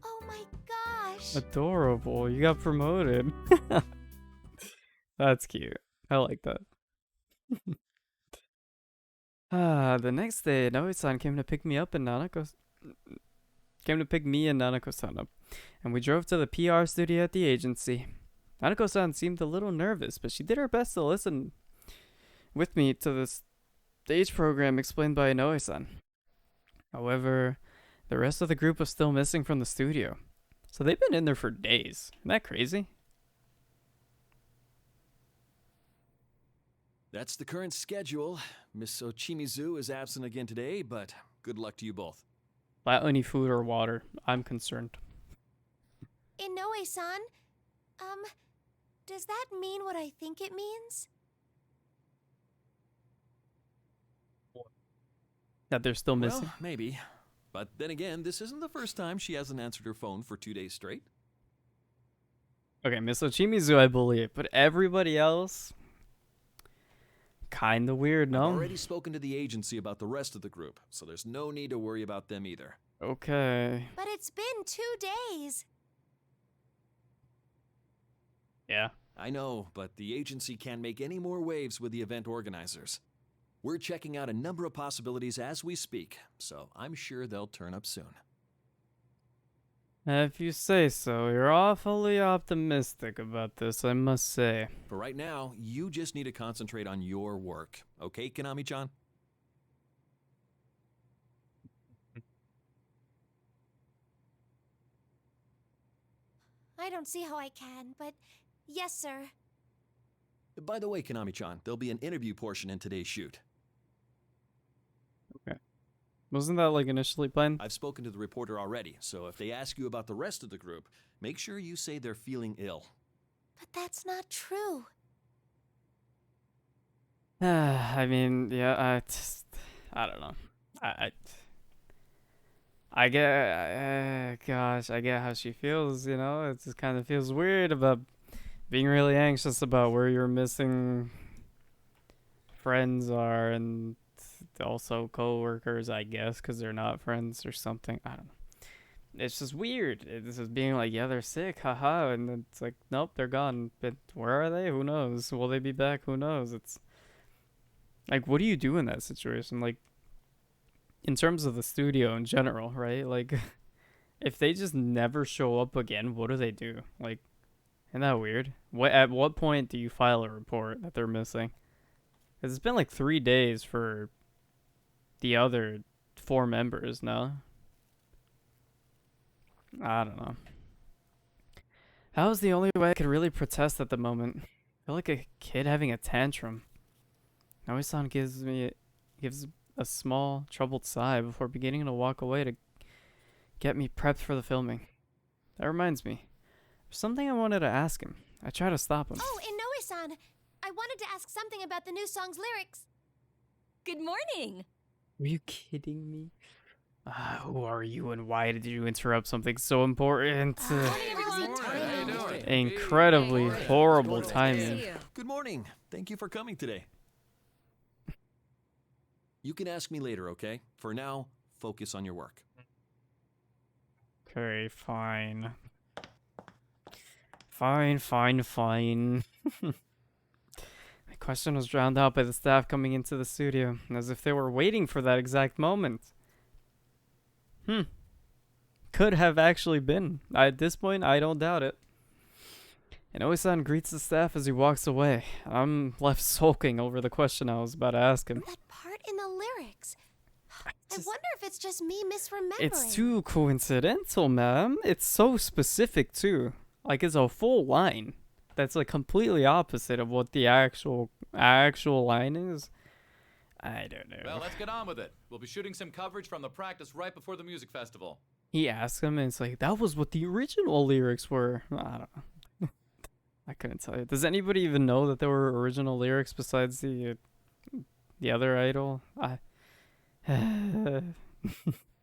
Oh my gosh! Adorable. You got promoted. That's cute. I like that. The next day, Noe-san came to pick me up and came to pick me and Nanako-san up, and we drove to the PR studio at the agency. Nanako-san seemed a little nervous, but she did her best to listen with me to the stage program explained by Noe-san. However, the rest of the group was still missing from the studio, so they've been in there for days. Isn't that crazy? That's the current schedule. Miss Ochimizu is absent again today, but good luck to you both. Without any food or water, I'm concerned. Inoue-san, does that mean what I think it means? That they're still missing? Well, maybe. But then again, this isn't the first time she hasn't answered her phone for 2 days straight. Okay, Miss Ochimizu, I believe, but everybody else, kinda weird, no? I've already spoken to the agency about the rest of the group, so there's no need to worry about them either. Okay. But it's been 2 days. Yeah. I know, but the agency can't make any more waves with the event organizers. We're checking out a number of possibilities as we speak, so I'm sure they'll turn up soon. If you say so, you're awfully optimistic about this, I must say. For right now, you just need to concentrate on your work. Okay, Konami-chan? I don't see how I can, but yes, sir. By the way, Konami-chan, there'll be an interview portion in today's shoot. Okay. Wasn't that like initially planned? I've spoken to the reporter already, so if they ask you about the rest of the group, make sure you say they're feeling ill. But that's not true. I mean, yeah, I don't know. I get, gosh, I get how she feels, you know? It just kind of feels weird about being really anxious about where your missing friends are and also co-workers, I guess, because they're not friends or something. I don't know. It's just weird. This is being like, yeah, they're sick, haha, and then it's like, nope, they're gone. But where are they? Who knows? Will they be back? Who knows? It's like, what do you do in that situation? Like, in terms of the studio in general, right? Like, if they just never show up again, what do they do? Like, isn't that weird? At what point do you file a report that they're missing? 'Cause it's been like 3 days for the other 4 members now. I don't know. That was the only way I could really protest at the moment. I feel like a kid having a tantrum. Naomi-san gives a small, troubled sigh before beginning to walk away to get me prepped for the filming. That reminds me. There's something I wanted to ask him. I try to stop him. Oh, Inoue-san, I wanted to ask something about the new song's lyrics. Good morning. Are you kidding me? Who are you and why did you interrupt something so important? Incredibly horrible timing. Good morning. Thank you for coming today. You can ask me later, okay? For now, focus on your work. Okay, fine. Fine. My question was drowned out by the staff coming into the studio, as if they were waiting for that exact moment. Could have actually been. At this point, I don't doubt it. And Oe-san greets the staff as he walks away. I'm left sulking over the question I was about to ask him. That part in the lyrics. I wonder if it's just me misremembering. It's too coincidental, ma'am. It's so specific, too. Like, it's a full line. That's, like, completely opposite of what the actual line is. I don't know. Well, let's get on with it. We'll be shooting some coverage from the practice right before the music festival. He asks him, and it's like, that was what the original lyrics were. I don't know. I couldn't tell you. Does anybody even know that there were original lyrics besides the other idol?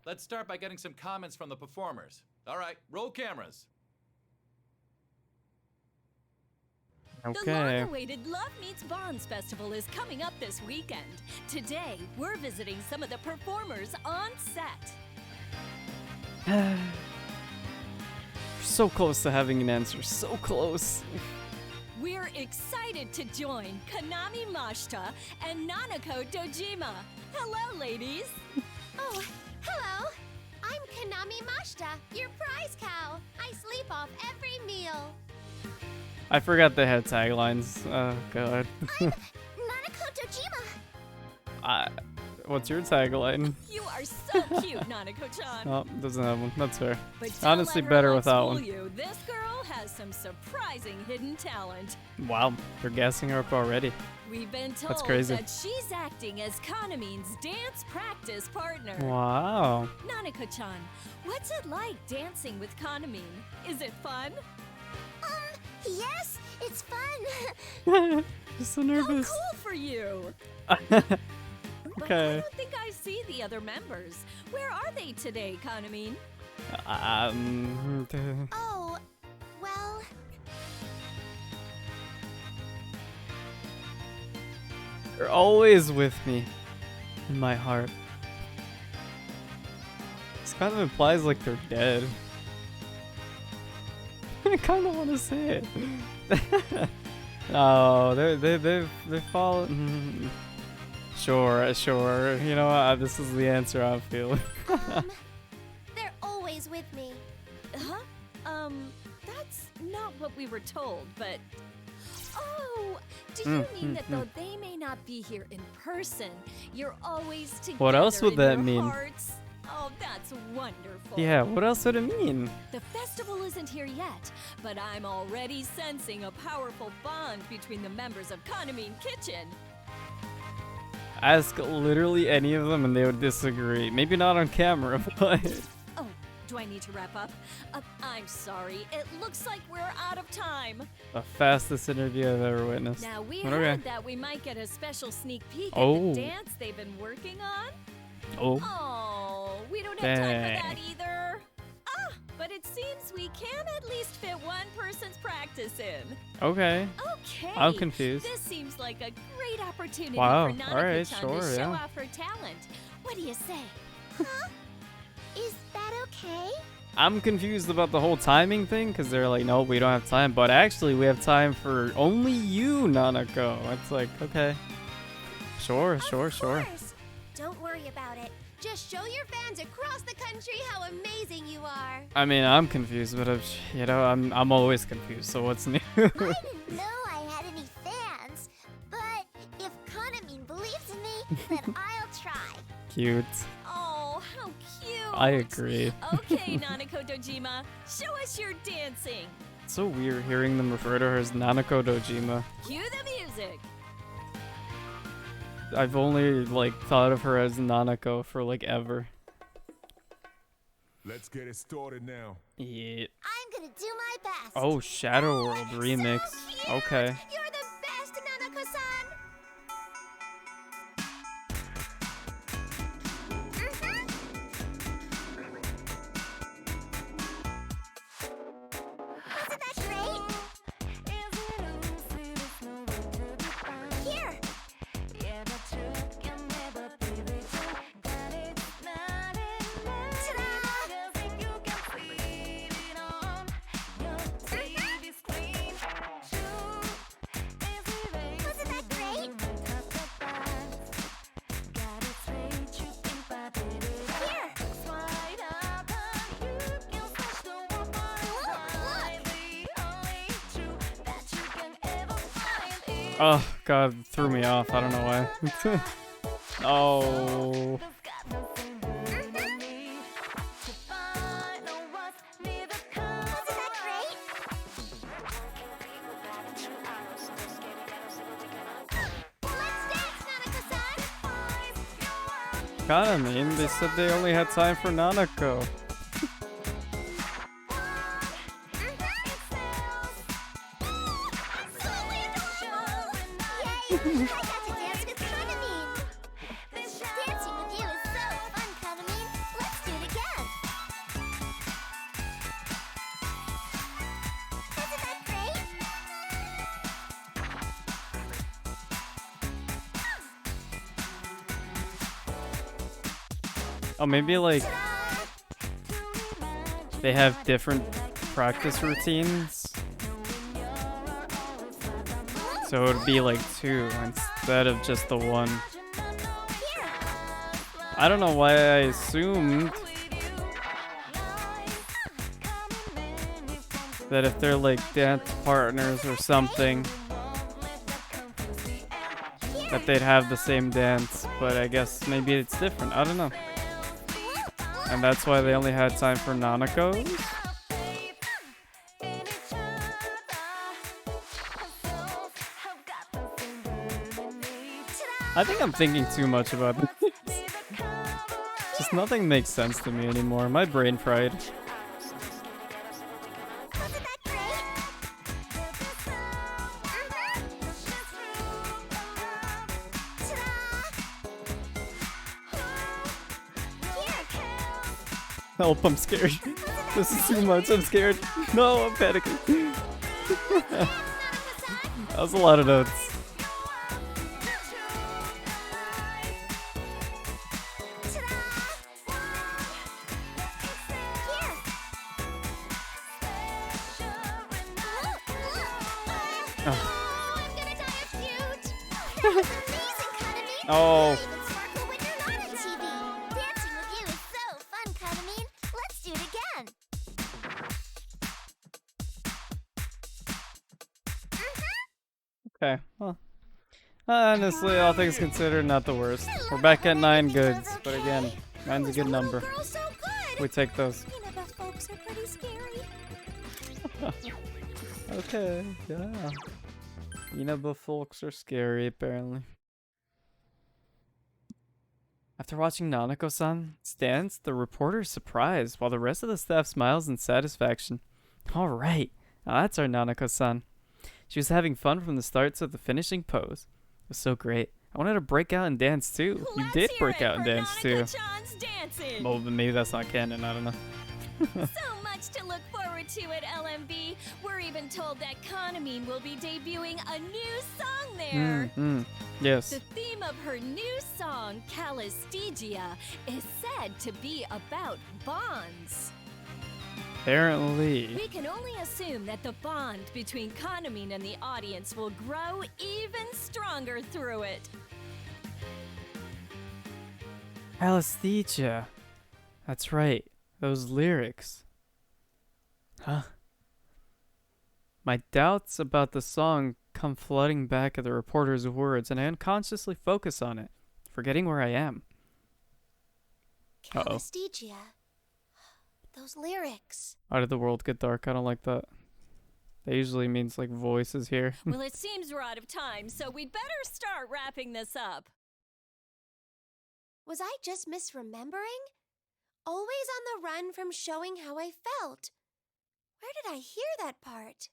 Let's start by getting some comments from the performers. All right, roll cameras. The Okay. long-awaited Love Meets Bonds Festival is coming up this weekend. Today, we're visiting some of the performers on set. So close to having an answer. So close. We're excited to join Kanami Mashita and Nanako Dojima. Hello, ladies. Oh, hello. I'm Kanami Mashita, your prize cow. I sleep off every meal. I forgot they had taglines. Oh, God. Nanako Dojima. What's your tagline? You are so cute, Nanako-chan. Oh, doesn't have one. That's fair. But don't Honestly, let her better luck without fool one. you. This girl has some surprising hidden talent. Wow, they're gassing her up already. We've been told That's crazy. that she's acting as Kanamin's dance practice partner. Wow. Nanako-chan, what's it like dancing with Kanamin? Is it fun? Yes, it's fun. Just so How nervous. cool for you! But I Okay. don't think I see the other members. Where are they today, Kanamin? Oh, well, They're always with me. In my heart. This kind of implies like they're dead. I kind of want to say it. No, they've fallen. Sure. You know what? This is the answer I'm feeling. they're always with me. Huh? That's not what we were told, but... Oh, do you mean that though they may not be here in person, you're always together What else would in that your mean? Hearts? Oh, that's wonderful. Yeah, what else would it mean? The festival isn't here yet, but I'm already sensing a powerful bond between the members of Kanamin Kitchen. Ask literally any of them and they would disagree. Maybe not on camera, but... Oh, do I need to wrap up? I'm sorry. It looks like we're out of time. The fastest interview I've ever witnessed. Now, we Okay. heard that we might get a special sneak peek at Oh. the dance they've been working on. Oh. Oh, we don't have time for Dang. that either. Ah, but it seems we can at least fit one person's practice in. Okay. Okay. I'm confused. This seems like a great opportunity Wow, for Nanako-chan alright, to sure, show yeah. off her talent. What do you say? Is that okay? I'm confused about the whole timing thing because they're like, no, we don't have time. But actually, we have time for only you, Nanako. It's like, okay. Sure. Of course. Don't worry about it. Just show your fans across the country how amazing you are. I mean, I'm confused, but I'm always confused. So what's new? I didn't know I had any fans, but if Kanamin believes in me, then I'll try. Cute. Oh, how cute. I agree. Okay, Nanako Dojima, show us your dancing. It's so weird hearing them refer to her as Nanako Dojima. Cue the music. I've only like thought of her as Nanako for like ever. Let's get it started now. Yeah. I'm gonna do my best. Oh, Shadow World remix. Okay. You're the best, Nanako-san. Isn't that great? Here. Wasn't that great? Here. Oh god, it threw me off. I don't know why. Oh. Wasn't that great? Let's dance, Nanako-san. Kinda mean. They said they only had time for Nanako. Yay! I got to dance with Kanamin. Dancing with you is so fun, Kanamin. Let's do it again. Wasn't that great? Oh, maybe like they have different practice routines. So it would be like 2 instead of just the 1. I don't know why I assumed that if they're like dance partners or something, that they'd have the same dance, but I guess maybe it's different. I don't know. And that's why they only had time for Nanako's? I think I'm thinking too much about this. Just nothing makes sense to me anymore. My brain fried. Wasn't that great? Help, I'm scared. This is too much, I'm scared. No, I'm panicking. That was a lot of notes. Oh. Dancing with you is so fun, Kanamin. Let's do it again. Okay, well. Honestly, all things considered, not the worst. We're back at 9 goods, but again, 9's a good number. We take those. Inaba folks are pretty scary. Okay, yeah. Inaba folks are scary, apparently. After watching Nanako-san's dance, the reporter is surprised, while the rest of the staff smiles in satisfaction. Alright, now that's our Nanako-san. She was having fun from the start to the finishing pose. It was so great. I wanted to break out and dance too. You Let's did hear break it out and for dance too. Nanako-chan's dancing. Well, then maybe that's not canon. I don't know. So much to look forward to at LMB. We're even told that Kanamine will be debuting a new song there. Yes. The theme of her new song, Calistegia, is said to be about bonds. Apparently. We can only assume that the bond between Kanamine and the audience will grow even stronger through it. Anesthesia. That's right. Those lyrics. Huh? My doubts about the song come flooding back at the reporter's words, and I unconsciously focus on it, forgetting where I am. Uh-oh. Calistegia. Those lyrics. Why did the world get dark? I don't like that. That usually means like voices here. Well, it seems we're out of time, so we'd better start wrapping this up. Was I just misremembering? Always on the run from showing how I felt. Where did I hear that part?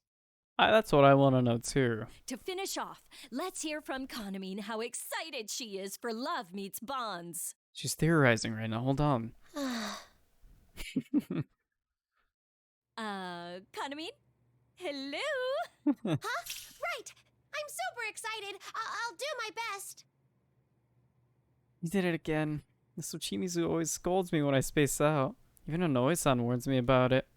That's what I want to know too. To finish off, let's hear from Kanamine how excited she is for Love Meets Bonds. She's theorizing right now. Hold on. Kanamine? Hello? Huh? Right! I'm super excited. I'll do my best. You did it again. Mr. Chimizu always scolds me when I space out. Even Onoe-san warns me about it.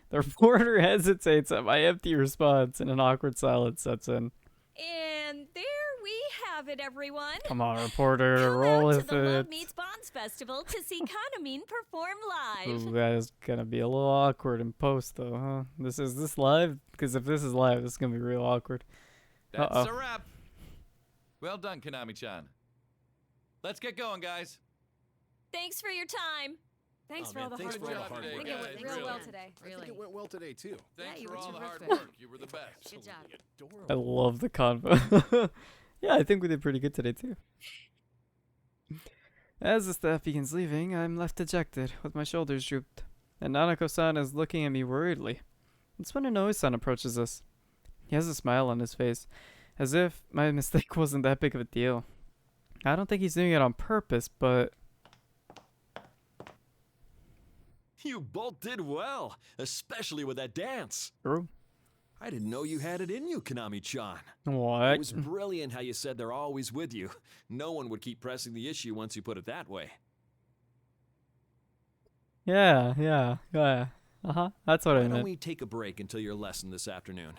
The reporter hesitates at my empty response, and an awkward silence sets in. And there we have it, everyone. Come on, reporter, Come roll out with to the Love it. Meets Bonds Festival to see Kanamine perform live. Ooh, that is gonna be a little awkward in post, though, huh? Is this live? Because if this is live, this is gonna be real awkward. That's Uh-oh. a wrap. Well done, Konami-chan. Let's get going, guys. Thanks for your time. Thanks Oh, for man, all the thanks hard for all work. the hard I think work, it went guys, real really. well today. I Really. think it went well today, too. Thanks you for were all the hard terrific. work. You were the best. Good job. I love the convo. Yeah, I think we did pretty good today, too. As the staff begins leaving, I'm left dejected, with my shoulders drooped, and Nanako-san is looking at me worriedly. It's when Inoue-san approaches us. He has a smile on his face, as if my mistake wasn't that big of a deal. I don't think he's doing it on purpose, but... You both did well, especially with that dance. True. I didn't know you had it in you, Konami-chan. What? It was brilliant how you said they're always with you. No one would keep pressing the issue once you put it that way. Yeah. That's what I Why don't meant. we take a break until your lesson this afternoon?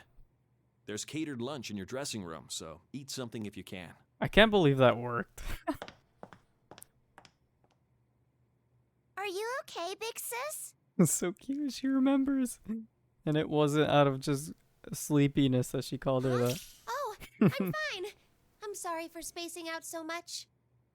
There's catered lunch in your dressing room, so eat something if you can. I can't believe that worked. Are you okay, big sis? It's so cute. She remembers. And it wasn't out of just sleepiness that she called her that. Oh, I'm fine. I'm sorry for spacing out so much.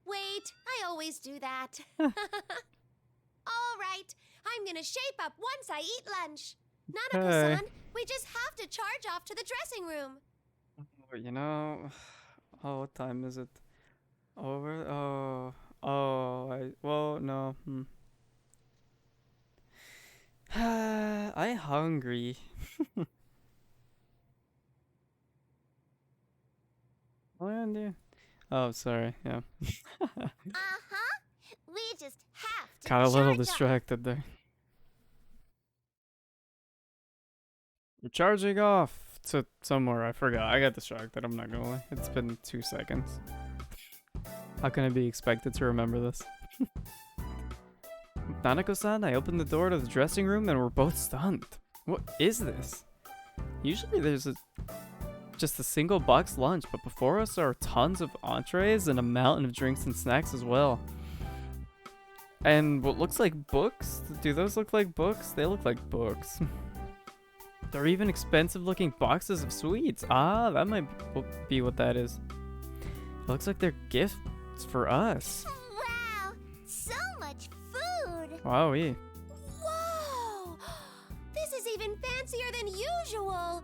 Wait, I always do that. All right, I'm gonna shape up once I eat lunch. Nanako-san, we just have to charge off to the dressing room. You know, what time is it? Over? Well, no. I'm hungry. What am I gonna do? Oh, sorry. Yeah. Uh-huh. We just have to Got a little charge off. distracted there. You're charging off to somewhere. I forgot. I got distracted. I'm not gonna lie. It's been 2 seconds. How can I be expected to remember this? Nanako-san, I opened the door to the dressing room and we're both stunned. What is this? Usually there's just a single box lunch, but before us are tons of entrees and a mountain of drinks and snacks as well. And what looks like books? Do those look like books? They look like books. There are even expensive looking boxes of sweets. Ah, that might be what that is. It looks like they're gifts for us. Wow, so much food. Wowee. Whoa! This is even fancier than usual.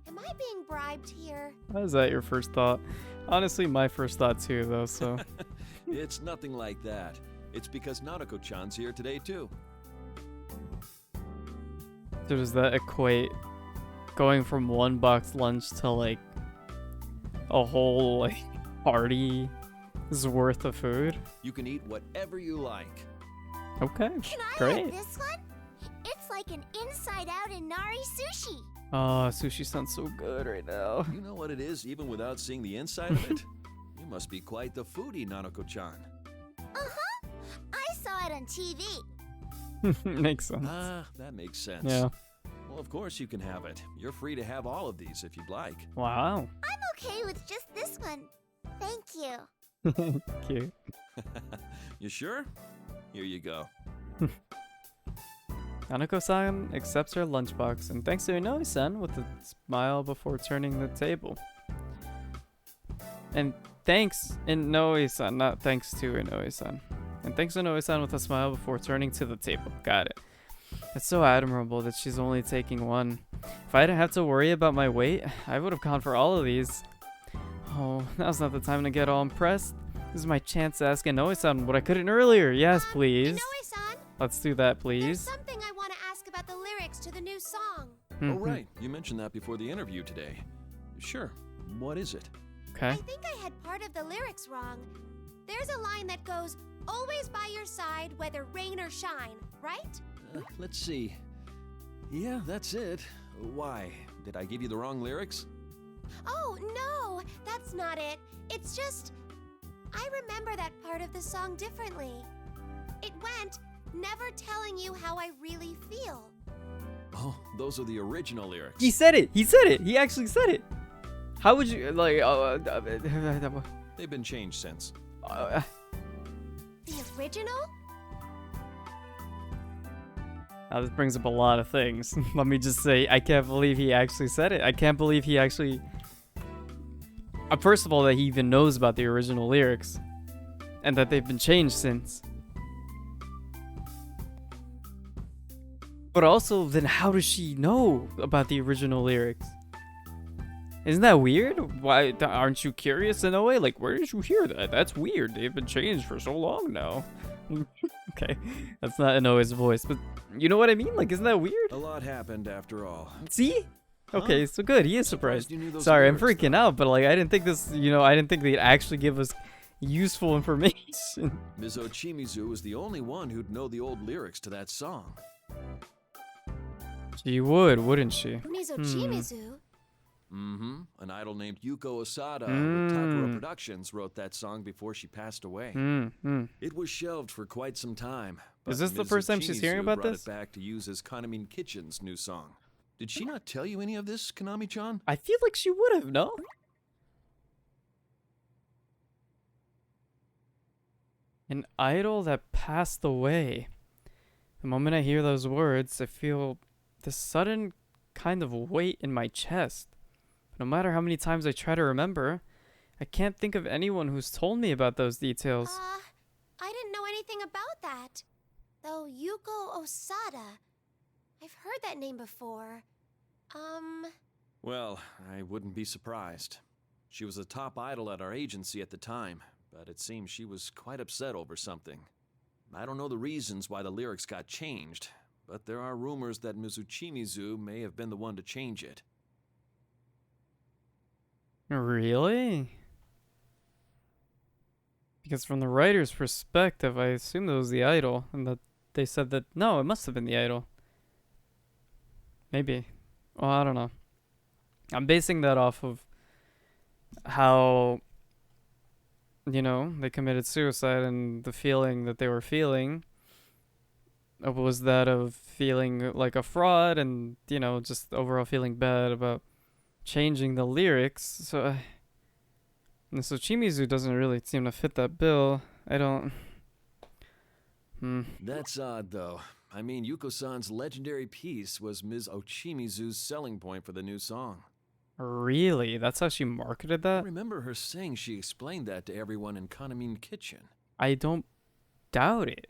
Am I being bribed here? Why is that your first thought? Honestly, my first thought too, though, so. It's nothing like that. It's because Nanako-chan's here today, too. So does that equate going from one box lunch to like a whole like party's worth of food. You can eat whatever you like. Okay, Can I great. have this one? It's like an inside-out Inari sushi. Oh, sushi sounds so good right now. You know what it is even without seeing the inside of it? You must be quite the foodie, Nanako-chan. Uh-huh. I saw it on TV. Makes sense. Ah, that makes sense. Yeah. Well, of course you can have it. You're free to have all of these if you'd like. Wow. I'm okay with just this one. Thank you. Cute. You sure? Here you go. Anako-san accepts her lunchbox and thanks to Inoue-san with a smile before turning the table. And thanks Inoue-san, not thanks to Inoue-san. And thanks Inoue-san with a smile before turning to the table. Got it. It's so admirable that she's only taking one. If I didn't have to worry about my weight, I would have gone for all of these. Oh, now's not the time to get all impressed. This is my chance to ask Inoue-san what I couldn't earlier. Yes, please. Inoue-san, Let's do that, there's please. something I want to ask about the lyrics to the new song. Oh, right. You mentioned that before the interview today. Sure. What is it? Okay. I think I had part of the lyrics wrong. There's a line that goes, always by your side, whether rain or shine, right? Let's see. Yeah, that's it. Why? Did I give you the wrong lyrics? Oh, no, that's not it. It's just, I remember that part of the song differently. It went, never telling you how I really feel. Oh, those are the original lyrics. He said it. He said it. He actually said it. How would you like? They've been changed since. The original? Now this brings up a lot of things. Let me just say, I can't believe he actually said it. I can't believe he actually. First of all, that he even knows about the original lyrics, and that they've been changed since. But also, then how does she know about the original lyrics? Isn't that weird? Why aren't you curious in a way? Like, where did you hear that? That's weird. They've been changed for so long now. Okay, that's not Inoue's voice, but you know what I mean? Like, isn't that weird? A lot happened after all. See? Okay, so good. He is surprised. You knew those Sorry, I'm lyrics, freaking out, but like, I didn't think this, I didn't think they'd actually give us useful information. Ms. Ochimizu was the only one who'd know the old lyrics to that song. She would, wouldn't she? Mizo Chimizu? Mm-hmm. An idol named Yuko Osada with Takara Productions wrote that song before she passed away. It was shelved for quite some time. Is but this the Ms. first time she's hearing Ochimizu about brought this? it back to use as Kanamin Kitchen's new song. Did she not tell you any of this, Konami-chan? I feel like she would have, no? An idol that passed away. The moment I hear those words, I feel this sudden kind of weight in my chest. No matter how many times I try to remember, I can't think of anyone who's told me about those details. I didn't know anything about that. Though Yuko Osada, I've heard that name before. Well, I wouldn't be surprised. She was a top idol at our agency at the time, but it seems she was quite upset over something. I don't know the reasons why the lyrics got changed, but there are rumors that Mizuchimizu may have been the one to change it. Really? Because from the writer's perspective, I assumed it was the idol, and that they said that, no, it must have been the idol. Maybe. Well, I don't know. I'm basing that off of how, they committed suicide, and the feeling that they were feeling was that of feeling like a fraud and, just overall feeling bad about changing the lyrics. So Chimizu doesn't really seem to fit that bill. I don't. That's odd, though. I mean, Yuko-san's legendary piece was Ms. Ochimizu's selling point for the new song. Really? That's how she marketed I that? remember her saying she explained that to everyone in Kanamin Kitchen. I don't doubt it.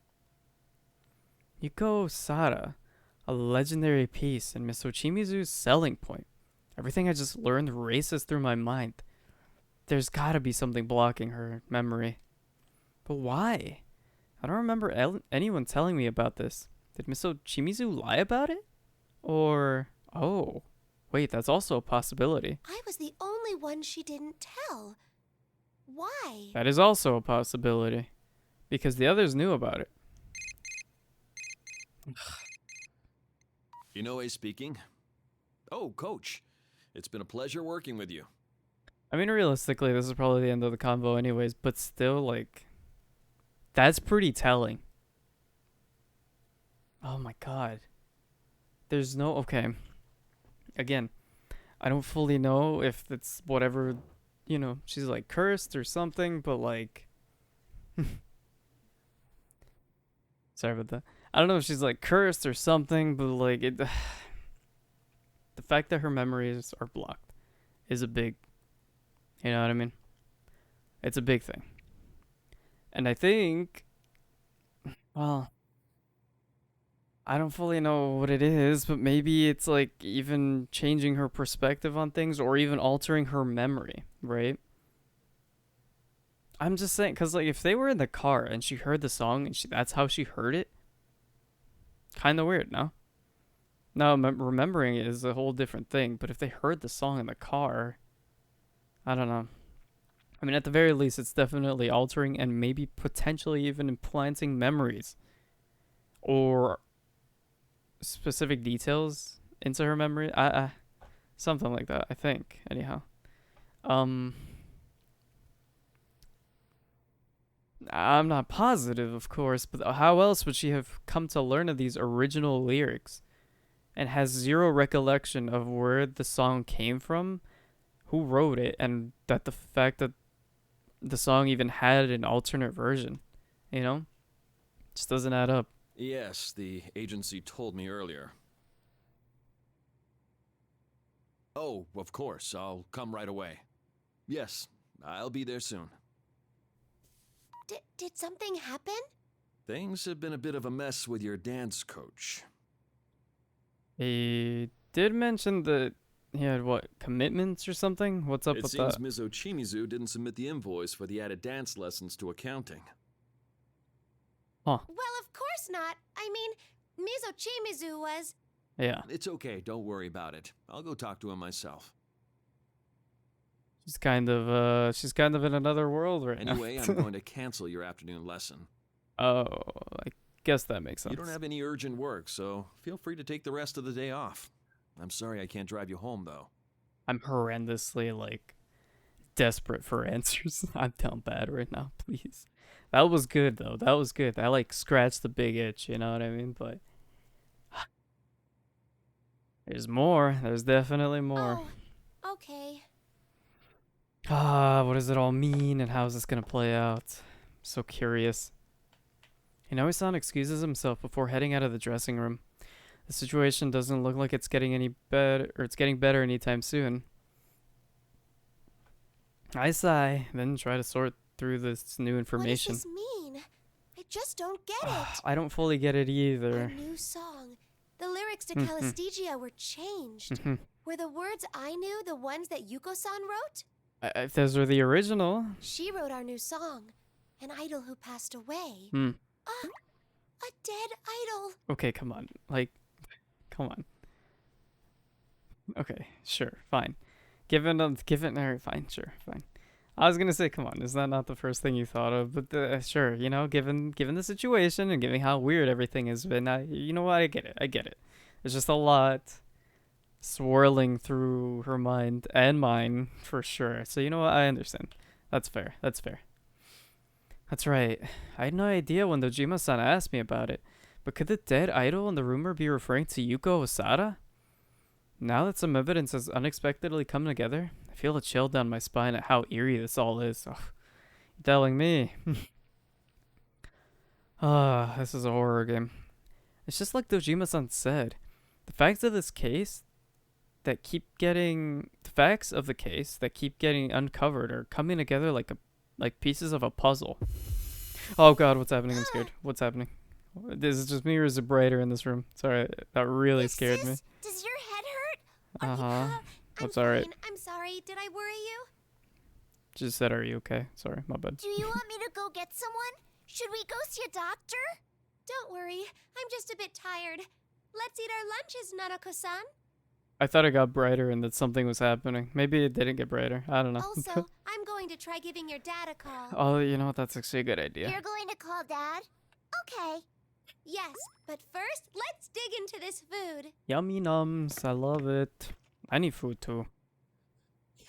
Yuko Osada, a legendary piece and Miss Ochimizu's selling point. Everything I just learned races through my mind. There's gotta be something blocking her memory. But why? I don't remember anyone telling me about this. Did Miss Ochimizu lie about it? Or, Wait, that's also a possibility. I was the only one she didn't tell. Why? That is also a possibility. Because the others knew about it. Inoue speaking. Oh, Coach. It's been a pleasure working with you. I mean, realistically, this is probably the end of the convo anyways, but still, like, that's pretty telling. Oh my god. There's no, okay. Again, I don't fully know if it's whatever, you know, she's like cursed or something, but like, sorry about that. I don't know if she's like cursed or something, but like, it, the fact that her memories are blocked is a big, you know what I mean? It's a big thing. And I think, well, I don't fully know what it is, but maybe it's like even changing her perspective on things or even altering her memory, right? I'm just saying, because like if they were in the car and she heard the song and that's how she heard it, kind of weird, no? Now, remembering it is a whole different thing, but if they heard the song in the car, I don't know. I mean, at the very least, it's definitely altering and maybe potentially even implanting memories or specific details into her memory. Something like that, I think, anyhow. I'm not positive, of course, but how else would she have come to learn of these original lyrics and has zero recollection of where the song came from, who wrote it, and that the fact that the song even had an alternate version, you know? Just doesn't add up. Yes, the agency told me earlier. Oh, of course, I'll come right away. Yes, I'll be there soon. Did something happen? Things have been a bit of a mess with your dance coach. He did mention that he had, what, commitments or something? What's up It with seems that? Ms. Ochimizu didn't submit the invoice for the added dance lessons to accounting. Huh. Well, of course not. I mean, Ms. Ochimizu was... Yeah. It's okay, don't worry about it. I'll go talk to him myself. She's kind of in another world right now. Anyway, I'm going to cancel your afternoon lesson. Oh, I guess that makes sense. You don't have any urgent work, so feel free to take the rest of the day off. I'm sorry I can't drive you home, though. I'm horrendously, like, desperate for answers. I'm down bad right now, please. That was good, though. That was good. That, like, scratched the big itch, you know what I mean? But there's more. There's definitely more. Oh, okay. What does it all mean, and how is this gonna play out? I'm so curious. Inoue-san excuses himself before heading out of the dressing room. The situation doesn't look like it's getting any better, or it's getting better anytime soon. I sigh, then try to sort through this new information. What does this mean? I just don't get it. I don't fully get it either. A new song. The lyrics to Calistegia were changed. Were the words I knew the ones that Yuko-san wrote? If those were the original. She wrote our new song. An idol who passed away. A dead idol. Okay, come on. Like, come on. Okay, sure, fine. Alright, fine, sure, fine. I was gonna say, come on, is that not the first thing you thought of? But sure, you know, given the situation and given how weird everything has been, you know what, I get it. There's just a lot swirling through her mind and mine, for sure. So you know what, I understand. That's fair. That's right. I had no idea when Dojima-san asked me about it, but could the dead idol in the rumor be referring to Yuko Osada? Now that some evidence has unexpectedly come together, I feel a chill down my spine at how eerie this all is. Ugh, you're telling me. This is a horror game. It's just like Dojima-san said. The facts of the case that keep getting uncovered are coming together like pieces of a puzzle. Oh god, what's happening? I'm scared. What's happening? Is it just me or is it brighter in this room? Sorry, that really scared me. Does your head hurt? That's I'm alright. fine. I'm sorry. Did I worry you? Just said, are you okay? Sorry, my bad. Do you want me to go get someone? Should we go see a doctor? Don't worry. I'm just a bit tired. Let's eat our lunches, Nanako-san. I thought it got brighter and that something was happening. Maybe it didn't get brighter. I don't know. Also, I'm going to try giving your dad a call. Oh, you know what? That's actually a good idea. You're going to call Dad? Okay. Yes, but first, let's dig into this food. Yummy nums. I love it. I need food too.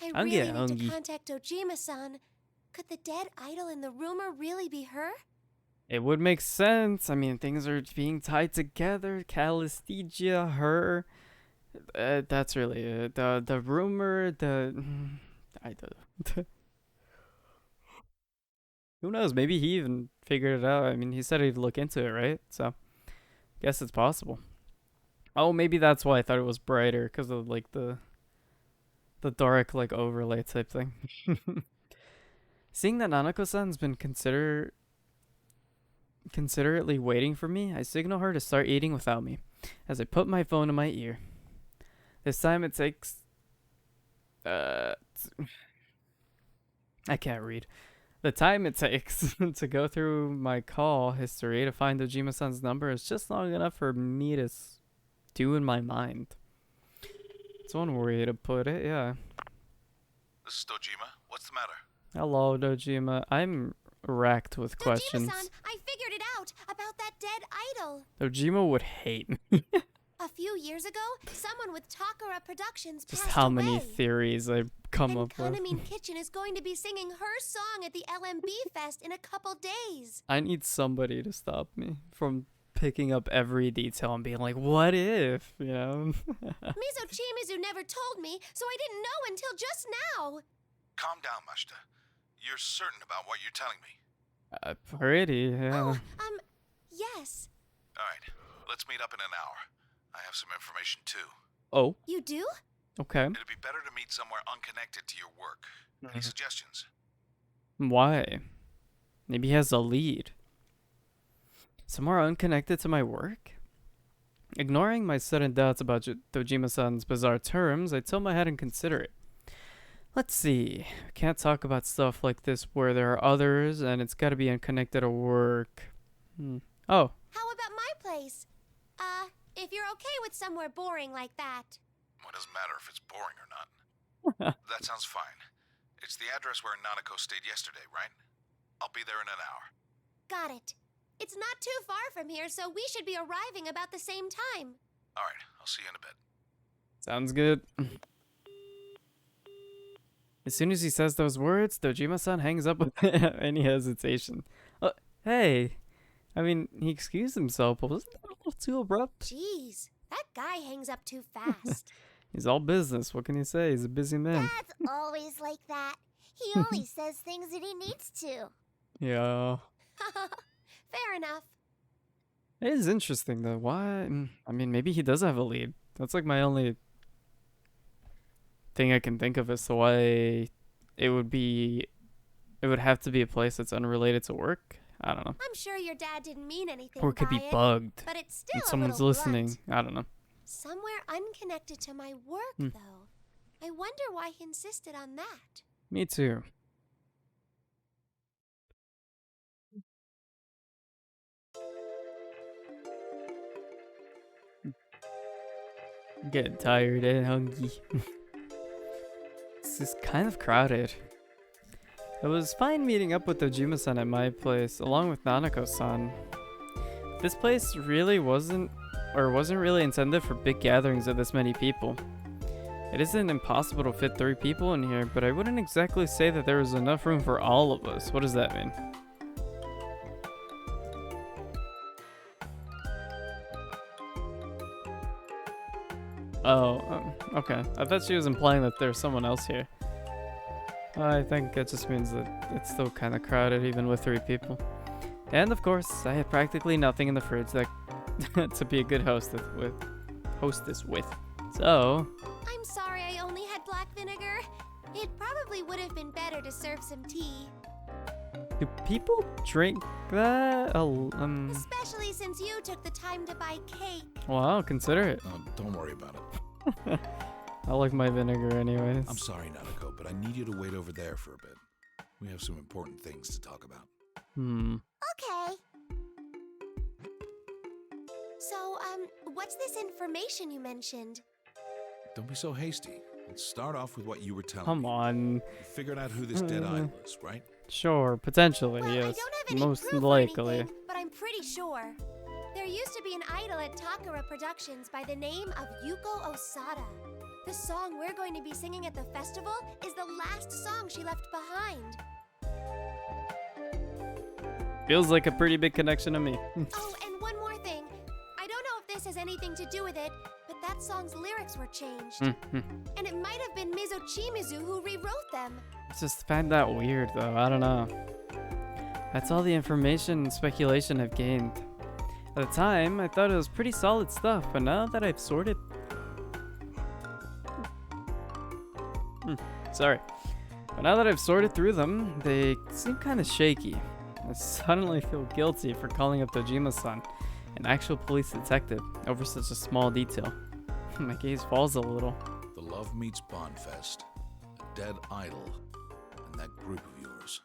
I I'm really getting need hungry. to contact Ojima-san. Could the dead idol in the rumor really be her? It would make sense. I mean, things are being tied together. Calisthegia, her. That's really it. The rumor, I don't. Who knows? Maybe he even figured it out. I mean, he said he'd look into it, right? So, guess it's possible. Oh, maybe that's why I thought it was brighter, because of like the dark like overlay type thing. Seeing that Nanako-san's been considerately waiting for me, I signal her to start eating without me, as I put my phone in my ear. This time it takes... I can't read. The time it takes to go through my call history to find Ojima-san's number is just long enough for me to stew in my mind. It's one way to put it, yeah. This is Dojima. What's the matter? Hello, Dojima. I'm racked with questions. Dojima-san, I figured it out about that dead idol. Dojima would hate me. A few years ago, someone with Takara Productions Just passed how away. many theories I've come And up with. Kanamine Kitchen is going to be singing her song at the LMB Fest in a couple days. I need somebody to stop me from picking up every detail and being like, what if, you know? Mizo Chimizu never told me, so I didn't know until just now. Calm down, Mashita. You're certain about what you're telling me? Pretty, yeah. Oh, yes. All right, let's meet up in an hour. I have some information too. Oh, You do? okay. It'd be better to meet somewhere unconnected to your work. Any suggestions? Why? Maybe he has a lead. Somewhere unconnected to my work? Ignoring my sudden doubts about Dojima-san's bizarre terms, I tilt my head and consider it. Let's see. I can't talk about stuff like this where there are others, and it's gotta be unconnected to work. Oh, How about my place? If you're okay with somewhere boring like that. What does it matter if it's boring or not? That sounds fine. It's the address where Nanako stayed yesterday, right? I'll be there in an hour. Got it. It's not too far from here, so we should be arriving about the same time. All right, I'll see you in a bit. sounds good. As soon as he says those words, Dojima-san hangs up without any hesitation. Hey. I mean, he excused himself, but wasn't that a little too abrupt? Jeez, that guy hangs up too fast. He's all business. What can you say? He's a busy man. Dad's always like that. He only says things that he needs to. Yeah. Fair enough. It is interesting, though. Why? I mean, maybe he does have a lead. That's like my only thing I can think of as to why it would have to be a place that's unrelated to work. I don't know. I'm sure your dad didn't mean anything Or it could by be it, bugged. but it's still And a someone's little listening. blunt. I don't know. Somewhere unconnected to my work, though. I wonder why he insisted on that. Me too. I'm getting tired and hungry. This is kind of crowded. It was fine meeting up with Dojima-san at my place, along with Nanako-san. This place really wasn't really intended for big gatherings of this many people. It isn't impossible to fit 3 people in here, but I wouldn't exactly say that there was enough room for all of us. What does that mean? Oh, okay. I thought she was implying that there's someone else here. I think it just means that it's still kind of crowded even with 3 people. And of course, I had practically nothing in the fridge that to be a good hostess with. So, I'm sorry I only had black vinegar. It probably would have been better to serve some tea. do people drink that? Especially since you took the time to buy cake. Well, I'll consider it. Oh, don't worry about it. I like my vinegar anyways. I'm sorry, Nanako, but I need you to wait over there for a bit. We have some important things to talk about. Okay. So, what's this information you mentioned? Don't be so hasty. Let's start off with what you were telling Come me. on. You figured out who this dead idol is, right? Sure, potentially, Well, I yes. don't have any Most proof or likely. anything, but I'm pretty sure. There used to be an idol at Takara Productions by the name of Yuko Osada. The song we're going to be singing at the festival is the last song she left behind. Feels like a pretty big connection to me. Oh, and one more thing. I don't know if this has anything to do with it, but that song's lyrics were changed. And it might have been Mizo Chimizu who rewrote them. I just find that weird, though. I don't know. That's all the information and speculation I've gained. At the time, I thought it was pretty solid stuff, but now that I've sorted... Sorry. But now that I've sorted through them, they seem kind of shaky. I suddenly feel guilty for calling up Dojima-san, an actual police detective, over such a small detail. My gaze falls a little. The Love Meets Bondfest, a dead idol, and that group of yours.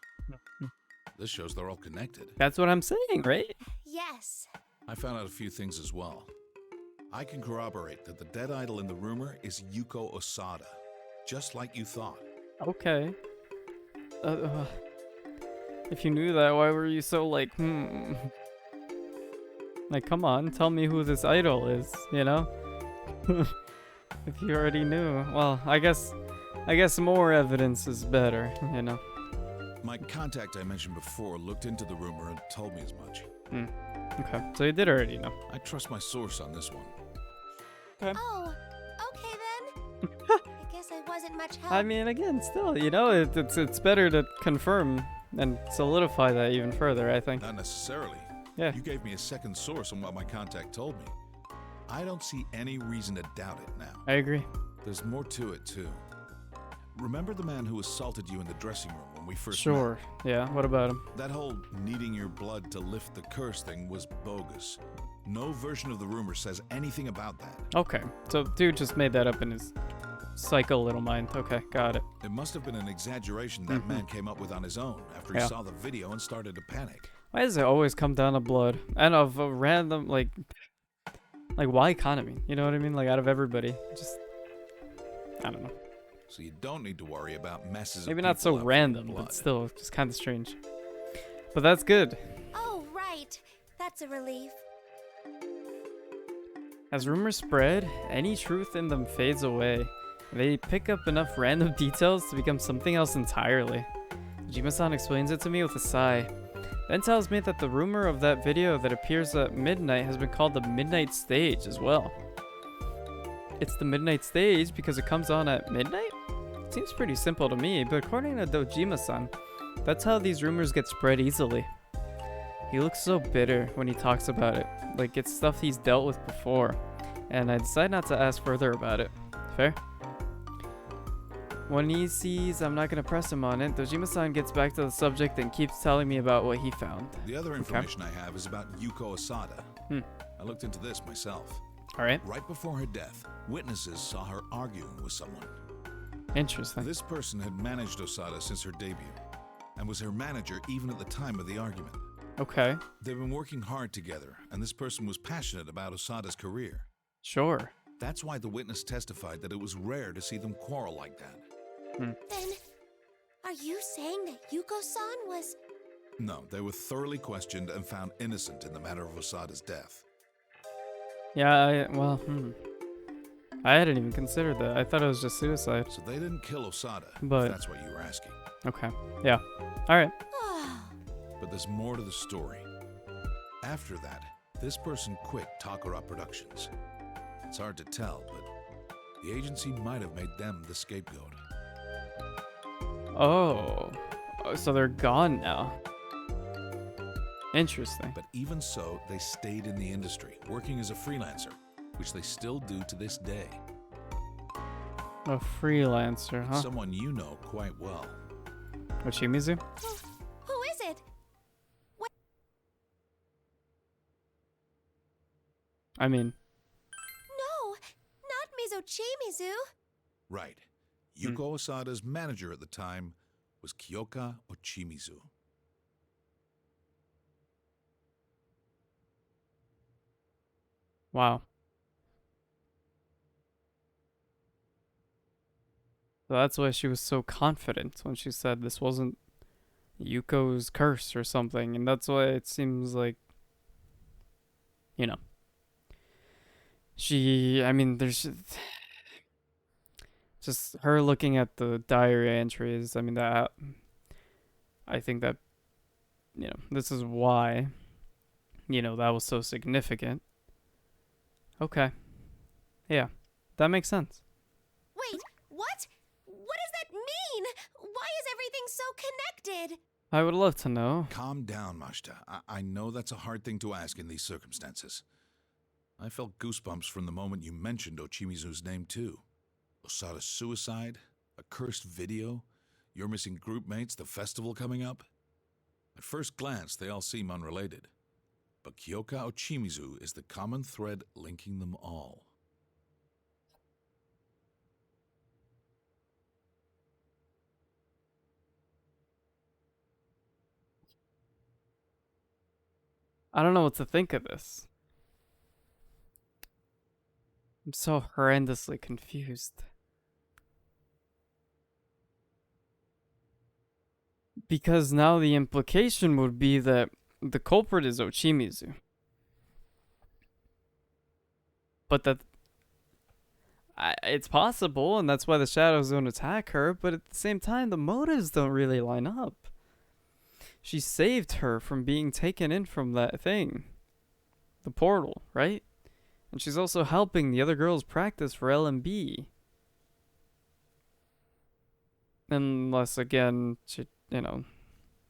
This shows they're all connected. That's what I'm saying, right? Yes. I found out a few things as well. I can corroborate that the dead idol in the rumor is Yuko Osada, just like you thought. Okay. If you knew that, why were you so like, Like, come on, tell me who this idol is, you know? If you already knew. Well, I guess more evidence is better, you know? My contact I mentioned before looked into the rumor and told me as much. Okay, so you did already know. I trust my source on this one. Okay. Oh, okay then. I guess I wasn't much help. I mean, again, still, you know, it's better to confirm and solidify that even further, I think. Not necessarily. Yeah. You gave me a second source on what my contact told me. I don't see any reason to doubt it now. I agree. There's more to it, too. Remember the man who assaulted you in the dressing room when we first Sure. met? Yeah, what about him? That whole needing your blood to lift the curse thing was bogus. No version of the rumor says anything about that. Okay, so dude just made that up in his psycho little mind. Okay, got it. It must have been an exaggeration that man came up with on his own after he Yeah. saw the video and started to panic. Why does it always come down to blood? And of a random, like why economy? You know what I mean? Like, out of everybody. Just, I don't know. So you don't need to worry about messes Maybe of not so people out for random, blood. but still, just kind of strange. But that's good. Oh, right. That's a relief. As rumors spread, any truth in them fades away. They pick up enough random details to become something else entirely. Jima-san explains it to me with a sigh, then tells me that the rumor of that video that appears at midnight has been called the Midnight Stage as well. It's the Midnight Stage because it comes on at midnight? It seems pretty simple to me, but according to Dojima-san, that's how these rumors get spread easily. He looks so bitter when he talks about it, like it's stuff he's dealt with before, and I decide not to ask further about it. Fair? When he sees I'm not gonna press him on it, Dojima-san gets back to the subject and keeps telling me about what he found. The other information I have is about Yuko Osada. I looked into this myself. Alright, Right before her death, witnesses saw her arguing with someone. interesting. This person had managed Osada since her debut, and was her manager even at the time of the argument. Okay, They've been working hard together, and this person was passionate about Osada's career. sure. That's why the witness testified that it was rare to see them quarrel like that. Then, are you saying that Yuko-san was... No, they were thoroughly questioned and found innocent in the matter of Osada's death. Yeah, I hadn't even considered that. I thought it was just suicide. So they didn't kill Osada, But- if that's what you were asking. Okay, yeah. Alright. But there's more to the story. After that, this person quit Takara Productions. It's hard to tell, but the agency might have made them the scapegoat. Oh, so they're gone now. Interesting. But even so, they stayed in the industry, working as a freelancer, which they still do to this day. A freelancer, huh? Someone you know quite well. Oshimizu? Who is it? I mean, No, not Mizo Chimizu. Right. Yuko Osada's manager at the time was Kyoka Ochimizu. wow. So that's why she was so confident when she said this wasn't Yuko's curse or something. And that's why it seems like, you know, I mean, there's just her looking at the diary entries. I mean, I think that, this is why, that was so significant. Okay. Yeah, that makes sense. Wait, what? What does that mean? Why is everything so connected? I would love to know. Calm down, Mashta. I know that's a hard thing to ask in these circumstances. I felt goosebumps from the moment you mentioned Ochimizu's name, too. Osada's suicide, a cursed video, your missing group mates, the festival coming up. At first glance, they all seem unrelated. But Kyoka Ochimizu is the common thread linking them all. I don't know what to think of this. I'm so horrendously confused. Because now the implication would be that the culprit is Ochimizu. But it's possible, and that's why the shadows don't attack her, but at the same time, the motives don't really line up. She saved her from being taken in from that thing. The portal, right? And she's also helping the other girls practice for LMB. Unless, again, she,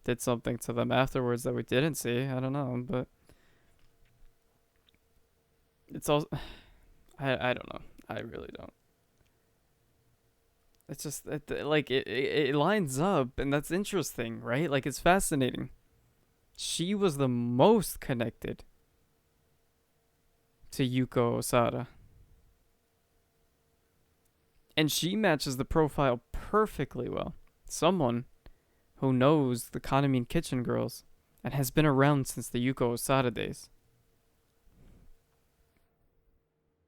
did something to them afterwards that we didn't see. I don't know, but... It's also... I don't know. I really don't. It's just, it lines up, and that's interesting, right? Like, it's fascinating. She was the most connected to Yuko Osada. And she matches the profile perfectly well. Someone who knows the Kaname Kitchen girls and has been around since the Yuko Osada days.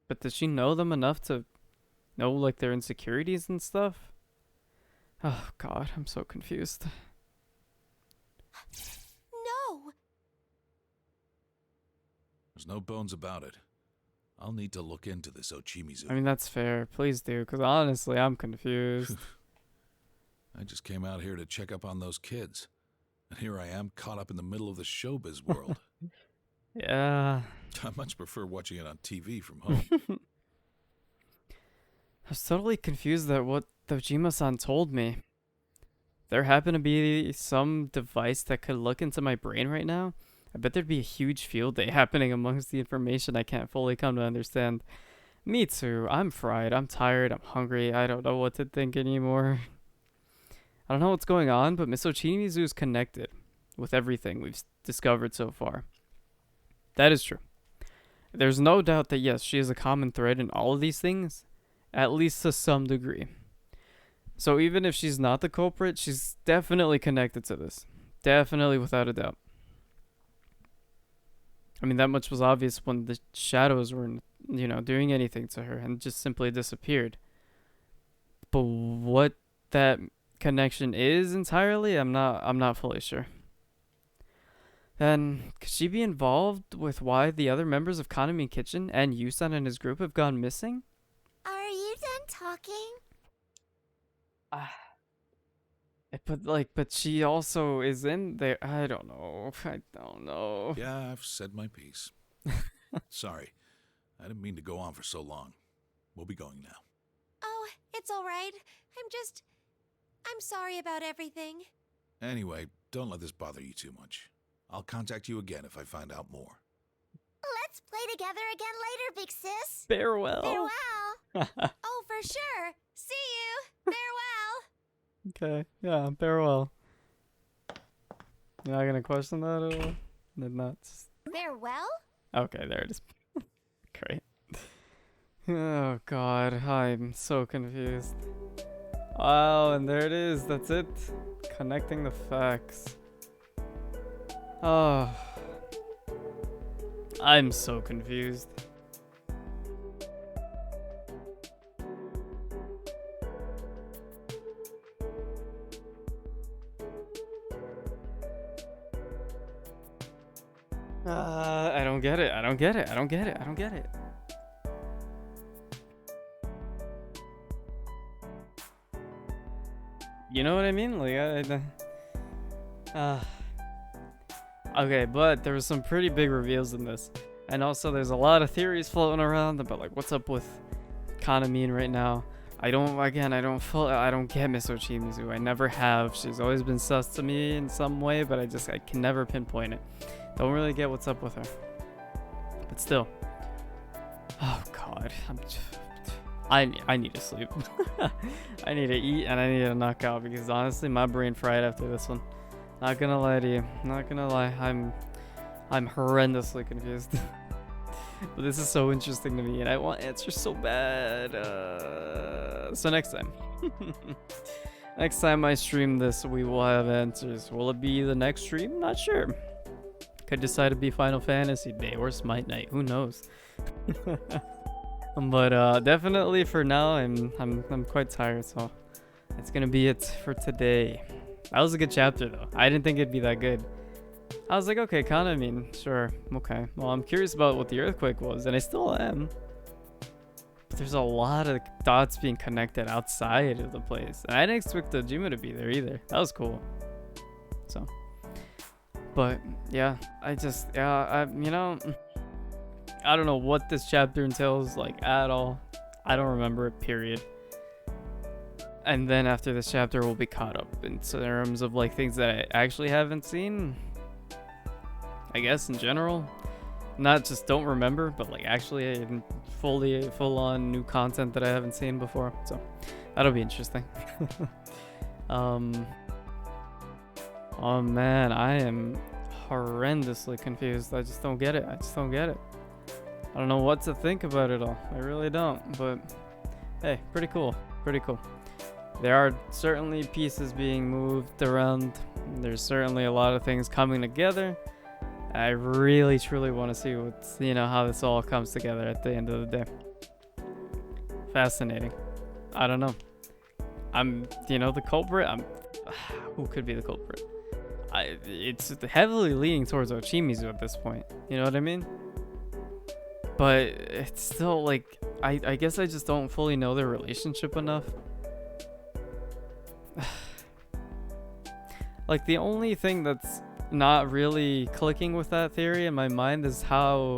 But does she know them enough to know, like, their insecurities and stuff? Oh, God, I'm so confused. No! There's no bones about it. I'll need to look into this Ochimizu. I mean, that's fair. Please do, because honestly, I'm confused. I just came out here to check up on those kids. And here I am, caught up in the middle of the showbiz world. Yeah. I much prefer watching it on TV from home. I was totally confused at what Dojima-san told me. There happened to be some device that could look into my brain right now. I bet there'd be a huge field day happening amongst the information I can't fully come to understand. Me too. I'm fried. I'm tired. I'm hungry. I don't know what to think anymore. I don't know what's going on, but Miss Ochimizu is connected with everything we've discovered so far. That is true. There's no doubt that yes, she is a common thread in all of these things, at least to some degree. So even if she's not the culprit, she's definitely connected to this. Definitely, without a doubt. I mean, that much was obvious when the shadows weren't, doing anything to her and just simply disappeared. But what that connection is entirely, I'm not fully sure. Then, could she be involved with why the other members of Kaname Kitchen and Yusan and his group have gone missing? Are you done talking? But she also is in there. I don't know. Yeah, I've said my piece. Sorry. I didn't mean to go on for so long. We'll be going now. Oh, it's all right. I'm sorry about everything. Anyway, don't let this bother you too much. I'll contact you again if I find out more. Let's play together again later, big sis. Farewell. Farewell. Oh, for sure. See you. Farewell. Okay, yeah, farewell. You're not gonna question that at all? Did not. Farewell? Okay, there it is. Great. Oh God, I'm so confused. Wow, and there it is. That's it. Connecting the facts. Oh, I'm so confused. I don't get it. I don't get it. I don't get it. I don't get it. You know what I mean? Like, okay, but there was some pretty big reveals in this. And also, there's a lot of theories floating around about, like, what's up with Kanamine right now. I don't get Miss Ochimizu. I never have. She's always been sus to me in some way, but I can never pinpoint it. Don't really get what's up with her. But still. Oh, God. I need to sleep. I need to eat and I need to knock out because honestly my brain fried after this one. Not gonna lie to you. Not gonna lie. I'm horrendously confused. But this is so interesting to me and I want answers so bad. So next time. Next time I stream this we will have answers. Will it be the next stream? Not sure. Could decide to be Final Fantasy Day or Smite Night. Who knows? But definitely for now, I'm quite tired, so it's gonna be it for today. That was a good chapter though. I didn't think it'd be that good. I was like, okay, Kanamine, sure, okay. Well, I'm curious about what the earthquake was, and I still am. But there's a lot of dots being connected outside of the place, and I didn't expect the Jima to be there either. That was cool. So, but yeah, you know. I don't know what this chapter entails, like, at all. I don't remember it, period. And then after this chapter, we'll be caught up in terms of, like, things that I actually haven't seen. I guess, in general. Not just don't remember, but, like, actually full-on new content that I haven't seen before. So, that'll be interesting. Oh, man, I am horrendously confused. I just don't get it. I don't know what to think about it all. I really don't, but hey, pretty cool. Pretty cool. There are certainly pieces being moved around. There's certainly a lot of things coming together. I really, truly want to see what's, how this all comes together at the end of the day. Fascinating. I don't know. I'm, the culprit. Who could be the culprit? It's heavily leaning towards Ochimizu at this point. You know what I mean? But it's still like, I guess I just don't fully know their relationship enough. Like the only thing that's not really clicking with that theory in my mind is how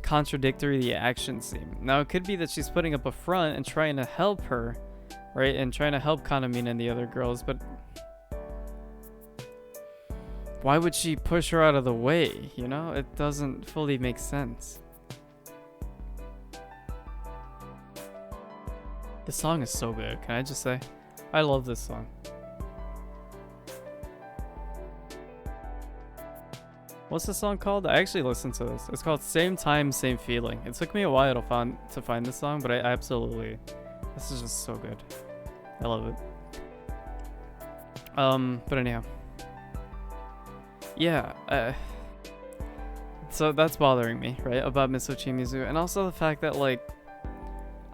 contradictory the actions seem. Now it could be that she's putting up a front and trying to help her, right? And trying to help Kanamine and the other girls, but why would she push her out of the way? It doesn't fully make sense. This song is so good, can I just say? I love this song. What's the song called? I actually listened to this. It's called Same Time, Same Feeling. It took me a while to find this song, but I absolutely... This is just so good. I love it. But anyhow. Yeah, so that's bothering me, right? About Miss Ochimizu. And also the fact that, like,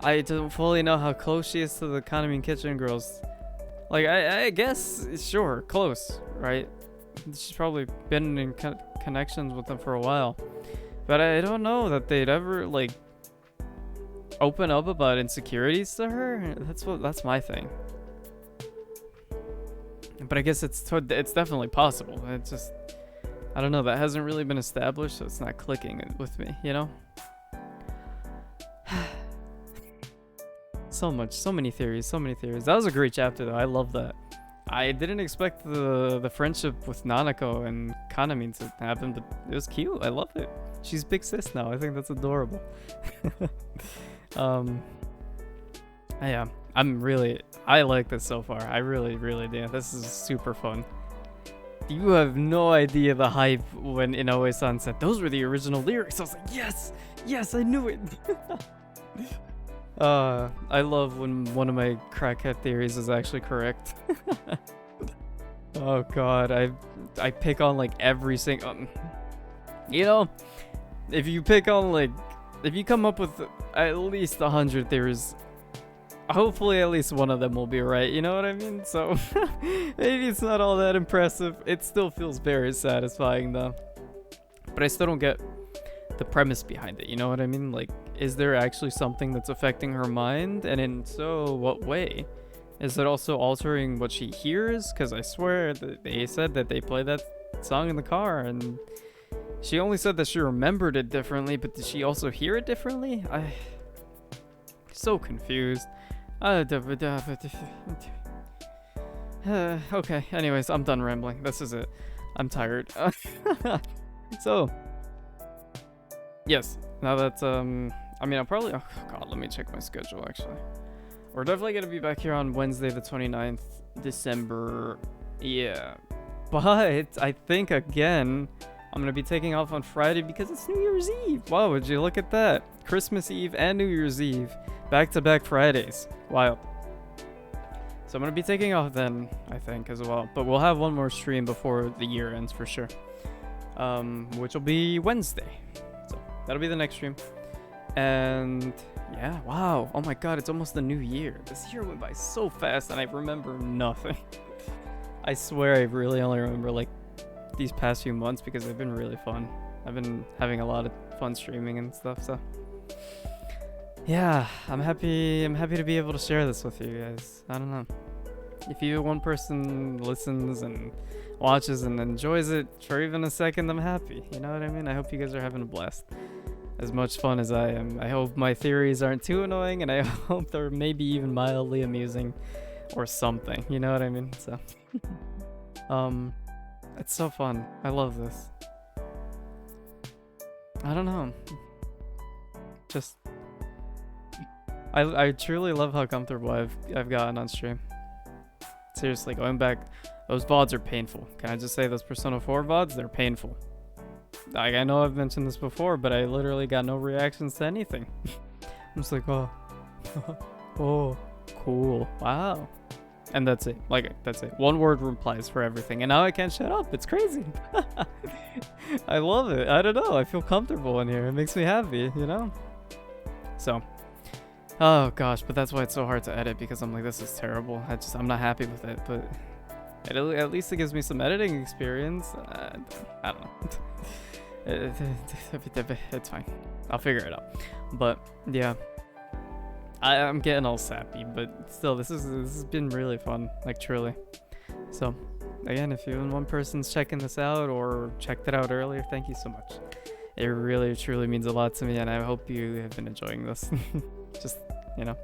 I don't fully know how close she is to the Kanamine Kitchen girls. Like, I guess, sure, close, right? She's probably been in connections with them for a while. But I don't know that they'd ever, like, open up about insecurities to her. That's my thing. But I guess it's definitely possible. It's just, I don't know, that hasn't really been established, so it's not clicking with me, So many theories. That was a great chapter though. I love that. I didn't expect the friendship with Nanako and Kanamine to happen, but it was cute. I love it. She's big sis now. I think that's adorable. Yeah, I like this so far. I really do. This is super fun. You have no idea the hype when Inoue-san said those were the original lyrics. I was like, yes, I knew it. I love when one of my crackhead theories is actually correct. Oh god, I pick on like every single, if you pick on like, if you come up with at least 100 theories, hopefully at least one of them will be right, you know what I mean? So maybe it's not all that impressive. It still feels very satisfying though. But I still don't get the premise behind it. You know what I mean? Like, is there actually something that's affecting her mind? And in so, what way? Is it also altering what she hears? Because I swear that they said that they play that song in the car, and she only said that she remembered it differently, but did she also hear it differently? So confused. Okay, anyways, I'm done rambling. This is it. I'm tired. So, yes, now that, I mean, I'll probably, oh god, let me check my schedule, actually. We're definitely gonna be back here on Wednesday the 29th, December, yeah. But, I think, again, I'm gonna be taking off on Friday because it's New Year's Eve. Wow, would you look at that? Christmas Eve and New Year's Eve, back-to-back Fridays. Wild. So I'm gonna be taking off then, I think, as well. But we'll have one more stream before the year ends for sure. Which will be Wednesday. So that'll be the next stream. And yeah, wow. Oh my god, it's almost the new year. This year went by so fast and I remember nothing. I swear I really only remember like these past few months because they've been really fun. I've been having a lot of fun streaming and stuff, so yeah, I'm happy to be able to share this with you guys. I don't know. If even one person listens and watches and enjoys it for even a second, I'm happy. You know what I mean? I hope you guys are having a blast. As much fun as I am. I hope my theories aren't too annoying, and I hope they're maybe even mildly amusing or something. You know what I mean? So, it's so fun. I love this. I don't know. Just, I truly love how comfortable I've gotten on stream. Seriously, going back, those VODs are painful. Can I just say those Persona 4 VODs? They're painful. Like, I know I've mentioned this before, but I literally got no reactions to anything. I'm just like, oh, oh, cool, wow. And that's it. Like, that's it. One word replies for everything. And now I can't shut up. It's crazy. I love it. I don't know. I feel comfortable in here. It makes me happy, you know? So, oh gosh, but that's why it's so hard to edit, because I'm like, this is terrible. I'm not happy with it, but at least it gives me some editing experience. I don't know. It's fine. I'll figure it out. But yeah, I'm getting all sappy, but still, this has been really fun, like truly. So again, if even one person's checking this out or checked it out earlier, thank you so much. It really truly means a lot to me, and I hope you have been enjoying this. Just, you know,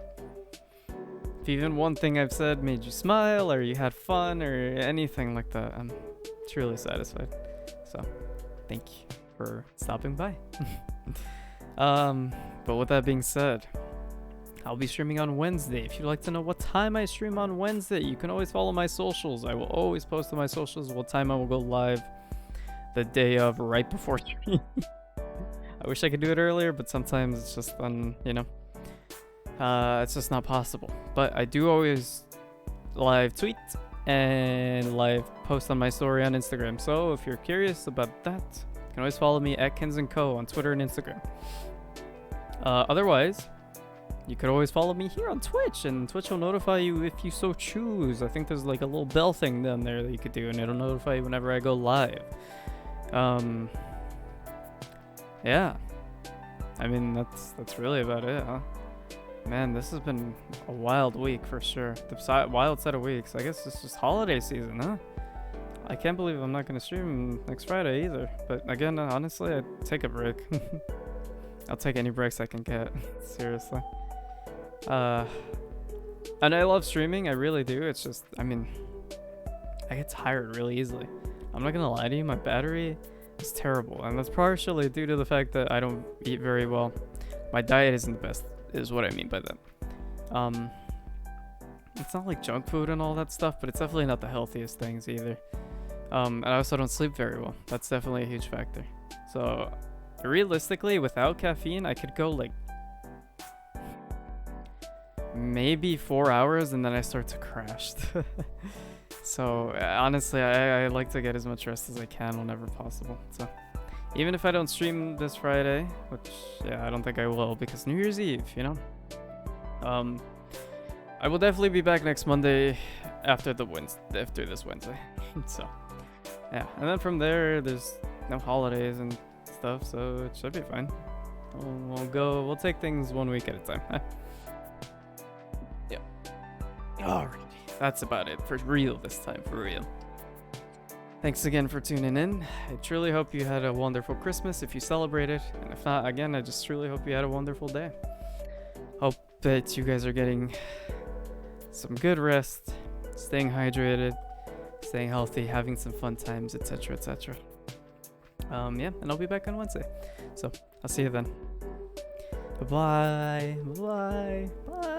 if even one thing I've said made you smile or you had fun or anything like that, I'm truly satisfied. So thank you for stopping by. But with that being said, I'll be streaming on Wednesday. If you'd like to know what time I stream on Wednesday, you can always follow my socials. I will always post on my socials what time I will go live the day of, right before stream. I wish I could do it earlier, but sometimes it's just you know, it's just not possible. But I do always live tweet and live post on my story on Instagram. So if you're curious about that, you can always follow me at Kens & Co on Twitter and Instagram. Otherwise, you could always follow me here on Twitch, and Twitch will notify you if you so choose. I think there's like a little bell thing down there that you could do, and it'll notify you whenever I go live. Yeah. I mean, that's really about it, huh? Man, this has been a wild week for sure. The wild set of weeks. I guess it's just holiday season, huh? I can't believe I'm not going to stream next Friday either. But again, honestly, I'd take a break. I'll take any breaks I can get. Seriously. And I love streaming. I really do. It's just, I mean, I get tired really easily. I'm not going to lie to you. My battery is terrible. And that's partially due to the fact that I don't eat very well. My diet isn't the best, is what I mean by that. It's not like junk food and all that stuff, but it's definitely not the healthiest things either. And I also don't sleep very well. That's definitely a huge factor. So realistically, without caffeine, I could go like maybe 4 hours and then I start to crash. So honestly, I like to get as much rest as I can whenever possible. So even if I don't stream this Friday, which yeah, I don't think I will because New Year's Eve, you know. I will definitely be back next Monday after this Wednesday. So yeah, and then from there, there's no holidays, and stuff, so it should be fine. We'll take things 1 week at a time. Yeah. Alrighty. That's about it for real this time, for real. Thanks again for tuning in. I truly hope you had a wonderful Christmas if you celebrated. And if not, again, I just truly hope you had a wonderful day. Hope that you guys are getting some good rest, staying hydrated, staying healthy, having some fun times, etc., etc. Yeah, and I'll be back on Wednesday. So, I'll see you then. Bye-bye. Bye. Bye.